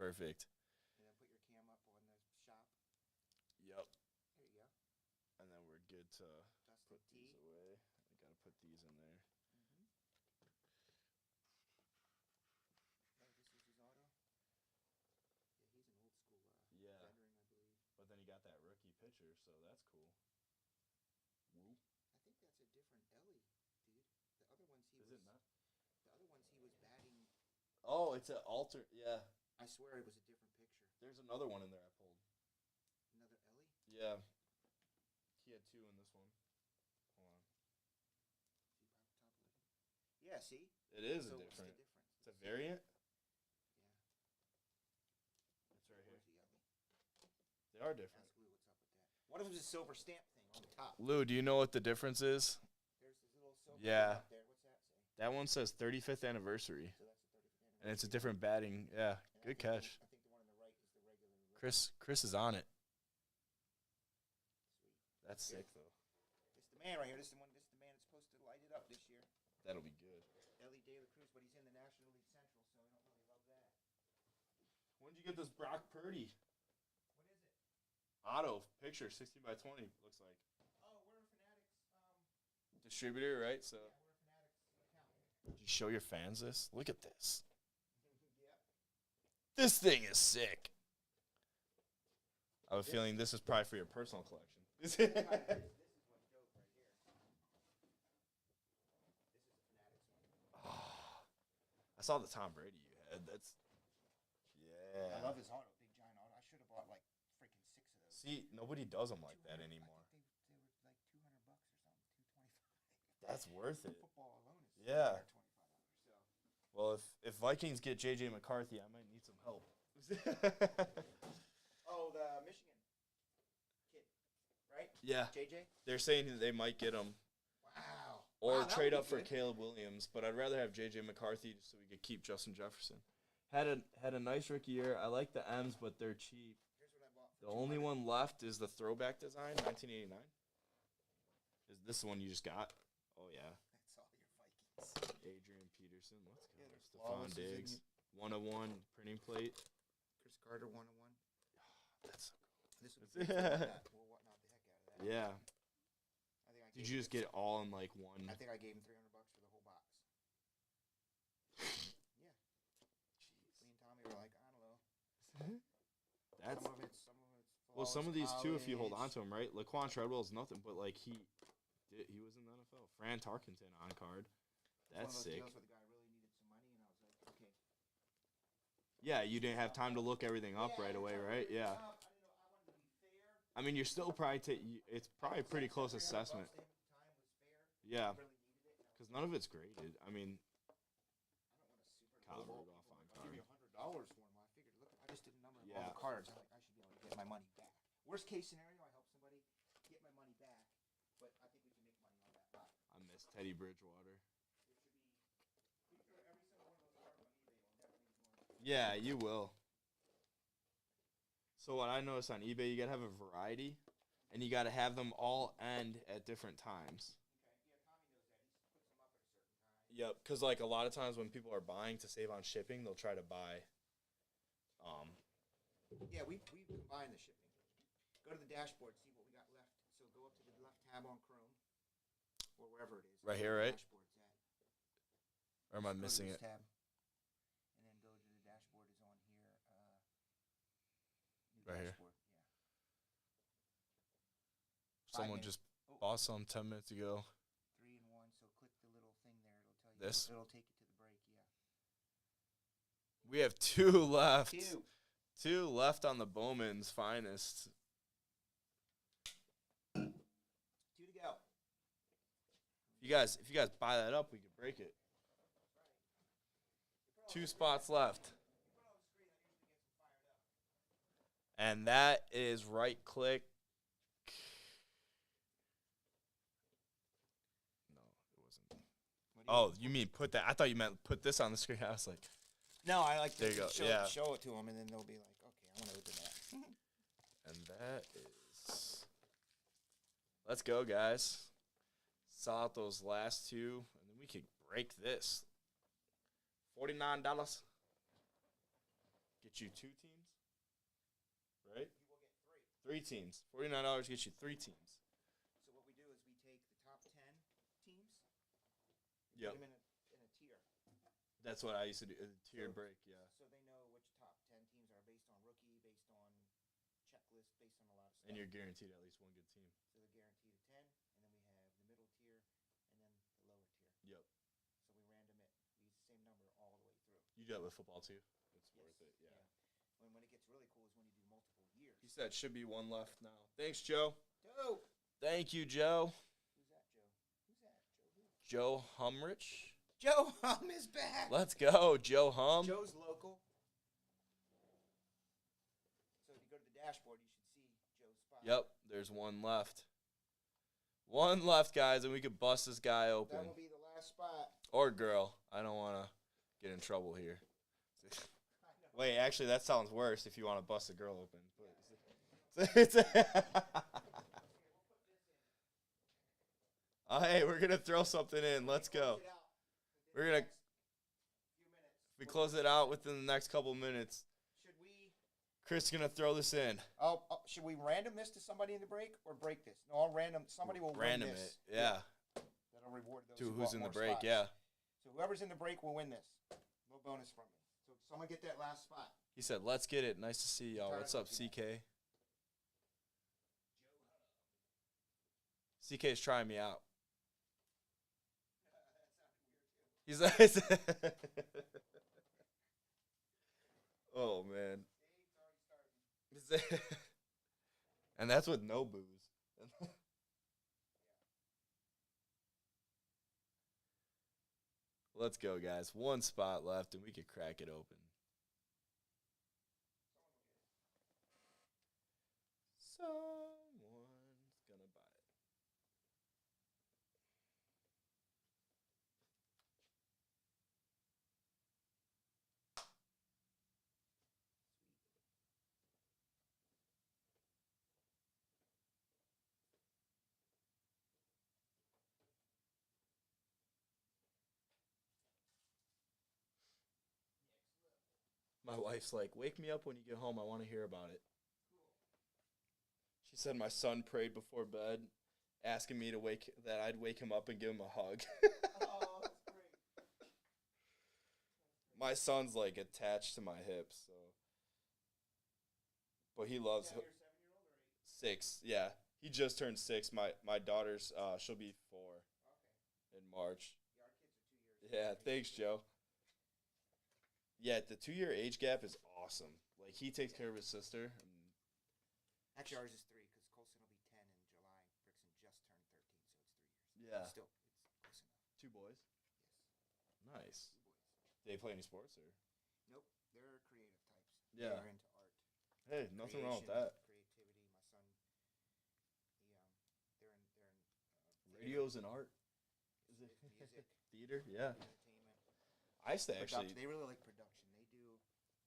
Perfect. And then put your cam up on the shop. Yep. There you go. And then we're good to Dustin put T. these away. I gotta put these in there. Mm-hmm. Oh, this is his auto. Yeah, he's an old school Yeah. veteran, I believe. But then he got that rookie pitcher, so that's cool. Woo. I think that's a different Ellie, dude. The other ones he Is was. it not? The other ones he was batting. Oh, it's an alter. Yeah. I swear it was a different picture. There's another one in there I pulled. Another Ellie. Yeah. He had two in this one. Hold on. See top left. Yeah, see. It is So a what's the different. difference? It's a variant. Yeah. It's right here. Where's the Ellie? They are different. Ask Lou what's up with that. One of them's a silver stamp thing on the top. Lou, do you know what the difference is? There's this little silver Yeah. thing up there. What's that say? That one says 35th anniversary, So that's a 35th and it's a anniversary. different batting. Yeah, And I good think the- catch. I think the one on the right is the regular. Chris is on it. Sweet. That's Good. sick though. This the man right here. This is the one. This is the man that's supposed to light it up this year. That'll be good. Ellie De La Cruz, but he's in the National League Central, so I don't really love that. When did you get this Brock Purdy What is it? auto picture? 16 by 20 looks like. Oh, we're a Fanatics. Distributor, right? So. Yeah, we're a Fanatics account. Did you show your fans this? Look at this. Yep. This thing is sick. I have a feeling this is probably for your personal collection. This is what's dope right here. I saw the Tom Brady you had. That's yeah. I love his auto, big giant auto. I should have bought like freaking 6 of those. See, nobody does them like that 200 anymore. I think they were like $200 or something, $225. That's worth it. Football alone is Yeah. $25. So Well, if Vikings get JJ McCarthy, I might need some help. oh, the Michigan kid, right? Yeah, JJ. they're saying that they might get him Wow. or Wow, that trade would up be for good. Caleb Williams, but I'd rather have JJ McCarthy just so we could keep Justin Jefferson. Had a nice rookie year. I like the M's, but they're cheap. Here's what I bought. The only one left is the throwback design, 1989. Is this the one you just got? Oh yeah, That's all your Vikings. Adrian Anderson. Let's go. Yeah, there's Stephon Flawless is in Diggs. you. 101 printing plate. Chris Carter 101. That's This will That's- be whatnot the heck out of that. yeah. I think I Did gave you him- just get it all in like one? I think I gave him $300 for the whole box. Yeah. Me and Tommy were like, I don't know. That's some of it's well. Some of Flawless these too, if you hold on College. to them, right? Laquan Treadwell's nothing, but like he was in the NFL. Fran Tarkenton on card. It's one of That's those sick. deals where the guy really needed some money, and I was like, okay. Yeah, you didn't have time to look everything up right away, right? Yeah. I didn't know. I wanted to be fair. I mean, you're still probably it's probably a pretty close assessment. $300 to him at the time was fair. Yeah, He really needed it. And I was because none of it's graded. I mean, I don't Kyle want a super Rudolph on I'll give you $100 for him. I figured, look, I just did a number of all Yeah. the cards. I'm like, I should be able to get my money back. Worst case scenario, I help somebody get my money back, but I think we can make money on that lot. I miss Teddy Bridgewater. There should be every single one of those cards on eBay will definitely be more. Yeah, you will. So what I noticed on eBay, you gotta have a variety, and you gotta have them all end at different times. Yep, because like a lot of times when people are buying to save on shipping, they'll try to buy. Yeah, we combine the shipping. Go to the dashboard, see what we got left. So go up to the left tab on Chrome, or wherever it is. Right here, where the right? Dashboard's at. Or am I Go to missing this it? Tab, and then go to the dashboard is on here. New Right here. dashboard, yeah. Someone minutes. just Oh. bought some 10 minutes ago. 3 and 1. So click the little thing there. It'll tell you. This? It'll take you to the break. Yeah. We have 2 left. 2. 2 left on the Bowman's finest. 2 to go. If you guys buy that up, we could break it. 2 spots left. And that is right click. No, it wasn't. Oh, you mean put that? I thought you meant put this on the screen. I was like, No, I like to There you go, show, yeah. show it to them, and then they'll be like, okay, I want to open that. and that is. Let's go, guys. Saw out those last 2, and then we could break this. $49. Get you 2 teams, right? You will get 3 3. teams. $49 gets you 3 teams. So what we do is we take the top 10 teams. Yep. Put them in a tier. That's what I used to do. A tiered So- break, yeah. So they know which top 10 teams are based on rookie, based on checklist, based on a lot of stuff. And you're guaranteed at least one good team. So they're guaranteed a 10, and then we have the middle tier, and then the lower tier. Yep. So we random it. We use the same number all the way through. You do that with football too. It's Yes, worth it, yeah. When it gets really cool is when you do multiple years. He said should be 1 left now. Thanks, Joe. Dope. Thank you, Joe. Who's that, Joe? Who's that, Joe? Who? Joe Humrich. Joe Hum is back. Let's go, Joe Hum. Joe's local. So if you go to the dashboard, you should see Joe's spot. Yep, there's 1 left. 1 left, guys, and we could bust this guy open. That will be the last spot. Or girl. I don't want to get in trouble here. Wait, actually, that sounds worse if you want to bust a girl open. Oh, hey, we're going to throw something in. Let's go. We're going to we close it out within the next couple minutes. Should we? Chris is going to throw this in. Oh, should we random this to somebody in the break or break this? No, I'll random. Somebody will Random win this. it. Yeah. That'll reward those. To who who's bought in the more break, spots. yeah. So whoever's in the break will win this. No bonus from me. So someone get that last spot. He said, let's get it. Nice to see y'all. What's up, CK? CK's trying me out. He's like, oh, man. And that's with no booze. Let's go, guys. 1 spot left, and we could crack it open. Someone's gonna buy it. My wife's like, wake me up when you get home. I want to hear about it. She said my son prayed before bed, asking me that I'd wake him up and give him a hug. Oh, that's great. My son's like attached to my hips, so. But he loves Your 7-year-old or 8? 6. Yeah, he just turned 6. My daughter's she'll be 4 Okay. in March. Yeah, our kids are 2 years. Yeah, thanks, Joe. Yeah, the 2-year age gap is awesome. Like he takes care of his sister. Actually, ours is 3 because Colson will be 10 in July. Brixton just turned 13, so it's 3 years. Yeah. Still, it's close enough. 2 boys. Yes. Nice. 2 boys. They play any sports or? Nope, they're creative types. Yeah. They're into art. Hey, nothing wrong with Creation, that. Creativity. My son, they're in theater, Radios and art. Is it music, theater? Yeah. entertainment. I used to actually. They really like production.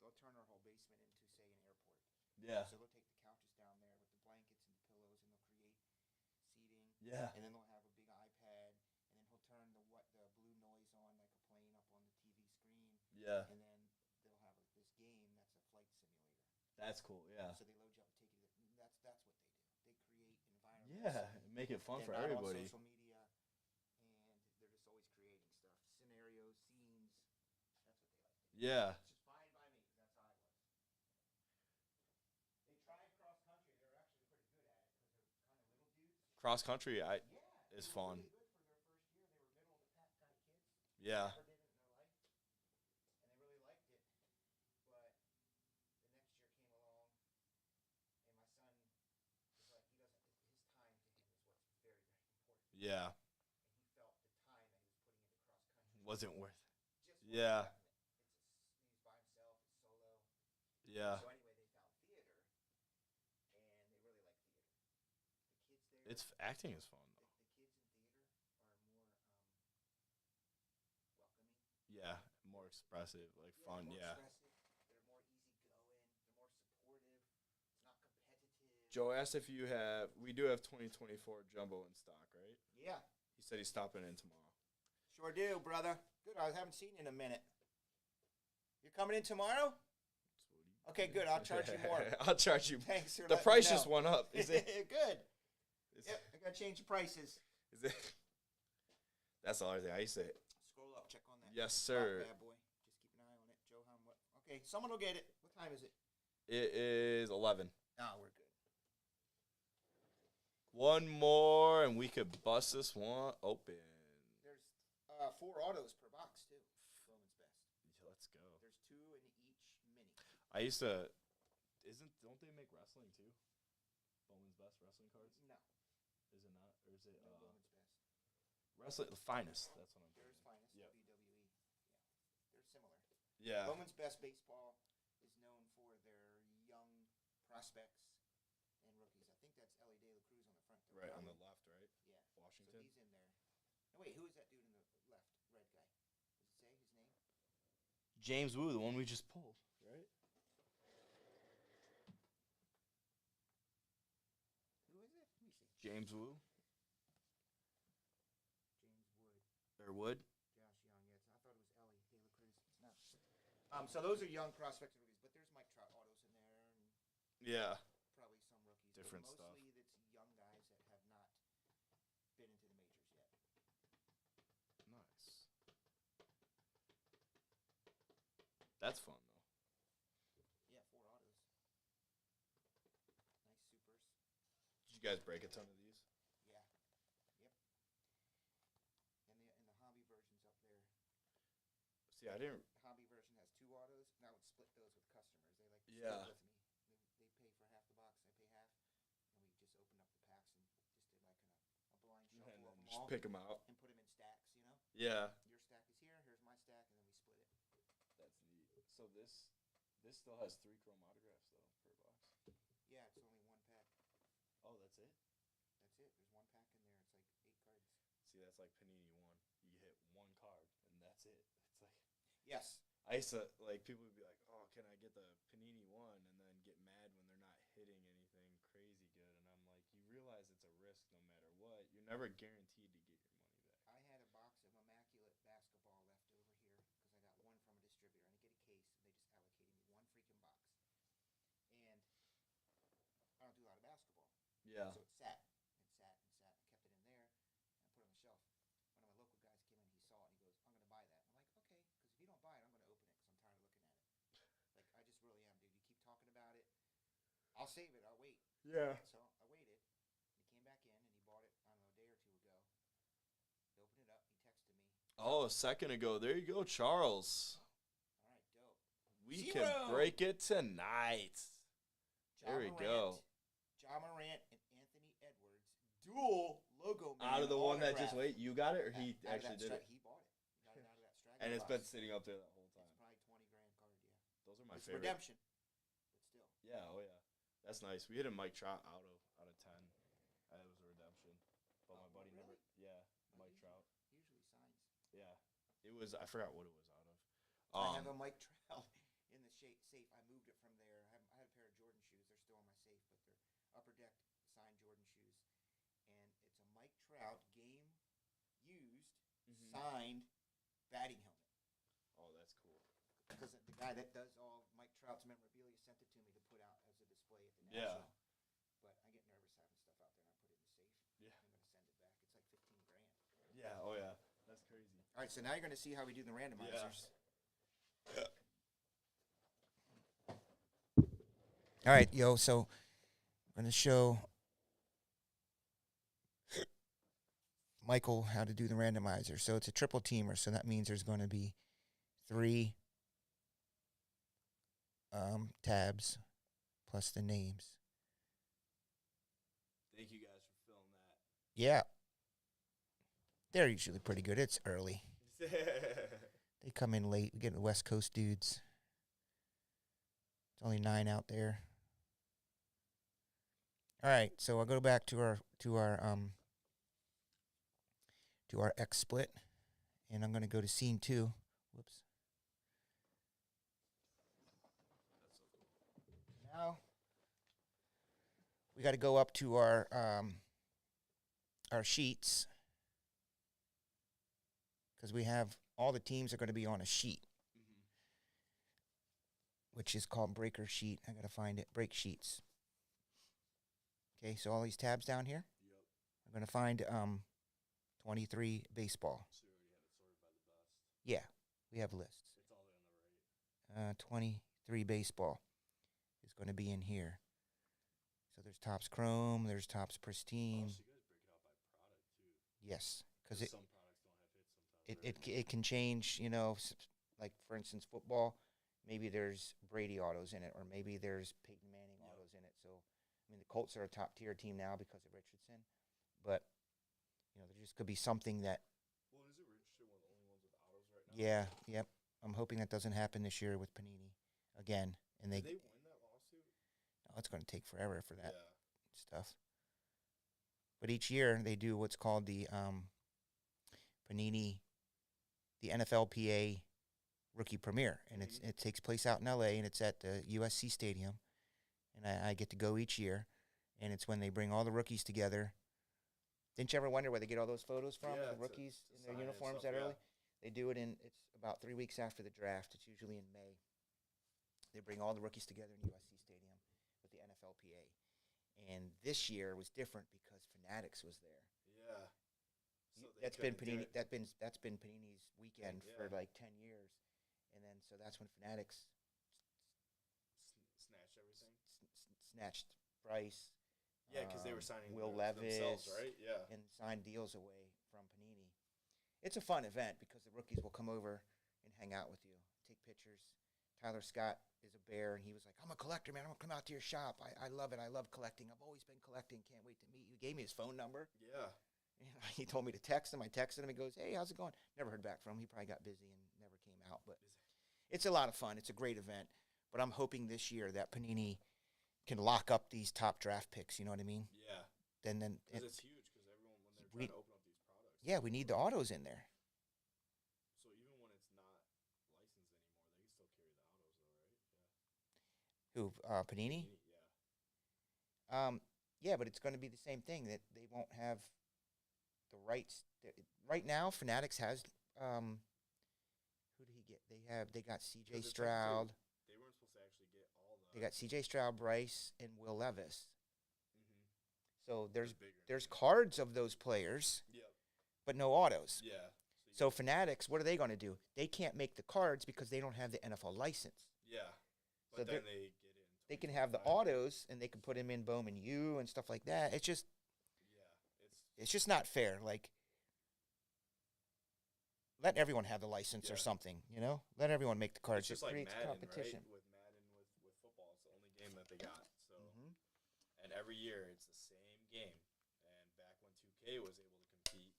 They'll turn our whole basement into, say, an airport. Yeah. So they'll take the couches down there with the blankets and the pillows, and they'll create seating. Yeah. And then they'll have a big iPad, and then he'll turn the blue noise on like a plane up on the TV screen. Yeah. And then they'll have this game that's a flight simulator. That's cool. Yeah. So they load you up and take you to that's what they do. They create environments. Yeah. Make it fun for They're not everybody. on social media, and they're just always creating stuff, scenarios, scenes. That's what they like to do. Yeah. Which is fine by me, 'cause that's how I was. They tried cross country. They were actually pretty good at it because they're kind of little dudes. Cross country, Yeah, is they were fun. really good for their first year. They were middle of the pack kind of kids. Yeah. Never did it in their life, and they really liked it. But the next year came along, and my son was like, he doesn't. His time to him is what's very, very important. Yeah. And he felt the time that he was putting into cross country Wasn't worth. just Yeah. wasn't cutting it. He's by himself. It's solo. Yeah. So anyway, they found theater, and they really like theater. The kids there. It's acting is fun though. The kids in theater are more welcoming. Yeah. More expressive, like fun. More Yeah. expressive. They're more easygoing. They're more supportive. It's not competitive. Joe asked if you have. We do have 2024 jumbo in stock, right? Yeah, He said he's stopping in tomorrow. sure do, brother. Good. I haven't seen you in a minute. You're coming in tomorrow? Okay, good. I'll charge you more. I'll charge you. Thanks for The letting price me just know. went up. Is it? Good. Is, Yep, I gotta change the prices. is it? That's the other thing. I say. Scroll up, check on that. Yes, sir. Bad boy. Just keep an eye on it. Joe Hum, what? Okay, someone will get it. What time is it? It is 11. Ah, we're good. One more, and we could bust this one open. There's 4 autos per box too. Bowman's best. Yeah, let's go. There's 2 in each mini. I used to. Don't they make wrestling too? Bowman's Best wrestling cards? No, Is it not? Or is it no Bowman's best. wrestling the finest? That's what I'm There's thinking. finest Yep. WWE. Yeah, they're similar. Yeah. Bowman's Best Baseball is known for their young prospects and rookies. I think that's Ellie De La Cruz on the front. Right on the left, right? Yeah. So Washington. he's in there. No, wait, who is that dude in the left? Red guy. Does it say his name? James Wu, the one we just pulled, right? Who is it? Let me see. James Wu James Wood. or Wood? Josh Young. Yeah, I thought it was Ellie De La Cruz. It's not. So those are young prospects and rookies, but there's Mike Trout autos in there and Yeah. probably some rookies. Different but stuff. mostly it's young guys that have not been into the majors yet. Nice. That's fun though. Yeah, 4 autos. Nice supers. Did you guys break a ton of these? Yeah. Yep. And the hobby version's up there. See, I didn't. The hobby version has 2 autos, and I would split those with customers. They like to Yeah. split with me. They pay for half the box, I pay half, and we just opened up the packs and just did like a blind shuffle And of then them just all pick them out. and put them in stacks. You know, Yeah. your stack is here, here's my stack, and then we split it. That's neat. So this still has 3 chrome autographs though per box. Yeah, it's only 1 pack. Oh, that's it. That's it. There's 1 pack in there. It's like 8 cards. See, that's like Panini one. You hit 1 card and that's it. It's like Yes. I used to like people would be like, "Oh, can I get the Panini one?" and then get mad when they're not hitting anything crazy good. And I'm like, you realize it's a risk no matter what. You're never guaranteed to get your money back. I had a box of immaculate basketball left over here because I got one from a distributor. I didn't get a case, and they just allocated me 1 Yeah. So it sat and sat and sat. I kept it in there and I put it on the shelf. One of my local guys came in, he saw it, and he goes, "I'm going to buy that." I'm like, "Okay," because if you don't buy it, I'm going to open it because I'm tired of looking at it. Like, I just really am, dude. You keep talking about it. I'll save it. I'll wait. Yeah. So I waited. He came back in and he bought it, I don't know, a day or two ago. He opened it up. He texted me. Oh, a second ago. There you go, Charles. All right, dope. We Zero. can break it tonight. Ja There we Morant, go. Ja Morant and Anthony Edwards, dual logo man. Out of the one that just autograph. wait, you got it or he Out of actually that did it? He bought it. He got it out of that Straggler And it's been box. sitting up there that whole time. It's probably $20,000 card, yeah. Those are my It's favorite. redemption, but still. Yeah, oh yeah. That's nice. We hit a Mike Trout out of 10. That was a redemption. But my Oh, buddy never. really? Yeah, Mike Trout. Usually signs. Yeah, it was. I forgot what it was out of. I have a Mike Trout in the safe. I moved it from there. I had a pair of Jordan shoes. They're still in my safe, but they're upper deck signed Jordan shoes. And it's a Mike Trout game used signed batting helmet. Oh, that's cool. Because the guy that does all Mike Trout's memorabilia sent it to me to put out as a display at the Yeah. National. But I get nervous having stuff out there, and I put it in the safe. Yeah. I'm going to send it back. It's like $15,000. Yeah. Oh yeah. That's crazy. All right, so now you're going to see how we do the randomizers. All right, yo, so I'm going to show Michael how to do the randomizer. So it's a triple teamer, so that means there's going to be 3 tabs plus the names. Thank you guys for filling that. Yeah. They're usually pretty good. It's early. They come in late. We get the West Coast dudes. It's only 9 out there. All right, so I'll go back to our X split, and I'm going to go to scene 2. Whoops. Now we got to go up to our sheets because we have all the teams are going to be on a sheet, which is called breaker sheet. I got to find it. Break sheets. Okay, so all these tabs down here. Yep. I'm going to find 23 baseball. So you already had it sorted by the best. Yeah, we have lists. It's all there on number 8. 23 baseball is going to be in here. So there's Topps Chrome, there's Topps Oh, Pristine. so you guys break it out by product too. Yes, because Some products don't have hits sometimes. it can change. You know, like for instance, football. Maybe there's Brady autos in it, or maybe there's Peyton Manning Yep. autos in it. So, I mean, the Colts are a top tier team now because of Richardson, but you know, there just could be something that. Well, is it Richardson one of the only ones with autos right now? Yeah, yep. I'm hoping that doesn't happen this year with Panini again, and Did they win that lawsuit? oh, it's going to take forever for that Yeah. stuff. But each year they do what's called the Panini, the NFLPA Rookie Premiere, and it takes place out in LA, and it's at the USC Stadium, and I get to go each year, and it's when they bring all the rookies together. Didn't you ever wonder where they get all those photos from? Yeah, the to rookies sign in and their uniforms stuff, that yeah. early. They do it it's about 3 weeks after the draft. It's usually in May. They bring all the rookies together in USC Stadium with the NFLPA. And this year was different because Fanatics was there. Yeah. So they That's been couldn't do Panini. it. That's been Panini's weekend for Yeah. like 10 years, and then so that's when Fanatics Snatched everything. snatched Bryce. Yeah, because they were signing Will themselves, Levis, right? Yeah. and signed deals away from Panini. It's a fun event because the rookies will come over and hang out with you, take pictures. Tyler Scott is a Bear, and he was like, "I'm a collector, man. I'm gonna come out to your shop. I love it. I love collecting. I've always been collecting. Can't wait to meet you." He gave me his phone number. Yeah. And he told me to text him. I texted him. He goes, "Hey, how's it going?" Never heard back from him. He probably got busy and never came out. But it's a lot of fun. It's a great event. But I'm hoping this year that Panini can lock up these top draft picks. You know what I mean? Yeah. Then Because it's huge. Because everyone, when they're We- trying to open up these products. yeah, we need the autos in there. So even when it's not licensed anymore, they can still carry the autos, though, right? Who Panini? Yeah. Yeah, but it's going to be the same thing that they won't have the rights. Right now, Fanatics has. Who did he get? They got C.J. 'Cause it's Stroud. technically- They weren't supposed to actually get all the. They got C.J. Stroud, Bryce, and Will Levis. Mm-hmm. So there's bigger. there's cards of those players, Yep. but no autos. Yeah. So Fanatics, what are they going to do? They can't make the cards because they don't have the NFL license. Yeah. So But they're- then they get in. They can have the 2025. autos and they can put them in Bowman U and stuff like that. It's just Yeah. it's just not fair. Like, let everyone have the license or Yeah. something. You know, let everyone make the cards. It's just it like creates Madden, competition. right? With Madden with football, it's the only game that they got. So, Mhm. and every year it's the same game. And back when 2K was able to compete,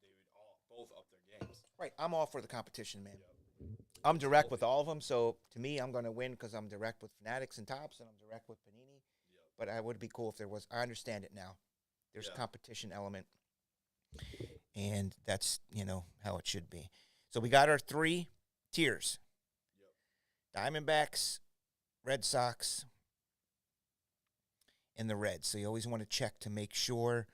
they would all both up their games. Right. I'm all for the competition, man. Yep. I'm direct with all of them, so to me, I'm going to win because I'm direct with Fanatics and Tops, and I'm direct with Panini. Yep. But I would be cool if there was. I understand it now. There's a Yeah. competition element, and that's how it should be. So we got our 3 tiers: Yep. Diamondbacks, Red Sox, and the Reds. So you always want to check to make sure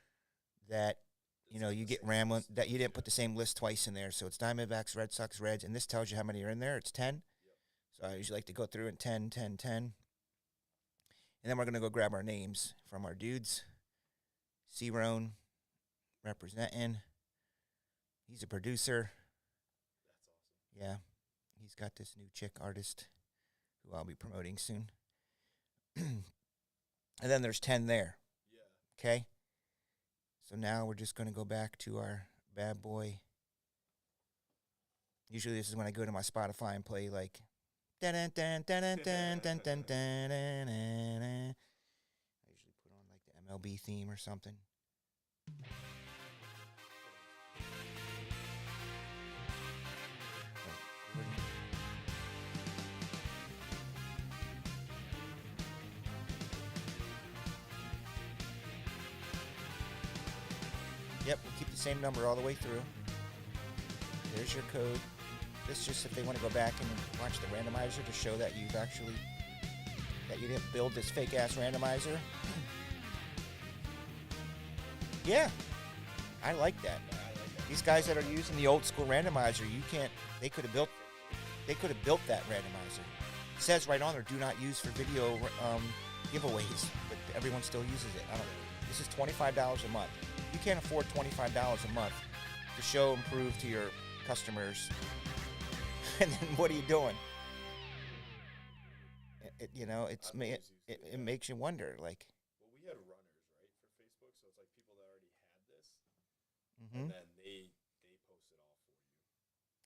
that It's you like you the get same Ramblin' list. that you didn't put Yeah. the same list twice in there. So it's Diamondbacks, Red Sox, Reds, and this tells you how many are in there. It's 10. Yep. So I usually like to go through and 10, 10, 10. And then we're going to go grab our names from our dudes. C-Roan representing. He's a producer. That's awesome. Yeah. He's got this new chick artist who I'll be promoting soon. And then there's 10 there. Yeah. Okay? So now we're just going to go back to our bad boy. Usually this is when I go to my Spotify and play like dun dun dun dun dun dun dun dun dun. I usually put on like the MLB theme or something. Yep, we'll keep the same number all the way through. There's your code. This is just if they want to go back and watch the randomizer to show that you've actually, that you didn't build this fake ass randomizer. Yeah, I like that. Yeah, I like that. These guys that are using the old school randomizer, you can't, they could have built that randomizer. It says right on there, do not use for video giveaways, but everyone still uses it. I don't. This is $25 a month. You can't afford $25 a month to show and prove to your customers. And then what are you doing? It's I've always used it it. makes you wonder. Like, Well, we had runners, right, for Facebook, so it's like people that already had this, mhm. and then they post it all for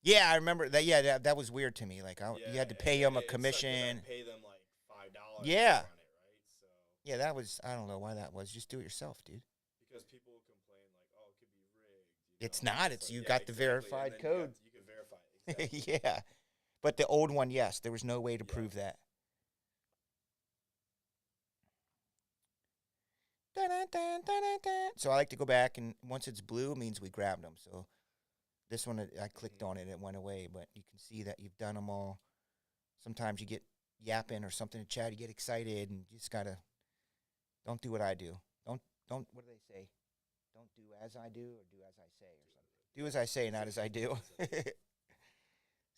you. Yeah, I remember that. Yeah, that was weird to me. Like, you had to pay them a it's like, 'cause commission. I pay them like $5. Yeah. To run it, right? So Yeah, that was. I don't know why that was. Just do it yourself, dude. because people will complain like, oh, it could be rigged. It's know? not, It's it's like, you yeah, got the exactly, and verified then code. You can verify it. Exactly. Yeah, but the old one, yes, there was no way to Yeah. prove that. Dun-dun-dun-dun-dun-dun. So I like to go back, and once it's blue, it means we grabbed them. So this one, I clicked on it, it went away, but you can see that you've done them all. Sometimes you get yapping or something to chat, you get excited, and you just gotta, don't do what I do. Don't, what do they say? Don't do as I do, or do as I say, or something. Do as I say, not as I do.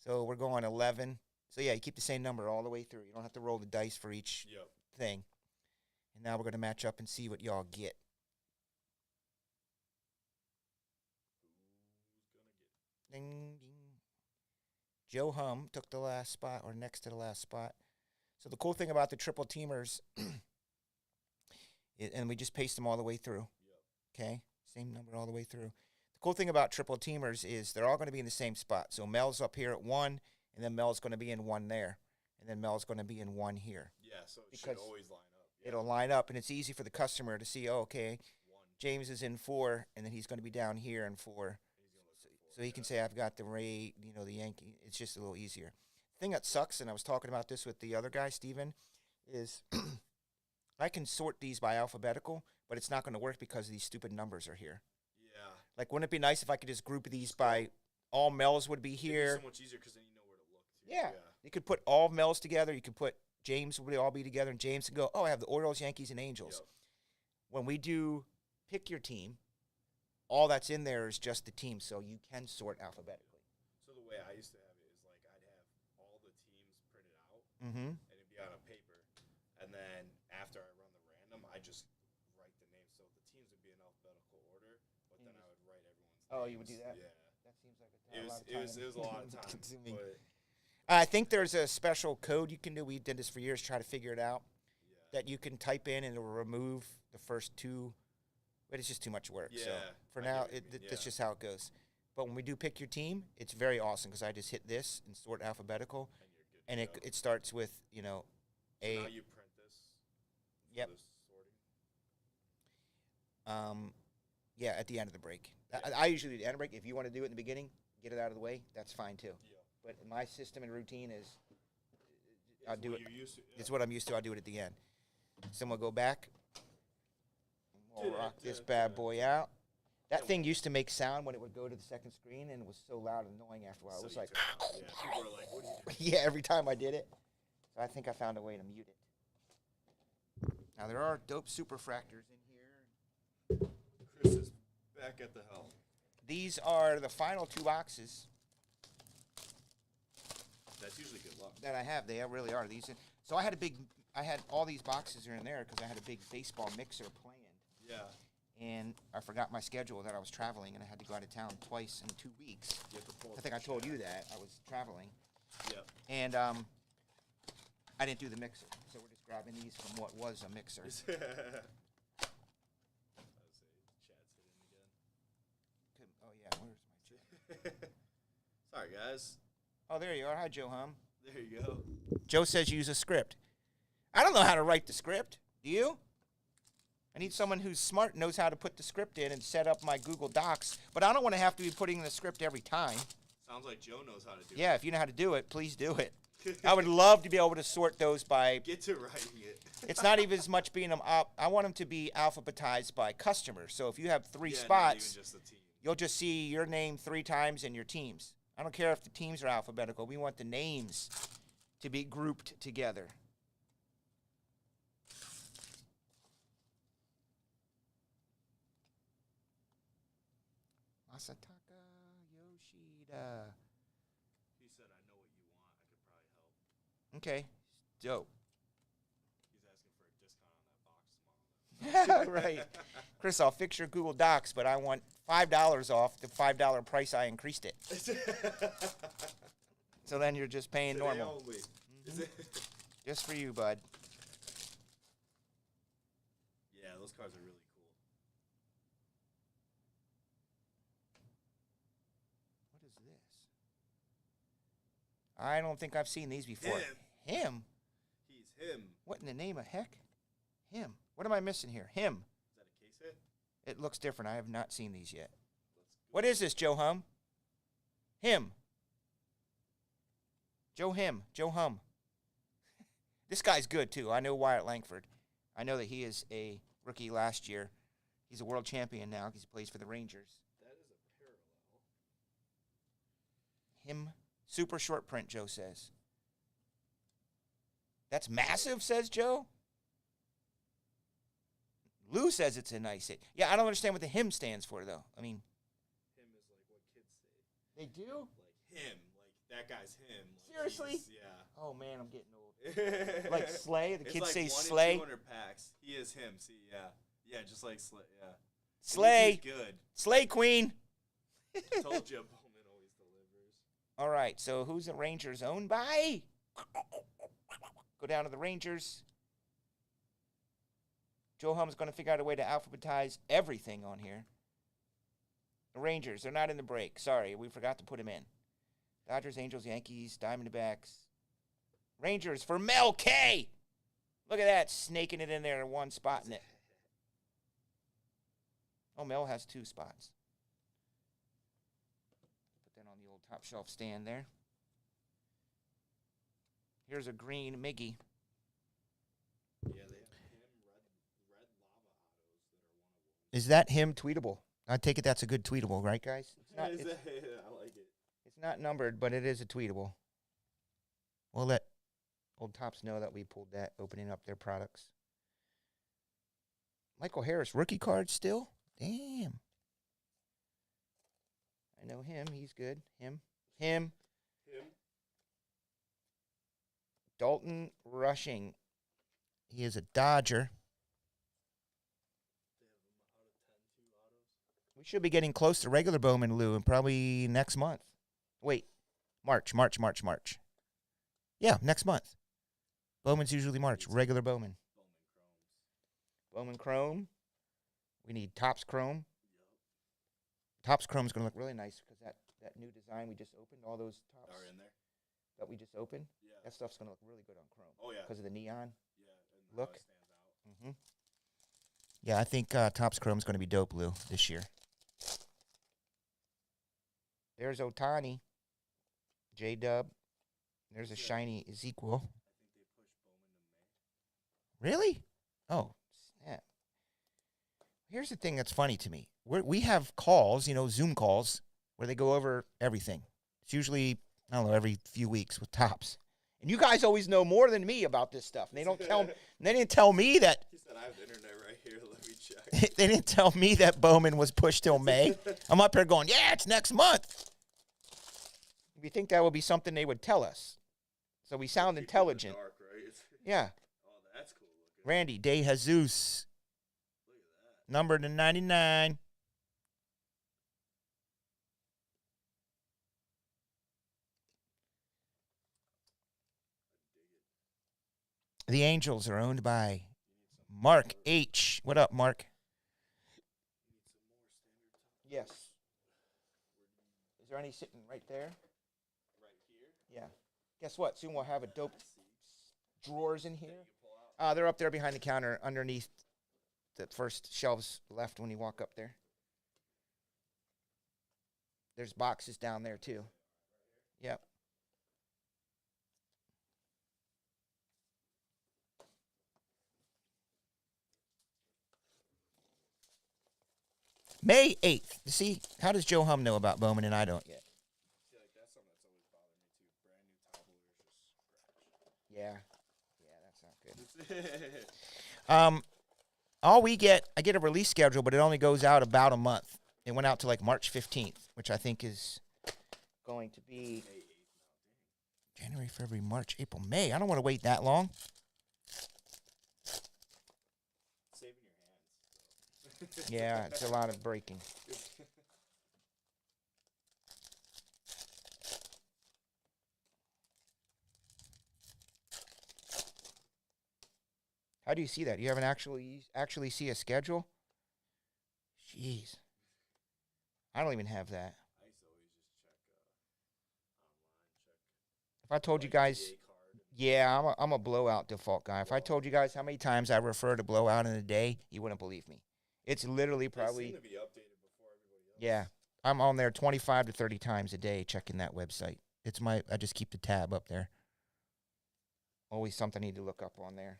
So we're going 11. So yeah, you keep the same number all the way through. You don't have to roll the dice for each Yep. thing. And now we're going to match up and see what y'all get. Who's gonna get it? Ding, ding. Joe Hum took the last spot, or next to the last spot. So the cool thing about the triple teamers, and we just paste them all the way through. Yep. Okay, same number all the way through. The cool thing about triple teamers is they're all going to be in the same spot. So Mel's up here at 1, and then Mel's going to be in 1 there, and then Mel's going to be in 1 here. Yeah, so it should Because always line up. Yeah. It'll line up, and it's easy for the customer to see, oh, okay, One. James is in 4, and then he's going to be down here in 4. He's gonna look for four, So he can yeah. say, I've got the Ray, the Yankee. It's just a little easier. The thing that sucks, and I was talking about this with the other guy, Steven, is I can sort these by alphabetical, but it's not going to work because these stupid numbers are here. Yeah. Like, wouldn't it be nice if I could just group these by all Mel's would be It'd be here? so much easier because then you know where to look. Too. Yeah. You could put all Mel's together. You could put James would all be together, and James can go, oh, I have the Orioles, Yankees, and Angels. Yep. When we do pick your team, all that's in there is just the team, so you can sort alphabetically. So the way I used to have it is like I'd have all the teams printed out, Mm-hmm. and it'd be on a paper, and then after I run the random, I just write the name. So the Oh, you would do that? Yeah. That seems like It was a lot of time. Consuming. But I think there's a special code you can do. We did this for years, try to figure it out. yeah. That you can type in and it'll remove the first two, but it's just too much work. So Yeah, for I now, get what you mean, that's yeah. just how it goes. But when we do pick your team, it's very awesome because I just hit this and sort alphabetical, And you're good. and to it go. it starts with So A. now you print this. for Yep. the sorting. Yeah, at the end of the break. Yeah. I usually do the end of the break. If you want to do it in the beginning, get it out of the way. That's fine too. Yeah. But my system and routine is, I'll It's do what it. You're used to. It's what I'm used to. I'll do it at the end. So we'll go back. We'll rock this bad boy out. That thing used to make sound when it would go to the second screen, and it was so loud and annoying after a while. It was So you like, turn it off. Yeah. People are like, what are you doing? yeah, every time I did it. So I think I found a way to mute it. Now there are dope superfractors in here. Chris is back at the helm. These are the final 2 boxes That's usually good luck. that I have. They really are. So I had all these boxes are in there because I had a big baseball mixer planned. Yeah. And I forgot my schedule that I was traveling, and I had to go out of town twice in 2 weeks. You have to pull I think I told you that I was traveling, Yep. and I didn't do the mixer, so we're just grabbing these from what was a mixer. I would say Chad's hitting Oh yeah, where's my chair? again. Sorry, guys. Oh, there you are. Hi, Joe Hum. There you go. Joe says use a script. I don't know how to write the script. Do you? I need someone who's smart, knows how to put the script in and set up my Google Docs, but I don't want to have to be putting in the script every time. Sounds like Joe knows how to do Yeah, if you know how to do it, please do it. I would love to be able to sort those by. it. Get to writing it. It's not even as much being them up. I want them to be alphabetized by customer. So if you have 3 Yeah, not spots, even just the team. you'll just see your name 3 times and your teams. I don't care if the teams are alphabetical. We want the names to be grouped together. Masataka Yoshida. He said, I know what you want. I could probably help. Okay, dope. He's asking for a discount on that box tomorrow. Right. Chris, I'll fix your Google Docs, but I want $5 off the $5 price I increased it. So then you're just paying Today normal. only. Is it? Just for you, bud. Yeah, those cards are really cool. What is this? I don't think I've seen these before. Him? He's him. What in the name of heck? Him. What am I missing here? Him. Is that a case hit? It looks different. I have not seen these yet. Let's go. What is this, Joe Hum? Him. Joe Him. Joe Hum. This guy's good, too. I know Wyatt Langford. I know that he is a rookie last year. He's a world champion now because he plays for the Rangers. That is a parallel. Him. Super short print, Joe says. That's massive, says Joe. Lou says it's a nice hit. Yeah, I don't understand what the him stands for, though. I mean, Him is like what kids say. they do? Like him. Like that guy's him. Like Seriously? he's- Yeah. Oh, man, I'm getting old. Like Slay? The It's kids like say 1 in Slay? 200 packs. He is him. See, yeah. Yeah, just like Slay. Yeah. Slay. He's good. Slay Queen. Told you Bowman always delivers. All right, so who's the Rangers owned by? Go down to the Rangers. Joe Hum's going to figure out a way to alphabetize everything on here. The Rangers, they're not in the break. Sorry, we forgot to put them in. Dodgers, Angels, Yankees, Diamondbacks. Rangers for Mel K. Look at that, snaking it in there in one spot in it. Oh, Mel has 2 spots. Put that on the old top shelf stand there. Here's a green Miggy. Yeah, they have him, red lava autos that are one of them. Is that him tweetable? I take it that's a good tweetable, right, guys? It's not, Is it's, that- I like it. it's not numbered, but it is a tweetable. We'll let Old Tops know that we pulled that, opening up their products. Michael Harris, rookie card still? Damn. I know him. He's good. Him. Him. Dalton Rushing. He is a Dodger. They have him out of 10, 2 autos. We should be getting close to regular Bowman, Lou, and probably next month. Wait, March. Yeah, next month. Bowman's usually March. Regular Bowman. Bowman Chrome. We need Topps Chrome. Topps Chrome's going to look really nice because that new design we just opened, all those tops Are in there? that we just opened, Yeah. that stuff's going to look really good on Chrome. Oh yeah. Because of the neon. Yeah. And Look. How it stands out. Mm-hmm. Yeah, I think Topps Chrome's going to be dope, Lou, this year. There's Otani. J-Dub. There's a shiny Ezekiel. I think they pushed Bowman to May. Really? Oh, snap. Here's the thing that's funny to me. We have calls, Zoom calls, where they go over everything. It's usually, I don't know, every few weeks with Topps. And you guys always know more than me about this stuff. And they didn't tell me that. He said, I have the internet right here. Let me check. They didn't tell me that Bowman was pushed till May. I'm up here going, yeah, it's next month. You think that would be something they would tell us? So we sound intelligent. Dark, right? Yeah. Oh, that's cool looking. Randy De Jesus, Look at that. number to 99. The Angels are owned by Mark H. What up, Mark? Yes. Is there any sitting right there? Right here. Yeah. Guess what? Soon we'll have a dope drawers in here. They're up there behind the counter underneath the first shelves left when you walk up there. There's boxes down there too. Yep. May 8th. You see, how does Joe Hum know about Bowman and I don't yet? See, like that's something that's always bothered me too. Brand new top loaders just Yeah. Yeah, that's not good. scratched. All we get, I get a release schedule, but it only goes out about a month. It went out to like March 15th, which I think is going to be January, February, March, April, May. I don't want to wait that long. Saving your hands. Yeah, it's a lot of breaking. How do you see that? You haven't actually see a schedule? Jeez. I don't even have that. I used to always just check online, If I told you guys, yeah, I'm a blowout default guy. If I told you guys how many times I refer to blowout in a day, you wouldn't believe me. It's literally They probably, seem to be updated before everybody else. yeah. I'm on there 25 to 30 times a day checking that website. I just keep the tab up there. Always something I need to look up on there.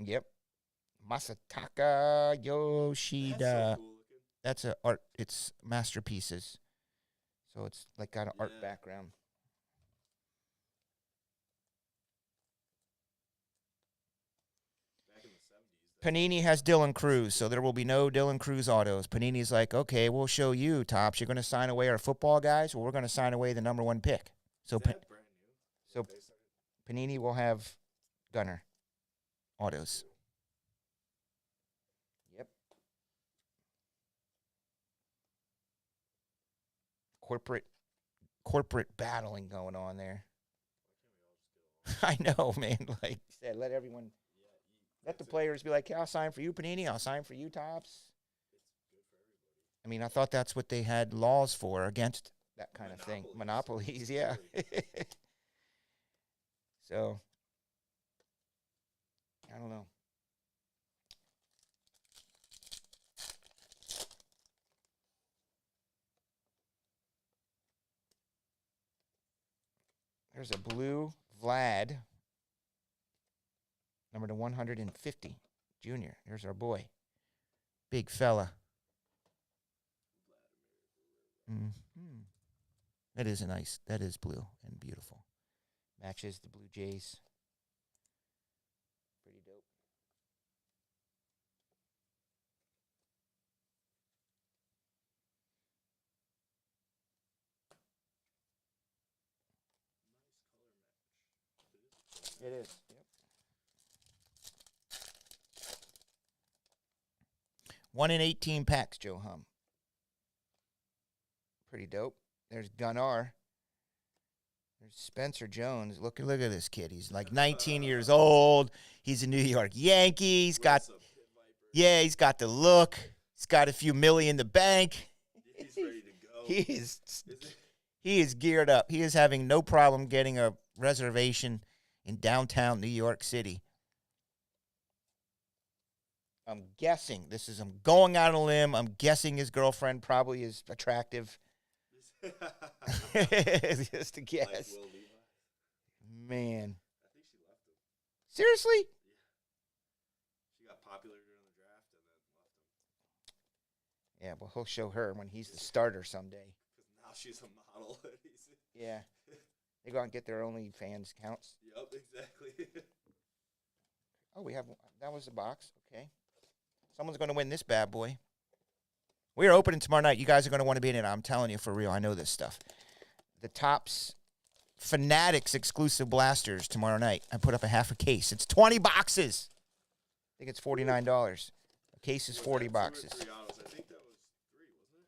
Oh, yeah, we also got a random off that blaster. Masataka Yoshida. That's so cool looking. That's a art. It's masterpieces. So it's like got an art Yeah. background. Back in the 70s. Panini has Dylan Cruz, so there will be no Dylan Cruz autos. Panini's like, okay, we'll show you, Topps. You're going to sign away our football guys? Well, we're going to sign away the number one pick. So, Is that brand new? so They started- Panini will have Gunner autos. Yep. Corporate battling going on there. I know, man. Like you said, let everyone, let the players be like, yeah, I'll sign for you, Panini. I'll sign for you, Topps. I mean, I thought that's what they had laws for against that kind of thing. Monopolies, yeah. So, I don't know. There's a blue Vlad, number to 150, junior. There's our boy, big fella. Mm-hmm. That is nice. That is blue and beautiful. Matches the Blue Jays. Pretty dope. It is. Yep. 1 in 18 packs, Joe Hum. Pretty dope. There's Gunnar. There's Spencer Jones. Look at this kid. He's like 19 years old. He's a New York Yankee. He's got the look. He's got a few million in the bank. He's ready to go. He is geared up. He is having no problem getting a reservation in downtown New York City. I'm guessing I'm going out on a limb. I'm guessing his girlfriend probably is attractive. Just a guess. Like Will Levi. Man. I think she left him. Seriously? She got popular during the draft and then left him. Yeah, well, he'll show her when he's the starter someday. Because now she's a model. Yeah. They go out and get their OnlyFans accounts. Yep, exactly. Oh, that was the box. Okay. Someone's going to win this bad boy. We are opening tomorrow night. You guys are going to want to be in it. I'm telling you for real. I know this stuff. The Topps Fanatics exclusive blasters tomorrow night. I put up a half a case. It's 20 boxes. I think it's $49. A case is 40 boxes. 2 or 3 autos. I think that was 3, wasn't it?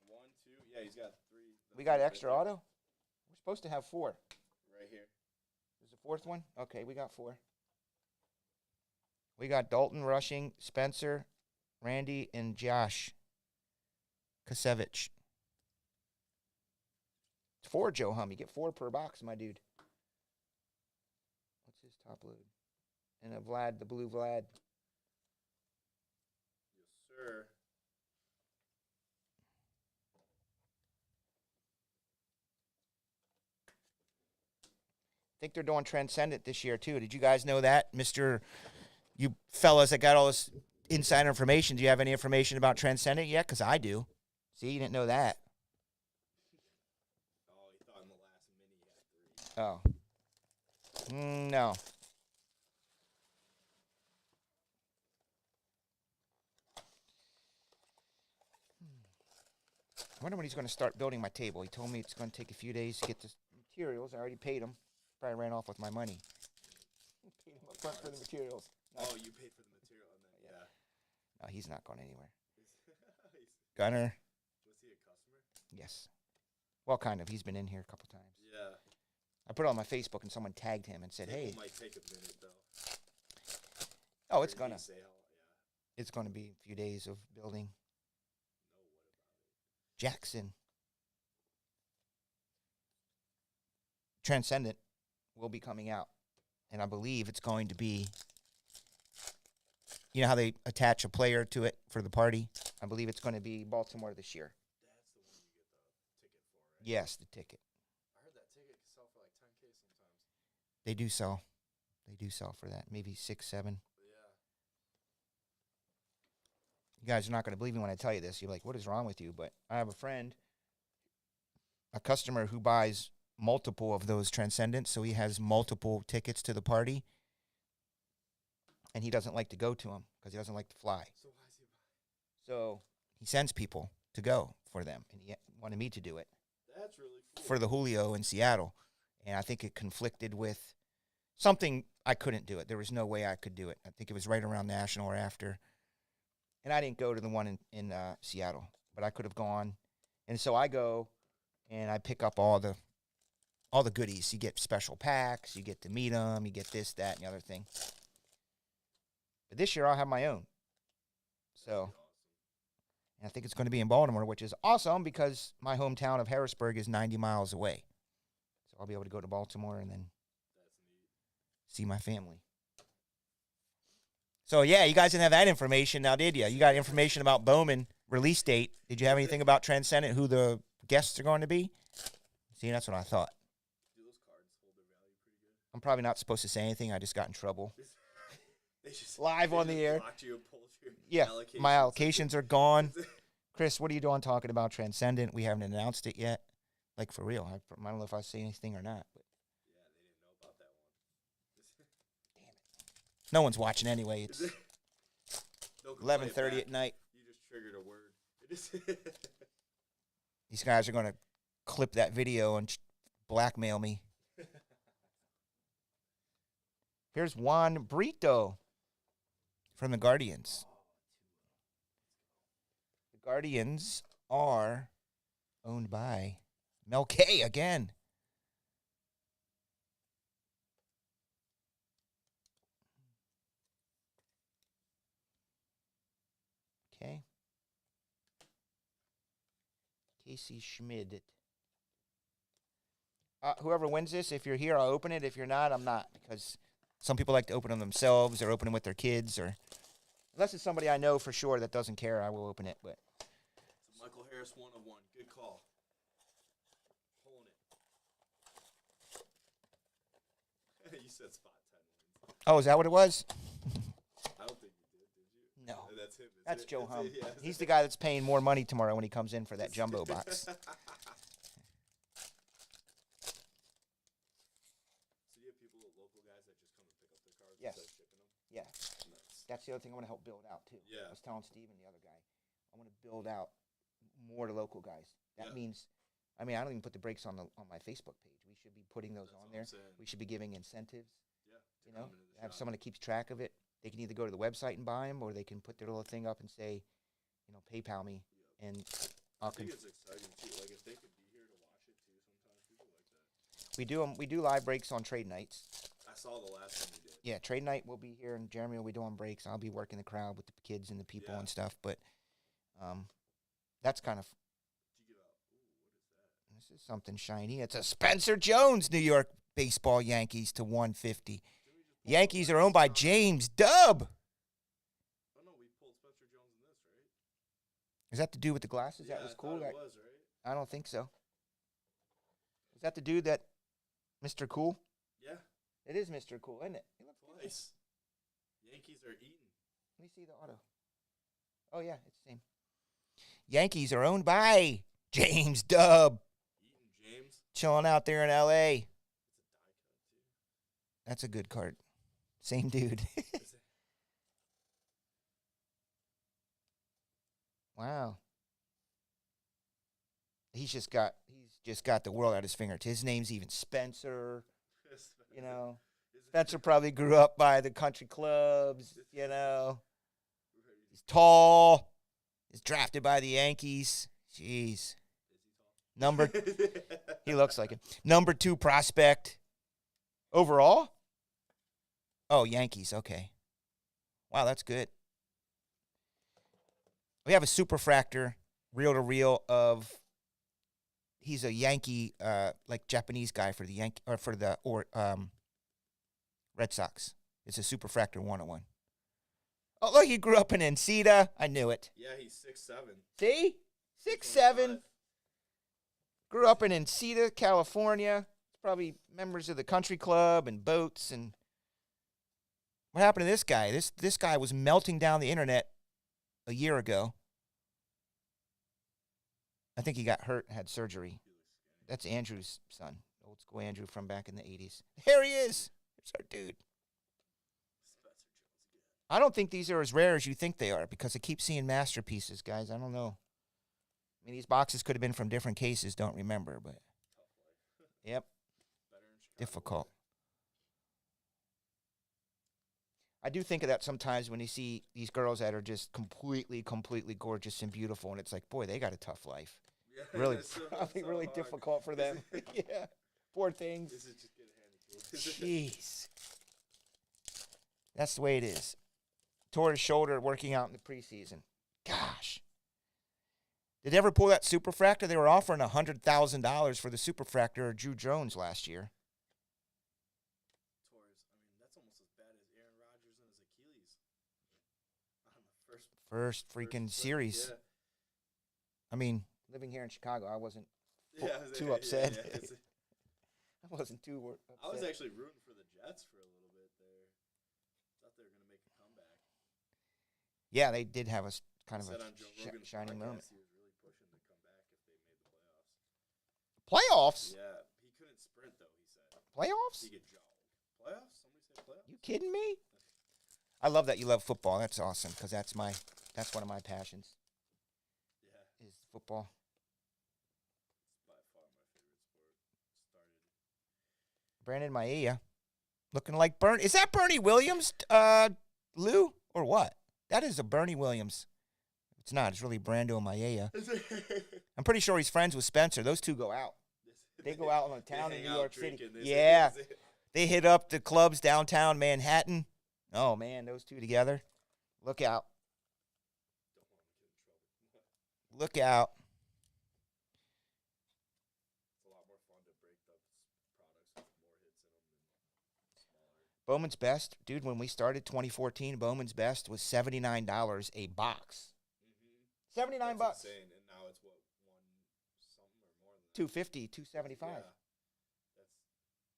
1, 2. Yeah, he's got 3. We got extra auto? We're supposed to have 4. Right here. Is the 4th one? Okay, we got 4. We got Dalton Rushing, Spencer, Randy, and Josh Kasevich. It's 4, Joe Hum. You get 4 per box, my dude. What's his top load? And a Vlad, the blue Vlad. Yes, sir. I think they're doing Transcendent this year, too. Did you guys know that? You fellas that got all this insider information, do you have any information about Transcendent yet? Because I do. See, you didn't know that. Oh, he thought in the last mini he had 3. Oh. No. I wonder when he's going to start building my table. He told me it's going to take a few days to get the materials. I already paid him. Probably ran off with my money. Paid him up front for the materials. Oh, you paid for the material and then, yeah. No, he's not going anywhere. Gunner. Was he a customer? Yes. Well, kind of. He's been in here a couple times. Yeah. I put it on my Facebook and someone tagged him and said, Table hey. might take a minute, though. Oh, it's Or going to. he'd say how- yeah. It's going to be a few days of building. No, what about it? Jackson. Transcendent will be coming out. And I believe it's going to be, you know how they attach a player to it for the party? I believe it's going to be Baltimore this year. That's the one you get the ticket for, right? Yes, the ticket. I heard that ticket can sell for like 10K sometimes. They do sell. They do sell for that. Maybe 6, 7. Yeah. You guys are not going to believe me when I tell you this. You're like, what is wrong with you? But I have a friend, a customer who buys multiple of those Transcendents, so he has multiple tickets to the party, and he doesn't like to go to them because he doesn't like to fly. So why is he buying? So he sends people to go for them, and he wanted me to do it That's really cool. for the Julio in Seattle, and I think it conflicted with something. I couldn't do it. There was no way I could do it. I think it was right around National or after, and I didn't go to the one in Seattle, but I could have gone, and so I go, and I pick up all the goodies. You get special packs, you get to meet them, you get this, that, and the other thing. But this year I'll have my own. So, and I think it's going to be in Baltimore, which is awesome because my hometown of Harrisburg is 90 miles away. So I'll be able to go to Baltimore and then see my family. So, yeah, you guys didn't have that information now, did you? You got information about Bowman release date. Did you have anything about Transcendent, who the guests are going to be? See, that's what I thought. Do those cards hold their value pretty good? I'm probably not supposed to say anything. I just got in trouble. They just Live on the air. blocked you and pulled your Yeah, allocations. my allocations are gone. Chris, what are you doing talking about Transcendent? We haven't announced it yet. Like, for real. I don't know if I say anything or not. But Yeah, they didn't know about that one. no one's watching anyway. It's They'll play it 11:30 back. at night. You just triggered a word. It is. These guys are going to clip that video and blackmail me. Here's Juan Brito from the Guardians. Guardians are owned by Mel K again. Okay. Casey Schmid. Whoever wins this, if you're here, I'll open it. If you're not, I'm not. Because some people like to open them themselves or open them with their kids. Or unless it's somebody I know for sure that doesn't care, I will open it. But So Michael Harris, 1 of 1. Good call. Pulling it. You said spot 10 wins. oh, is that what it was? I don't think you did you? No. That's him. That's it? Joe Hum. It, yeah. He's the guy that's paying more money tomorrow when he comes in for that jumbo box. So you have people, local guys that just come and pick up their cars Yes. instead of shipping them? Yeah. Nice. That's the other thing I want to help build out too. Yeah. I was telling Steve and the other guy, I want to build out more to local guys. That Yeah. means, I mean, I don't even put the brakes on my Facebook page. We should be putting those That's on what there. I'm saying. We should be giving incentives. Yeah. to You know, come into the have shop. someone that keeps track of it. They can either go to the website and buy them, or they can put their little thing up and say, you know, PayPal me, and I I'll. think it's exciting too. Like if they could be here to watch it too, sometimes people like that. We do 'em- We do live breaks on trade nights. I saw the last one we did. Yeah, trade night will be here, and Jeremy will be doing breaks. I'll be working the crowd with the kids and the people Yeah. and stuff. But that's kind of. Did you give out? Ooh, what is that? This is something shiny. It's a Spencer Jones New York baseball Yankees to 150. Yankees are owned by James Dubb. Oh no, we pulled Spencer Jones in this, right? Is that the dude with the glasses? Yeah, That was I cool. thought That, it was, right? I don't think so. Is that the dude that Mr. Cool? Yeah, It is Mr. Cool, isn't it? He looks good. twice. Yankees are eating. Let me see the auto. Oh yeah, it's the same. Yankees are owned by James Dubb, Eating James. chilling out there in L.A. It's a die cut too. That's a good card. Same dude. Is it- Wow. He's just got the world at his fingers. His name's even Spencer. You know, Is it- Spencer probably grew up by the country clubs. You know, he's tall. He's drafted by the Yankees. Jeez. Number, he looks like him. Number 2 prospect overall. Oh, Yankees. Okay. Wow, that's good. We have a superfractor, reel to reel of. He's a Yankee, like Japanese guy for the Red Sox. It's a superfractor 101. Oh, look, he grew up in Encita. I knew it. Yeah, he's 6'7". See? 6'7". Grew up in Encita, California. Probably members of the country club and boats. And what happened to this guy? This guy was melting down the internet a year ago. I think he got hurt, had surgery. That's Andrew's son, old school Andrew from back in the 80s. There he is. There's our dude. Spencer Jones again. I don't think these are as rare as you think they are because I keep seeing masterpieces, guys. I don't know. I mean, these boxes could have been from different cases, don't remember, but Tough life. yep, Better in Chicago. difficult. I do think of that sometimes when you see these girls that are just completely gorgeous and beautiful, and it's like, boy, they got a tough life. Yeah, Really, it's so- probably so really hard. difficult for them. Yeah, poor things. This is just getting handed to him. Jeez. That's the way it is. Tore his shoulder working out in the preseason. Gosh. Did they ever pull that superfractor? They were offering $100,000 for the superfractor of Drew Jones last year. Torres. I mean, that's almost as bad as Aaron Rodgers and his Achilles. On the First freaking first- series. Yeah. I mean, living here in Chicago, I wasn't Yeah, too upset. it's- I wasn't too upset. I was actually rooting for the Jets for a little bit there. Thought they were going to make a comeback. Yeah, they did have a kind of Said a on Joe Rogan's shining podcast, moment. he was really pushing to come back if they made the playoffs. Playoffs? Yeah, he couldn't sprint though. He said Playoffs? he could jog. Playoffs? Somebody say playoffs? You kidding me? I love that you love football. That's awesome because that's one of my passions Yeah, is football. it's by far my favorite sport. Started. Brandon Maia, looking like Bernie. Is that Bernie Williams, Lou, or what? That is a Bernie Williams. It's not. It's really Brando Maella. I'm pretty sure he's friends with Spencer. Those two go out. They go out on the town in hang New out York City. drinking. Yeah. They hit up the clubs downtown Manhattan. Oh, man, those two together. Look out. Look out. It's a lot more fun to break the products with more hits in them than smaller. Bowman's Best, dude, when we started 2014, Bowman's Best was $79 a box. $79 That's bucks. insane. And now it's what, one something or more than that. 250, 275. Yeah.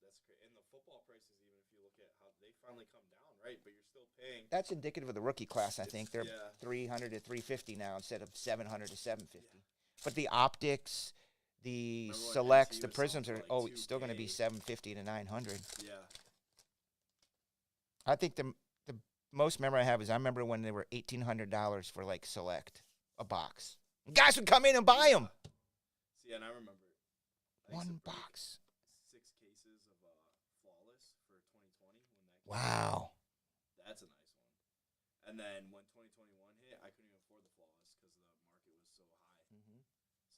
That's crazy. And the football prices, even if you look at how they finally come down, right? But you're still paying. That's indicative of the rookie class, I think. They're yeah. 300 to 350 now instead of 700 to 750. But the optics, the Remember when selects, NC the was prisms selling are for, like, it's still going to be 2K? 750 to 900. Yeah. I think the most memory I have is I remember when they were $1,800 for like select a box. Guys would come in and buy them. See, and I remember. I used to One break box. 6 cases of Flawless for 2020 when that came out. Wow. That's a nice one. And then when 2021 hit, I couldn't even afford the Flawless because the market was so high. Mm-hmm.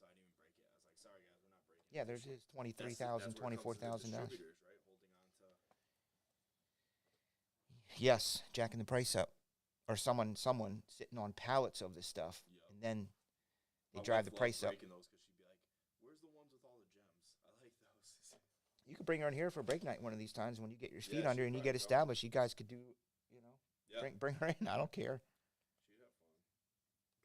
So I didn't even break it. I was like, sorry guys, we're not breaking it. Yeah, there's his $23,000, $24,000. Distributors, right? Holding on to. Yes, jacking the price up, or someone sitting on pallets of this stuff, Yep. and then they My drive wife the price loves up. breaking those because she'd be like, "Where's the ones with all the gems? I like those." You could bring her in here for break night one of these times when you get your feet Yeah, under she'd and you probably get come. established. You guys could do, Yeah, bring her in. I don't care. she'd have fun.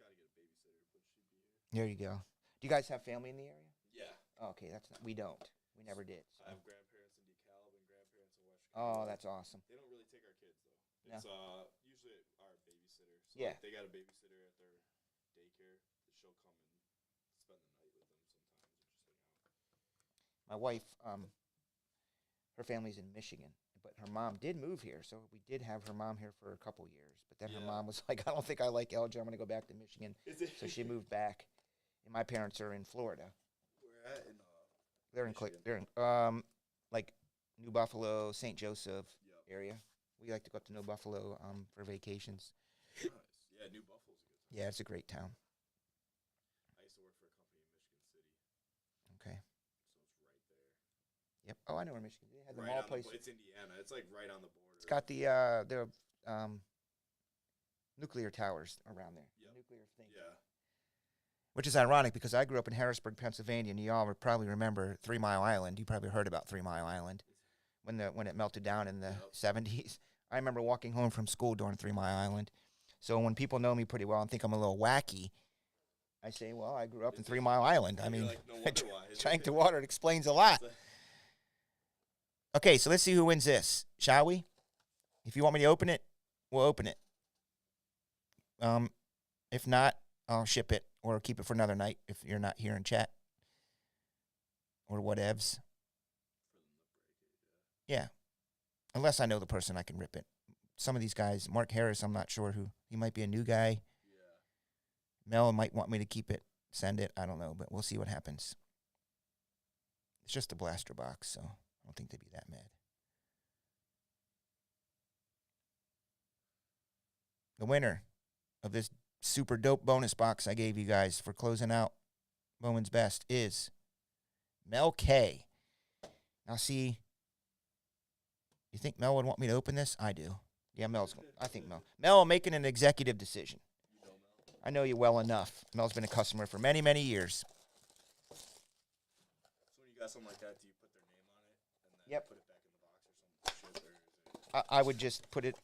Got to get a babysitter, but she'd be here. There you go. Do you guys have family in the area? Yeah, Oh, okay, that's not. We don't. We never did. I have grandparents in DeKalb and grandparents in West Oh, Chicago. that's awesome. They don't really take our kids though. No. It's usually our babysitter. So Yeah. like, they got a babysitter at their daycare. She'll come and spend the night with them sometimes and just hang out. My wife, her family's in Michigan, but her mom did move here, so we did have her mom here for a couple years. But then her Yeah. mom was like, "I don't think I like Elgin. I'm going to go back to Michigan." Is it? So she moved back, and my parents are in Florida. We're at in They're in Michigan. they're in like New Buffalo, St. Joseph Yep. area. We like to go up to New Buffalo for vacations. Nice. Yeah, New Buffalo's a good time. Yeah, it's a great town. I used to work for a company in Michigan City, Okay. so it's right there. Yep. Oh, I know where Michigan. They had the Right mall on place. it's Indiana. It's like right on the border. It's got the nuclear towers around there. Yep. Nuclear thing. Yeah. Which is ironic because I grew up in Harrisburg, Pennsylvania, and y'all would probably remember 3 Mile Island. You probably heard about 3 Mile Island when it melted down in the Yep. 70s. I remember walking home from school during 3 Mile Island. So when people know me pretty well and think I'm a little wacky, I say, well, I grew up in 3 Mile Island. I You're mean, like, no wonder why. drank the water. It explains a lot. Okay, so let's see who wins this, shall we? If you want me to open it, we'll open it. If not, I'll ship it or keep it for another night if you're not here in chat or whatevs. Yeah, unless I know the person, I can rip it. Some of these guys, Mark Harris, I'm not sure who. He might be a new guy. Mel might want me to keep it, send it. I don't know, but we'll see what happens. It's just a blaster box, so I don't think they'd be that mad. The winner of this super dope bonus box I gave you guys for closing out Bowman's Best is Mel K. Now, see, you think Mel would want me to open this? I do. Yeah, I think Mel. Mel, I'm making an executive decision. I know you well enough. Mel's been a customer for many, many years. So when you got something like that, do you put their name on it and then Yep. put it back in the box or something? Shit, or is it? I would just put it,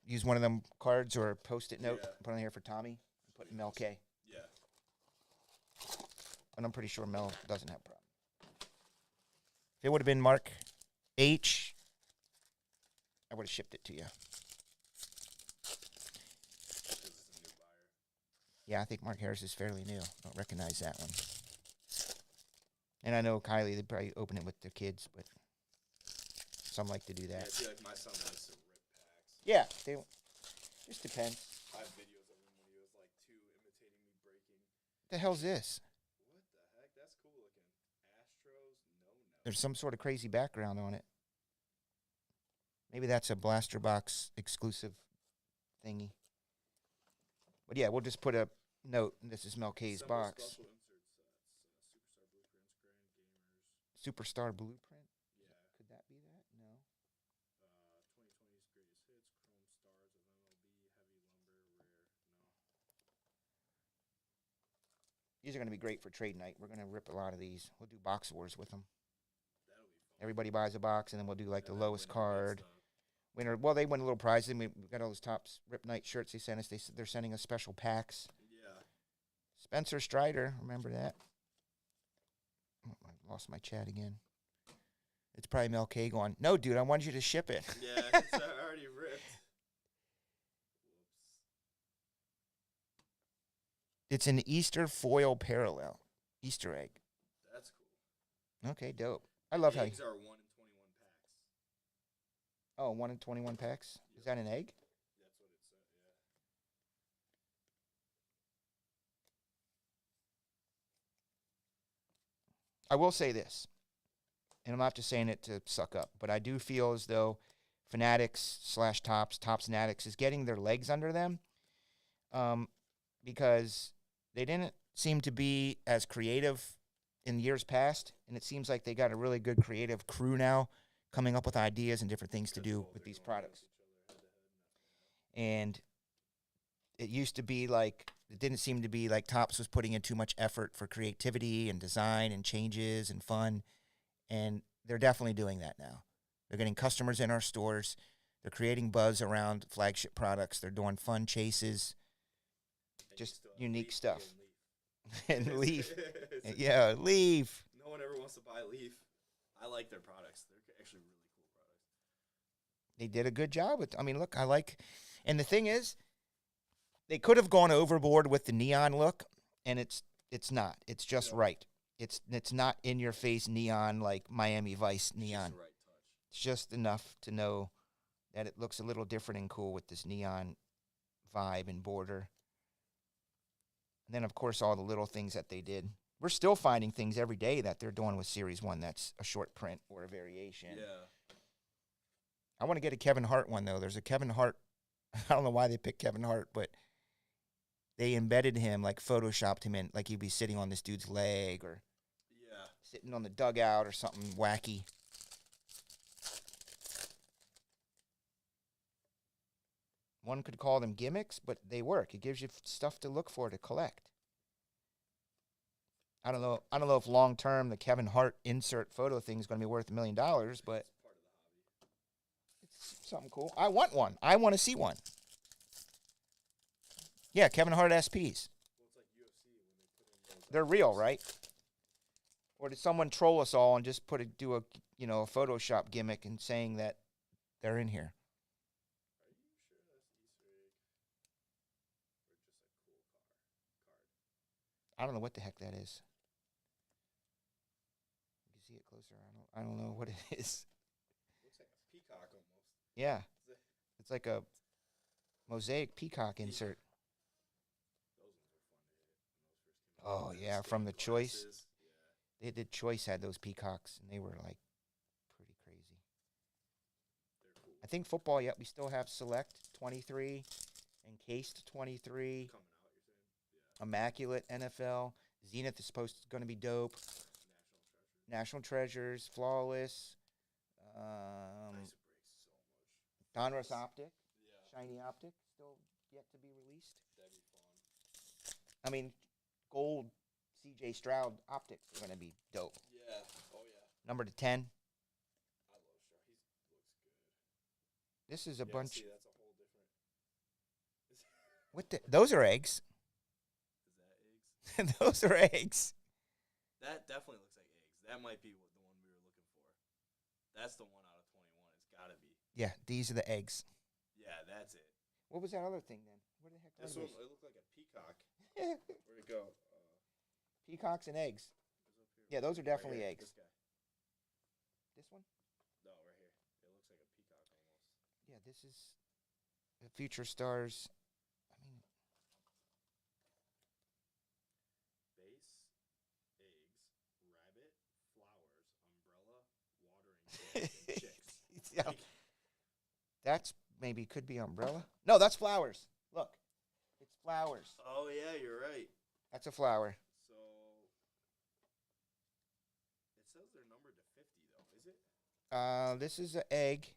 use one of them cards or Post-it note, Yeah. put on here for Tommy, put Mel K. Yeah. And I'm pretty sure Mel doesn't have a problem. If it would have been Mark H., I would have shipped it to you. Because it's a new buyer. Yeah, I think Mark Harris is fairly new. I don't recognize that one. And I know Kylie, they probably open it with their kids, but some like to do Yeah, that. see, like my son likes to rip packs. Yeah, they just depends. I have videos of him when he was like 2 imitating me breaking. What the hell's this? What the heck? That's cool looking. Astros? No. There's some sort of crazy background on it. Maybe that's a blaster box exclusive thingy. But yeah, we'll just put a note, this is Melkay's Assemble box. special insert sets. Superstar Blueprints, Gamers. Superstar Blueprint? Yeah. Could that be that? No. 2020's greatest hits, Chrome Stars of MLB, Heavy Lumber, Rare. No. These are going to be great for trade night. We're going to rip a lot of these. We'll do box wars with them. That'll be fun. Everybody buys a box, and then we'll do like the And then lowest winner gets card. Winner. Well, they win a little prize. I mean, we got all those Tops Rip Night shirts they sent us. They're sending us special packs. Yeah. Spencer Strider, remember that? Oh, I lost my chat again. It's probably Mel K going, no, dude, I wanted you to ship it. Yeah, it's already ripped. Whoops. It's an Easter foil parallel. Easter egg. That's cool. Okay, dope. I love how you... Eggs are 1 in 21 packs. Oh, 1 in 21 packs? Is that an egg? That's what it said, yeah. I will say this, and I'm not just saying it to suck up, but I do feel as though Fanatics/Tops, Tops Fanatics is getting their legs under them because they didn't seem to be as creative in years past, and it seems like they got a really good creative crew now coming up with ideas and different things to do with these products. And it used to be like, it didn't seem to be like Tops was putting in too much effort for creativity and design and changes and fun. And they're definitely doing that now. They're getting customers in our stores. They're creating buzz around flagship products. They're doing fun chases, And just you still have unique Leaf stuff. and And Leaf. It's- Yeah, Leaf. No one ever wants to buy Leaf. I like their products. They're actually really cool products. They did a good job with, I mean, look, I like, and the thing is, they could have gone overboard with the neon look, and it's not. It's just Yeah. right. It's not in your face neon like Miami Vice neon. Just the right touch. It's just enough to know that it looks a little different and cool with this neon vibe and border. And then, of course, all the little things that they did. We're still finding things every day that they're doing with Series 1 that's a short print or a variation. Yeah. I want to get a Kevin Hart one, though. There's a Kevin Hart. I don't know why they picked Kevin Hart, but they embedded him, like photoshopped him in, like he'd be sitting on this dude's leg or Yeah. sitting on the dugout or something wacky. One could call them gimmicks, but they work. It gives you stuff to look for to collect. I don't know if long term the Kevin Hart insert photo thing is going to be worth $1 million, but It's part of the hobby. it's something cool. I want one. I want to see one. Yeah, Kevin Hart SPs. Well, it's like UFC when they put in those. They're real, right? Or did someone troll us all and just do a Photoshop gimmick and saying that they're in here? Are you sure that's Easter egg? Or just a cool card? I don't know what the heck that is. You can see it closer. I don't know what it is. Looks like a peacock almost. Yeah, it's like a mosaic peacock insert. Those ones were fun to hit when those first came out. Oh, And the yeah, from stained the Choice. glasses. Yeah. They did Choice had those peacocks, and they were like pretty crazy. They're cool. I think football. Yet we still have Select 23, Encased 23, Coming out, you're saying? Yeah. Immaculate NFL. Zenith is going to be dope. National treasure. National Treasures, Flawless, Nice it breaks so much. Donruss Optic, Yeah. Shiny Optic, still yet to be released. That'd be fun. I mean, gold CJ Stroud optics are going to be dope. Yeah. Oh yeah. Number to 10. I love Shark. He looks good. This is a Yeah, bunch. See, that's a whole different. What the? Those are eggs. Is that eggs? Those are eggs. That definitely looks like eggs. That might be the one we were looking for. That's the one out of 21. It's gotta be. Yeah, these are the eggs. Yeah, that's it. What was that other thing then? Where the heck This are one, those? it looked like a peacock. Where'd it go? Peacocks and eggs. It was up here. Yeah, those are Right definitely here, eggs. This guy. This one? No, right here. It looks like a peacock almost. Yeah, this is the Future Stars. I mean, Base, eggs, rabbit, flowers, umbrella, watering can, and chicks. yeah, Like, that's maybe could be umbrella. No, that's flowers. Look, it's Flowers. Oh yeah, you're right. That's a flower. So it says they're numbered to 50 though. Is it? This is an egg.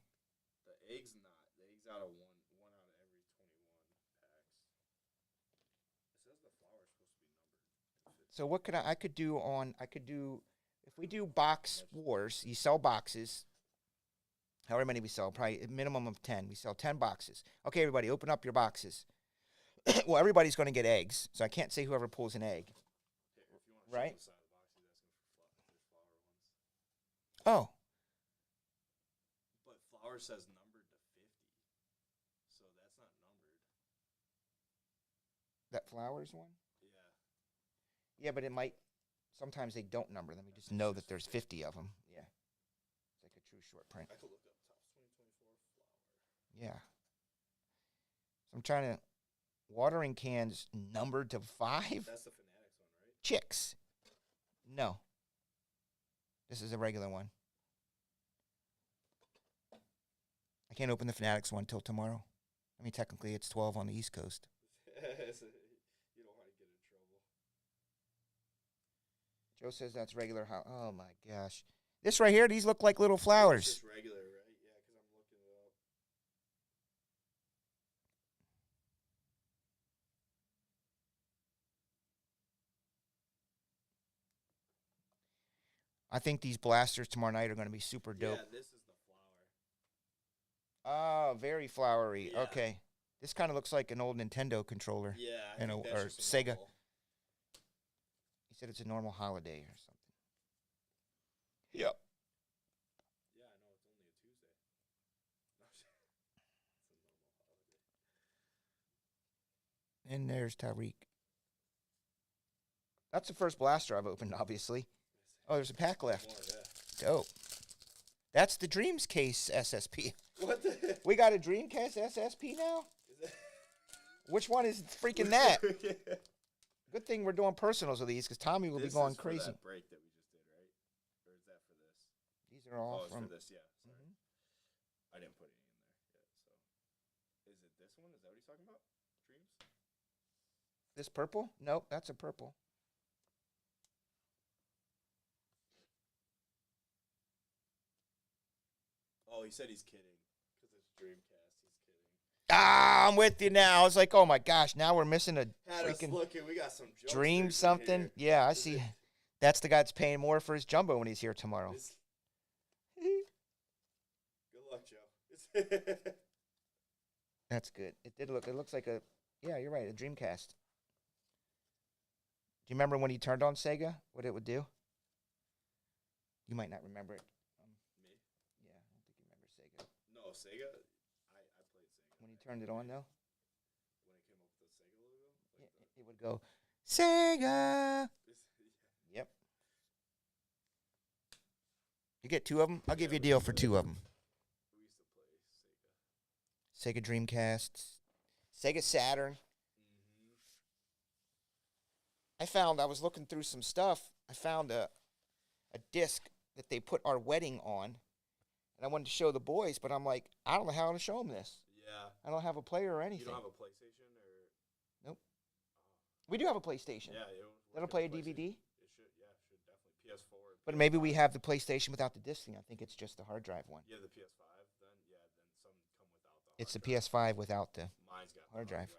The egg's not. The egg's out of one out of every 21 packs. It says the flower's supposed to be numbered to 50. So what could I could do if we do box wars, you sell boxes. However many we sell, probably a minimum of 10. We sell 10 boxes. Okay, everybody, open up your boxes. Well, everybody's going to get eggs, so I can't say whoever pulls an egg. Here, if you want to Right. show the side of the box, he's asking for flower ones. Oh, But flower says numbered to 50. So that's not numbered. that flowers one? Yeah. Yeah, but it might. Sometimes they don't number them. You just know that there's 50 of them. Yeah, it's like a true short print. I could look up Topps 2024 flower. Yeah. So I'm trying to. Watering cans numbered to 5. That's the Fanatics one, right? Chicks. No. This is a regular one. I can't open the Fanatics one till tomorrow. I mean, technically, it's 12 on the East Coast. You don't want to get in trouble. Joe says that's regular. Oh my gosh. This right here, these look like little flowers. It's just regular, right? Yeah, because I'm looking it up. I think these blasters tomorrow night are going to be super dope. Yeah, this is the flower. Oh, very flowery. Yeah. Okay. This kind of looks like an old Nintendo controller. Yeah, I And think a- that's or just a Sega. normal- He said it's a normal holiday or something. Yep. Yeah, I know it's only a Tuesday. No, it's a normal holiday. And there's Tyreek. That's the first blaster I've opened, obviously. Oh, there's a pack left. More, yeah. Dope. That's the Dreams case SSP. What the? We got a Dreamcast SSP now? Is that? Which one is freaking that? Yeah. Good thing we're doing personals with these because Tommy will This be going is for crazy. that break that we just did, right? Or is that for this? These are all Oh, it's from. for this, yeah. Sorry. Mhm. I didn't put any in there yet, so. Is it this one? Is that what he's talking about? Dreams? This purple? Nope, that's a purple. Oh, he said he's kidding. Because it's Dreamcast. He's kidding. Ah, I'm with you now. I was like, oh my gosh, now we're missing a Had us freaking looking. We got some jokes Dream there, something. here. Yeah, I Is see. it- That's the guy that's paying more for his jumbo when he's here tomorrow. is- Good luck, Joe. That's good. It looks like a, yeah, you're right, a Dreamcast. Do you remember when he turned on Sega, what it would do? You might not remember it. Me? Yeah, I don't think you remember Sega. No, Sega. I played Sega. When he turned it on, though, When it came up with the Sega logo. yeah, Like it would go, Sega. yeah. Yep. You get 2 of them? I'll give you a deal for 2 of them. We used to play Sega. Sega Dreamcast, Sega Saturn. I was looking through some stuff. I found a disc that they put our wedding on, and I wanted to show the boys, but I'm like, I don't know how to show them this. Yeah. I don't have a player or You anything. don't have a PlayStation or? We do have a PlayStation. Yeah. It was That'll working play a with DVD, PlayStation. It should. Yeah. Should definitely. PS4. but maybe we have the PlayStation without the disc thing. I think it's just the hard drive one. You have the PS5. Then yeah. Then some come without the. It's the hard drive. PS5 without the. Mine's got the hard drive. Yeah.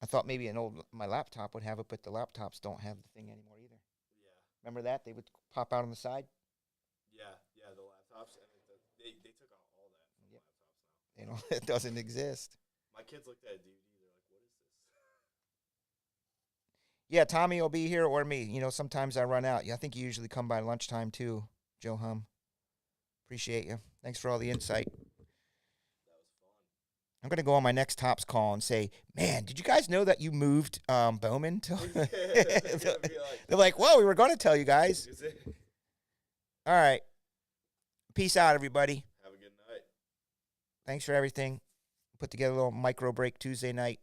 I thought maybe my laptop would have it, but the laptops don't have the thing anymore either. Yeah. Remember that? They would pop out on the side. Yeah. Yeah. The laptops and they took out all that from Yep. laptops now. They don't. It doesn't exist. My kids looked at a DVD. They're like, "What is this?" Yeah, Tommy will be here or me. You know, sometimes I run out. Yeah, I think you usually come by lunchtime too, Joe Hum. Appreciate you. Thanks for all the insight. That was fun. I'm going to go on my next Tops call and say, man, did you guys know that you moved Bowman? To They're like, whoa, we were going to tell you guys. Is it? All right. Peace out, everybody. Have a good night. Thanks for everything. Put together a little micro break Tuesday night.